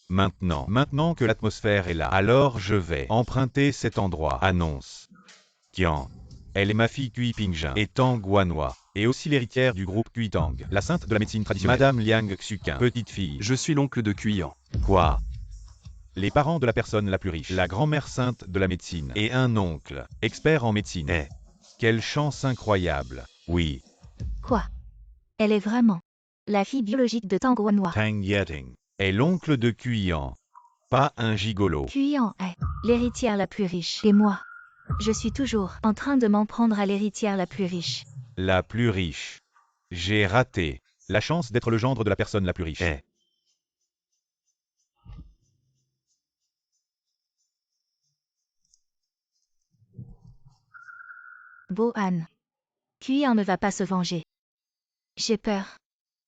Speaker 1: Maintenant que l'atmosphère est là, alors je vais emprunter cet endroit. Annonce. Qian. Elle est ma fille Kui Pingjin et Tang Wanhua, et aussi l'héritière du groupe Kuitang, la sainte de la médecine traditionnelle. Madame Liang Xuqin, petite fille.
Speaker 5: Je suis l'oncle de Qian.
Speaker 1: Quoi? Les parents de la personne la plus riche, la grand-mère sainte de la médecine, et un oncle, expert en médecine. Eh, quelle chance incroyable. Oui.
Speaker 3: Quoi? Elle est vraiment la fille biologique de Tang Wanhua.
Speaker 1: Tang Yeting est l'oncle de Qian. Pas un gigolo.
Speaker 3: Qian est l'héritière la plus riche. Et moi, je suis toujours en train de m'en prendre à l'héritière la plus riche.
Speaker 1: La plus riche. J'ai raté la chance d'être le gendre de la personne la plus riche. Eh.
Speaker 3: Bohan. Kuyan ne va pas se venger. J'ai peur.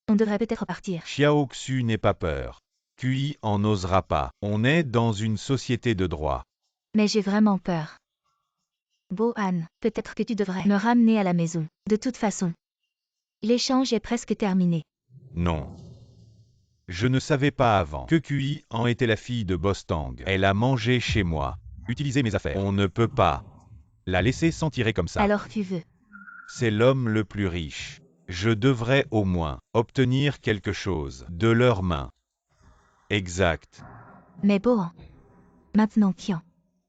Speaker 3: On devrait peut-être partir.
Speaker 1: Xiaoxu n'aie pas peur. Kui en n'osera pas. On est dans une société de droit.
Speaker 3: Mais j'ai vraiment peur. Bohan, peut-être que tu devrais me ramener à la maison. De toute façon, l'échange est presque terminé.
Speaker 1: Non. Je ne savais pas avant que Kui en était la fille de Bostang. Elle a mangé chez moi. Utilisé mes affaires. On ne peut pas la laisser s'en tirer comme ça.
Speaker 3: Alors tu veux.
Speaker 1: C'est l'homme le plus riche. Je devrais au moins obtenir quelque chose de leurs mains. Exact.
Speaker 3: Mais Bohan. Maintenant Kian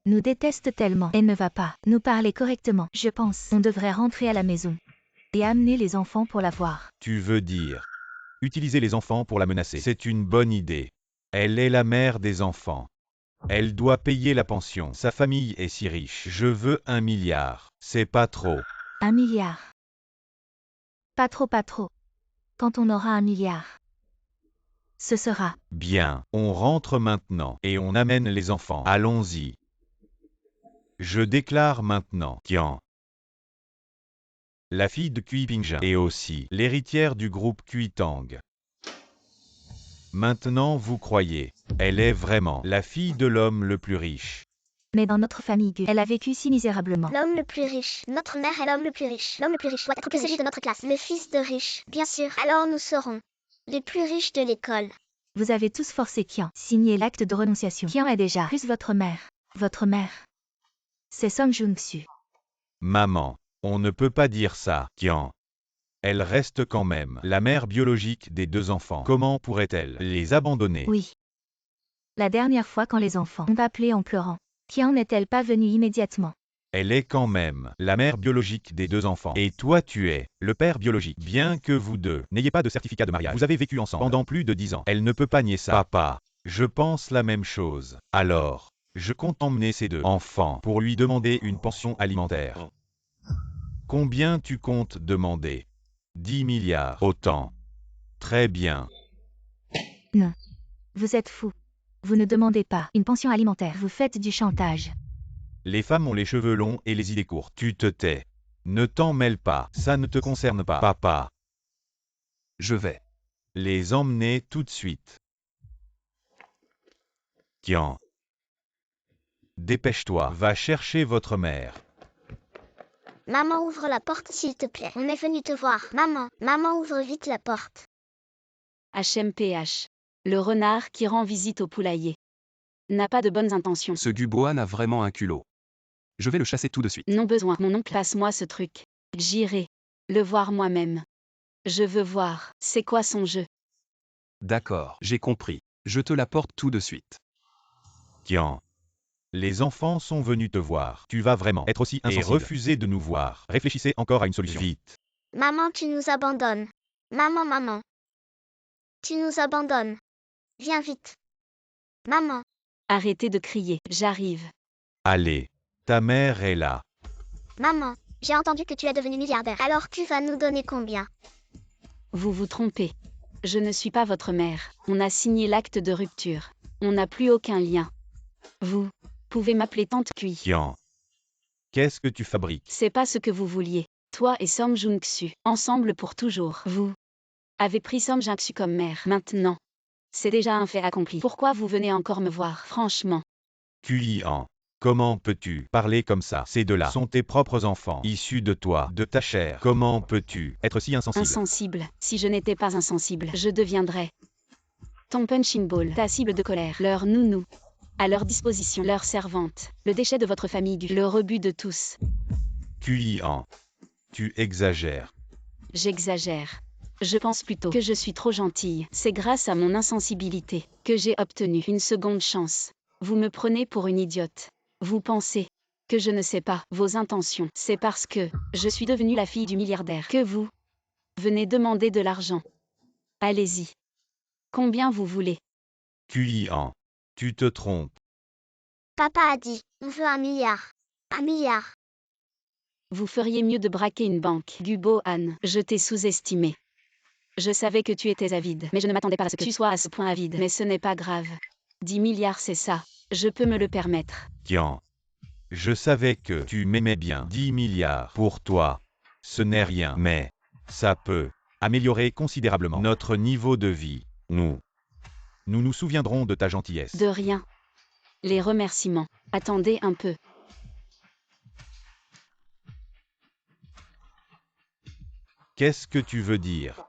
Speaker 3: nous déteste tellement et ne va pas nous parler correctement. Je pense on devrait rentrer à la maison et amener les enfants pour la voir.
Speaker 1: Tu veux dire utiliser les enfants pour la menacer. C'est une bonne idée. Elle est la mère des enfants. Elle doit payer la pension. Sa famille est si riche. Je veux 1 milliard. C'est pas trop.
Speaker 3: 1 milliard. Pas trop, pas trop. Quand on aura 1 milliard. Ce sera.
Speaker 1: Bien, on rentre maintenant et on amène les enfants. Allons-y. Je déclare maintenant Kian, la fille de Kui Pingjin, et aussi l'héritière du groupe Kui Tang. Maintenant vous croyez, elle est vraiment la fille de l'homme le plus riche.
Speaker 3: Mais dans notre famille, elle a vécu si misérablement.
Speaker 4: L'homme le plus riche. Notre mère est l'homme le plus riche. L'homme le plus riche doit être celui de notre classe. Le fils de riche. Bien sûr. Alors nous serons les plus riches de l'école.
Speaker 3: Vous avez tous forcé Kian signer l'acte de renonciation. Kian est déjà plus votre mère. Votre mère. C'est Song Jung-su.
Speaker 1: Maman, on ne peut pas dire ça, Kian. Elle reste quand même la mère biologique des 2 enfants. Comment pourrait-elle les abandonner?
Speaker 3: Oui. La dernière fois quand les enfants ont appelé en pleurant, Kian n'est-elle pas venue immédiatement?
Speaker 1: Elle est quand même la mère biologique des 2 enfants. Et toi tu es le père biologique. Bien que vous deux n'ayez pas de certificat de mariage, vous avez vécu ensemble pendant plus de 10 ans. Elle ne peut pas nier ça. Papa, je pense la même chose. Alors, je compte emmener ces 2 enfants pour lui demander une pension alimentaire. Combien tu comptes demander? 10 milliards. Autant. Très bien.
Speaker 3: Non. Vous êtes fou. Vous ne demandez pas une pension alimentaire. Vous faites du chantage.
Speaker 1: Les femmes ont les cheveux longs et les idées courtes. Tu te tais. Ne t'en mêle pas. Ça ne te concerne pas. Papa.
Speaker 5: Je vais.
Speaker 1: Les emmener tout de suite. Kian. Dépêche-toi. Va chercher votre mère.
Speaker 4: Maman, ouvre la porte s'il te plaît. On est venu te voir. Maman, ouvre vite la porte.
Speaker 2: HMPH. Le renard qui rend visite au poulailler. N'a pas de bonnes intentions.
Speaker 5: Ce Gubohan a vraiment un culot. Je vais le chasser tout de suite.
Speaker 2: Non besoin, mon oncle, passe-moi ce truc. J'irai le voir moi-même. Je veux voir, c'est quoi son jeu.
Speaker 5: D'accord, j'ai compris. Je te l'apporte tout de suite.
Speaker 1: Kian. Les enfants sont venus te voir. Tu vas vraiment être aussi insensible et refuser de nous voir. Réfléchissez encore à une solution. Vite.
Speaker 4: Maman, tu nous abandonnes. Maman. Tu nous abandonnes. Viens vite. Maman.
Speaker 2: Arrêtez de crier, j'arrive.
Speaker 1: Allez. Ta mère est là.
Speaker 4: Maman, j'ai entendu que tu es devenu milliardaire. Alors tu vas nous donner combien?
Speaker 2: Vous vous trompez. Je ne suis pas votre mère. On a signé l'acte de rupture. On n'a plus aucun lien. Vous pouvez m'appeler Tante Kui.
Speaker 1: Kian. Qu'est-ce que tu fabriques?
Speaker 2: C'est pas ce que vous vouliez. Toi et Song Jung-su, ensemble pour toujours. Vous avez pris Song Jung-su comme mère. Maintenant, c'est déjà un fait accompli. Pourquoi vous venez encore me voir, franchement?
Speaker 1: Kian. Comment peux-tu parler comme ça? Ces 2-là sont tes propres enfants, issus de toi, de ta chair. Comment peux-tu être si insensible?
Speaker 2: Insensible. Si je n'étais pas insensible, je deviendrais ton punching ball, ta cible de colère, leur nounou, à leur disposition, leur servante, le déchet de votre famille, le rebut de tous.
Speaker 1: Kian. Tu exagères.
Speaker 2: J'exagère. Je pense plutôt que je suis trop gentille. C'est grâce à mon insensibilité que j'ai obtenu une seconde chance. Vous me prenez pour une idiote. Vous pensez que je ne sais pas vos intentions. C'est parce que je suis devenue la fille du milliardaire que vous venez demander de l'argent. Allez-y. Combien vous voulez?
Speaker 1: Kian. Tu te trompes.
Speaker 4: Papa a dit, on veut 1 milliard. 1 milliard.
Speaker 2: Vous feriez mieux de braquer une banque. Gubohan, je t'ai sous-estimé. Je savais que tu étais avide, mais je ne m'attendais pas à ce que tu sois à ce point avide. Mais ce n'est pas grave. 10 milliards, c'est ça. Je peux me le permettre.
Speaker 1: Kian. Je savais que tu m'aimais bien. 10 milliards pour toi. Ce n'est rien, mais ça peut améliorer considérablement notre niveau de vie. Nous nous souviendrons de ta gentillesse.
Speaker 2: De rien. Les remerciements. Attendez un peu.
Speaker 1: Qu'est-ce que tu veux dire?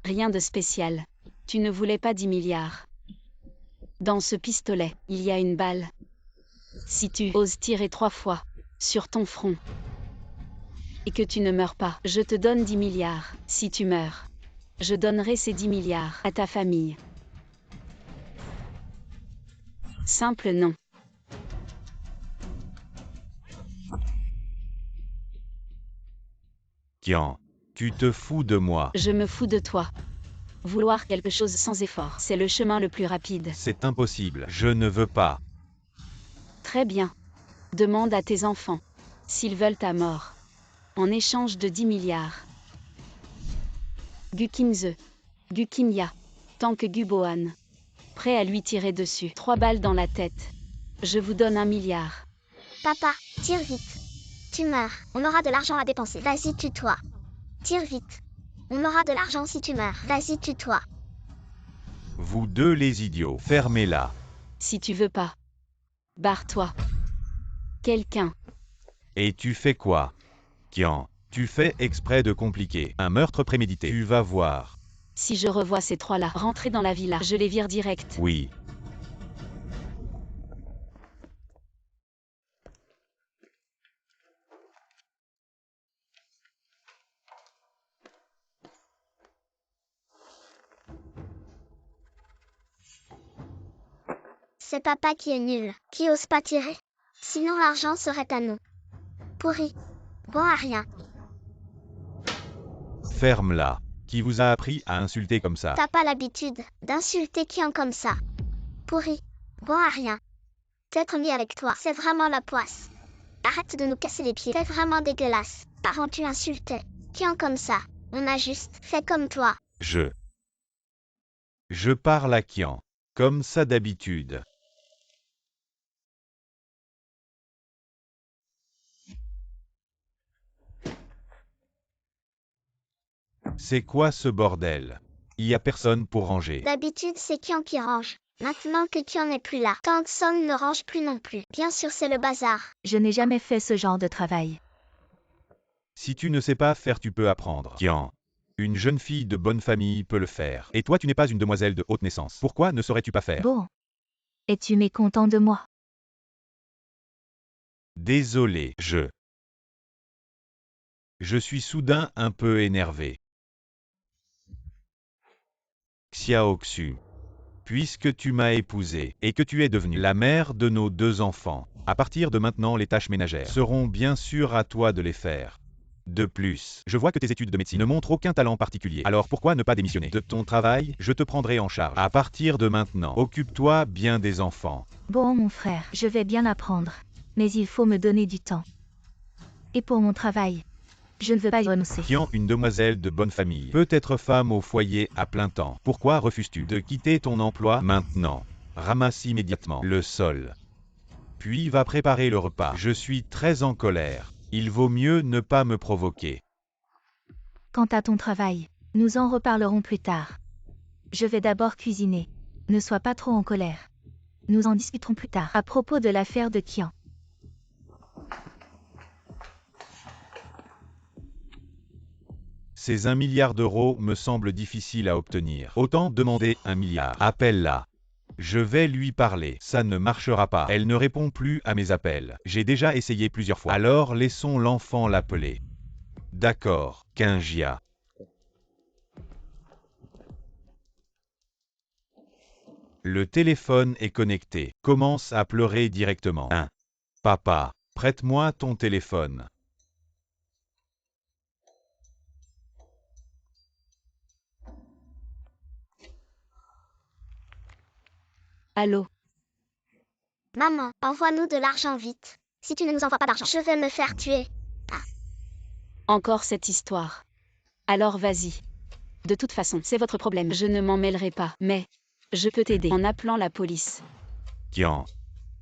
Speaker 2: Rien de spécial. Tu ne voulais pas 10 milliards. Dans ce pistolet, il y a une balle. Si tu oses tirer 3 fois sur ton front et que tu ne meurs pas, je te donne 10 milliards. Si tu meurs, je donnerai ces 10 milliards à ta famille. Simple non.
Speaker 1: Kian, tu te fous de moi.
Speaker 2: Je me fous de toi. Vouloir quelque chose sans effort, c'est le chemin le plus rapide.
Speaker 1: C'est impossible. Je ne veux pas.
Speaker 2: Très bien. Demande à tes enfants s'ils veulent ta mort. En échange de 10 milliards. Gu Kimze. Gu Kimya. Tant que Gu Bohan. Prêt à lui tirer dessus. 3 balles dans la tête. Je vous donne 1 milliard.
Speaker 4: Papa, tire vite. Tu meurs, on aura de l'argent à dépenser. Vas-y, tue-toi. Tire vite. On aura de l'argent si tu meurs. Vas-y, tue-toi.
Speaker 1: Vous deux les idiots, fermez-la.
Speaker 2: Si tu veux pas. Barre-toi. Quelqu'un.
Speaker 1: Et tu fais quoi? Kian, tu fais exprès de compliquer. Un meurtre prémédité. Tu vas voir.
Speaker 2: Si je revois ces 3-là rentrer dans la villa, je les vire direct.
Speaker 1: Oui.
Speaker 4: C'est papa qui est nul, qui ose pas tirer. Sinon l'argent serait à nous. Pourri. Bon à rien.
Speaker 1: Ferme-la. Qui vous a appris à insulter comme ça?
Speaker 4: T'as pas l'habitude d'insulter qui en comme ça. Pourri. Bon à rien. T'être mis avec toi, c'est vraiment la poisse. Arrête de nous casser les pieds, t'es vraiment dégueulasse. Avant tu insultais. Qui en comme ça. On a juste fait comme toi.
Speaker 1: Je parle à Kian. Comme ça d'habitude. C'est quoi ce bordel? Il y a personne pour ranger.
Speaker 4: D'habitude c'est Kian qui range. Maintenant que Kian n'est plus là, Tangson ne range plus non plus. Bien sûr c'est le bazar.
Speaker 3: Je n'ai jamais fait ce genre de travail.
Speaker 1: Si tu ne sais pas faire, tu peux apprendre. Kian, une jeune fille de bonne famille peut le faire. Et toi, tu n'es pas une demoiselle de haute naissance. Pourquoi ne saurais-tu pas faire?
Speaker 3: Bon. Es-tu mécontent de moi?
Speaker 1: Désolé, je suis soudain un peu énervé. Xiaoxu, puisque tu m'as épousé et que tu es devenue la mère de nos 2 enfants, à partir de maintenant les tâches ménagères seront bien sûr à toi de les faire. De plus, je vois que tes études de médecine ne montrent aucun talent particulier. Alors pourquoi ne pas démissionner de ton travail? Je te prendrai en charge. À partir de maintenant, occupe-toi bien des enfants.
Speaker 3: Bon, mon frère, je vais bien apprendre. Mais il faut me donner du temps. Et pour mon travail, je ne veux pas y renoncer.
Speaker 1: Kian, une demoiselle de bonne famille, peut être femme au foyer à plein temps. Pourquoi refuses-tu de quitter ton emploi maintenant? Ramasse immédiatement le sol. Puis va préparer le repas. Je suis très en colère. Il vaut mieux ne pas me provoquer.
Speaker 3: Quant à ton travail, nous en reparlerons plus tard. Je vais d'abord cuisiner. Ne sois pas trop en colère. Nous en discuterons plus tard. À propos de l'affaire de Kian.
Speaker 1: Ces 1 milliard d'euros me semblent difficiles à obtenir. Autant demander 1 milliard. Appelle-la. Je vais lui parler. Ça ne marchera pas. Elle ne répond plus à mes appels. J'ai déjà essayé plusieurs fois. Alors laissons l'enfant l'appeler. D'accord, Kinjia. Le téléphone est connecté. Commence à pleurer directement. Papa, prête-moi ton téléphone.
Speaker 2: Allô?
Speaker 4: Maman, envoie-nous de l'argent vite. Si tu ne nous envoies pas d'argent, je vais me faire tuer.
Speaker 2: Encore cette histoire. Alors vas-y. De toute façon, c'est votre problème. Je ne m'en mêlerai pas, mais je peux t'aider en appelant la police.
Speaker 1: Kian,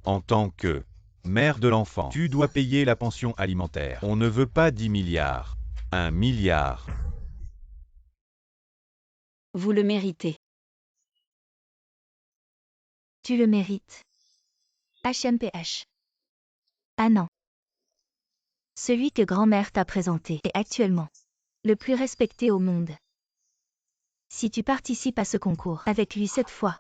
Speaker 1: en tant que Mère de l'enfant, tu dois payer la pension alimentaire. On ne veut pas 10 milliards. 1 milliard.
Speaker 2: Vous le méritez.
Speaker 3: Tu le mérites. HMPH. Ah non. Celui que grand-mère t'a présenté est actuellement le plus respecté au monde. Si tu participes à ce concours avec lui cette fois,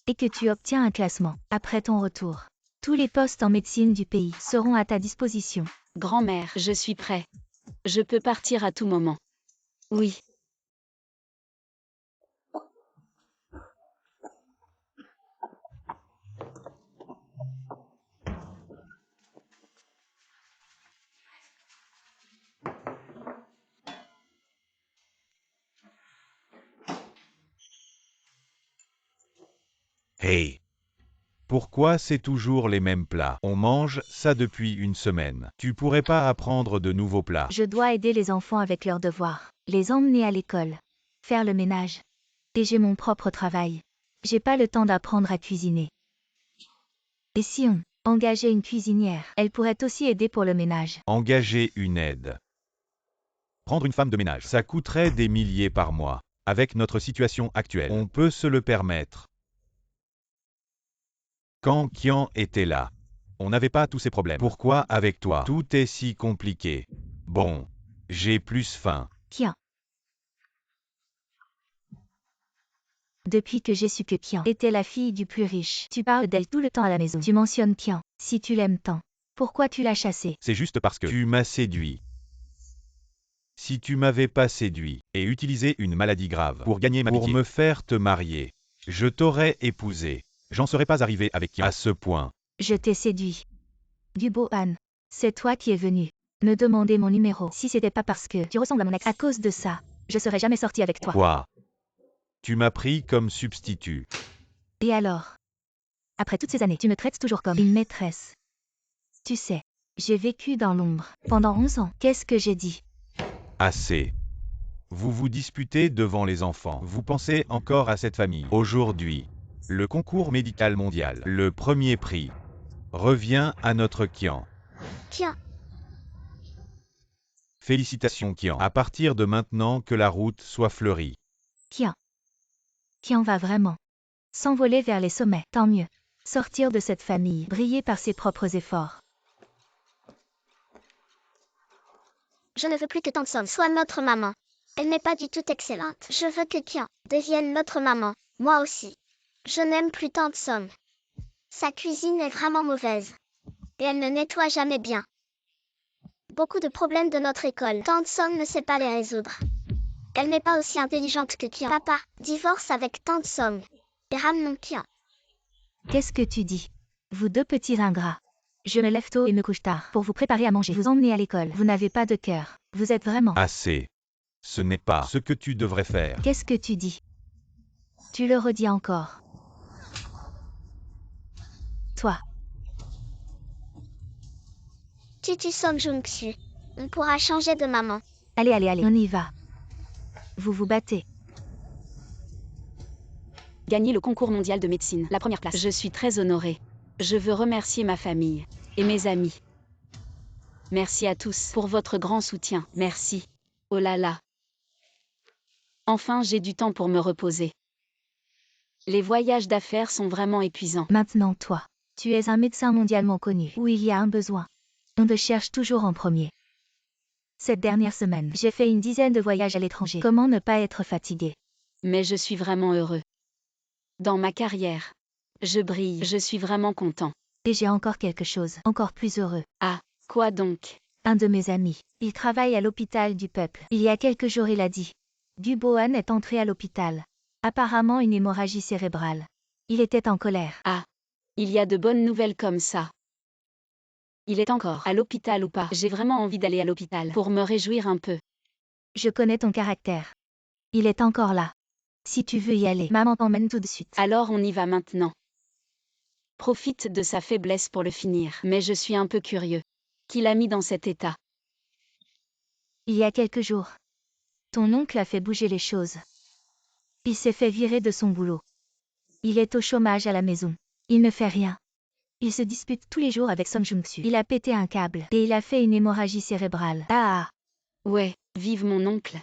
Speaker 3: et que tu obtiens un classement après ton retour, tous les postes en médecine du pays seront à ta disposition.
Speaker 2: Grand-mère, je suis prêt. Je peux partir à tout moment. Oui.
Speaker 1: Hey! Pourquoi c'est toujours les mêmes plats? On mange ça depuis une semaine. Tu pourrais pas apprendre de nouveaux plats?
Speaker 3: Je dois aider les enfants avec leurs devoirs, les emmener à l'école, faire le ménage. Et j'ai mon propre travail. J'ai pas le temps d'apprendre à cuisiner. Et si on engageait une cuisinière, elle pourrait aussi aider pour le ménage.
Speaker 1: Engager une aide. Prendre une femme de ménage, ça coûterait des milliers par mois. Avec notre situation actuelle, on peut se le permettre. Quand Kian était là, on n'avait pas tous ces problèmes. Pourquoi avec toi, tout est si compliqué? Bon, j'ai plus faim.
Speaker 3: Kian. Depuis que j'ai su que Kian était la fille du plus riche, tu parles d'elle tout le temps à la maison. Tu mentionnes Kian. Si tu l'aimes tant, pourquoi tu l'as chassée?
Speaker 1: C'est juste parce que tu m'as séduit. Si tu m'avais pas séduit et utilisé une maladie grave pour gagner ma pitié, pour me faire te marier, je t'aurais épousé. J'en serais pas arrivé avec Kian à ce point.
Speaker 3: Je t'ai séduit. Dubohan, c'est toi qui es venu me demander mon numéro. Si c'était pas parce que tu ressembles à mon ex, à cause de ça, je serais jamais sortie avec toi.
Speaker 1: Quoi? Tu m'as pris comme substitut.
Speaker 3: Et alors? Après toutes ces années, tu me traites toujours comme une maîtresse. Tu sais, j'ai vécu dans l'ombre pendant 11 ans. Qu'est-ce que j'ai dit?
Speaker 1: Assez. Vous vous disputez devant les enfants. Vous pensez encore à cette famille. Aujourd'hui, le concours médical mondial, le premier prix, revient à notre Kian.
Speaker 4: Tiens,
Speaker 1: Félicitations Kian. À partir de maintenant que la route soit fleurie.
Speaker 3: Kian va vraiment s'envoler vers les sommets. Tant mieux. Sortir de cette famille, briller par ses propres efforts.
Speaker 4: je ne veux plus que Tansom soit notre maman. Elle n'est pas du tout excellente. Je veux que Kian devienne notre maman. Moi aussi. Je n'aime plus Tansom. Sa cuisine est vraiment mauvaise. Et elle ne nettoie jamais bien. Beaucoup de problèmes de notre école. Tansom ne sait pas les résoudre. Elle n'est pas aussi intelligente que Kian. Papa, divorce avec Tansom. Et ramenons Kian.
Speaker 3: Qu'est-ce que tu dis? Vous deux petits ingrats. Je me lève tôt et me couche tard pour vous préparer à manger, vous emmener à l'école. Vous n'avez pas de cœur. Vous êtes vraiment...
Speaker 1: Assez. Ce n'est pas ce que tu devrais faire.
Speaker 3: Qu'est-ce que tu dis? Tu le redis encore. Toi.
Speaker 4: Tutu Som Jung-su. On pourra changer de maman.
Speaker 3: Allez, on y va. Vous vous battez.
Speaker 2: Gagner le concours mondial de médecine, la première place. Je suis très honorée. Je veux remercier ma famille et mes amis. Merci à tous pour votre grand soutien. Merci. Oh là là. Enfin, j'ai du temps pour me reposer. Les voyages d'affaires sont vraiment épuisants.
Speaker 3: Maintenant, toi. Tu es un médecin mondialement connu, où il y a un besoin. On te cherche toujours en premier. Cette dernière semaine, j'ai fait une dizaine de voyages à l'étranger. Comment ne pas être fatigué?
Speaker 2: Mais je suis vraiment heureux. Dans ma carrière, je brille. Je suis vraiment content.
Speaker 3: Et j'ai encore quelque chose, encore plus heureux.
Speaker 2: Ah, quoi donc?
Speaker 3: Un de mes amis, il travaille à l'hôpital du peuple. Il y a quelques jours, il a dit. Dubohan est entré à l'hôpital. Apparemment une hémorragie cérébrale. Il était en colère.
Speaker 2: Ah, il y a de bonnes nouvelles comme ça. Il est encore à l'hôpital ou pas? J'ai vraiment envie d'aller à l'hôpital pour me réjouir un peu.
Speaker 3: Je connais ton caractère. Il est encore là. Si tu veux y aller, maman t'emmène tout de suite.
Speaker 2: Alors on y va maintenant. Profite de sa faiblesse pour le finir. Mais je suis un peu curieux. Qui l'a mis dans cet état?
Speaker 3: Il y a quelques jours. Ton oncle a fait bouger les choses. Il s'est fait virer de son boulot. Il est au chômage à la maison. Il ne fait rien. Il se dispute tous les jours avec Song Jung-soo. Il a pété un câble et il a fait une hémorragie cérébrale. Ah,
Speaker 2: Ouais, vive mon oncle.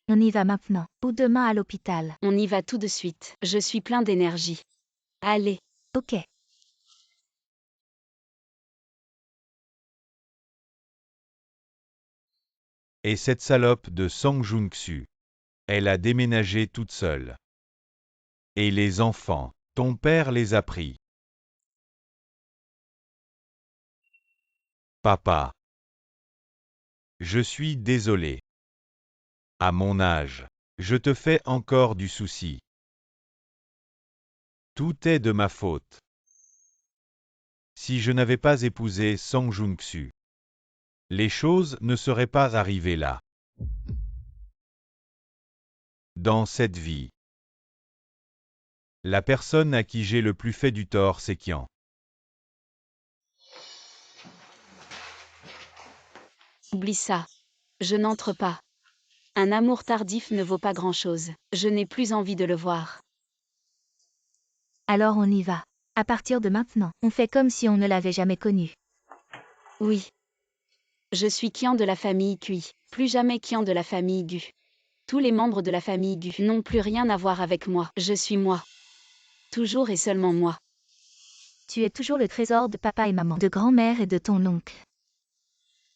Speaker 3: on y va maintenant. Ou demain à l'hôpital.
Speaker 2: On y va tout de suite. Je suis plein d'énergie. Allez.
Speaker 3: Ok.
Speaker 1: Et cette salope de Sang Jung-soo. Elle a déménagé toute seule. Et les enfants, ton père les a pris. Papa. Je suis désolé. À mon âge, je te fais encore du souci. Tout est de ma faute. Si je n'avais pas épousé Sang Jung-soo, les choses ne seraient pas arrivées là. Dans cette vie, la personne à qui j'ai le plus fait du tort, c'est Kian.
Speaker 2: Oublie ça. Je n'entre pas. Un amour tardif ne vaut pas grand-chose. Je n'ai plus envie de le voir.
Speaker 3: Alors on y va. À partir de maintenant, on fait comme si on ne l'avait jamais connu.
Speaker 2: Oui. Je suis Kian de la famille Kui. Plus jamais Kian de la famille Gu. Tous les membres de la famille Gu n'ont plus rien à voir avec moi. Je suis moi. Toujours et seulement moi.
Speaker 3: Tu es toujours le trésor de papa et maman, de grand-mère et de ton oncle.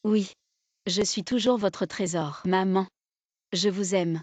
Speaker 2: Oui. Je suis toujours votre trésor. Maman. Je vous aime.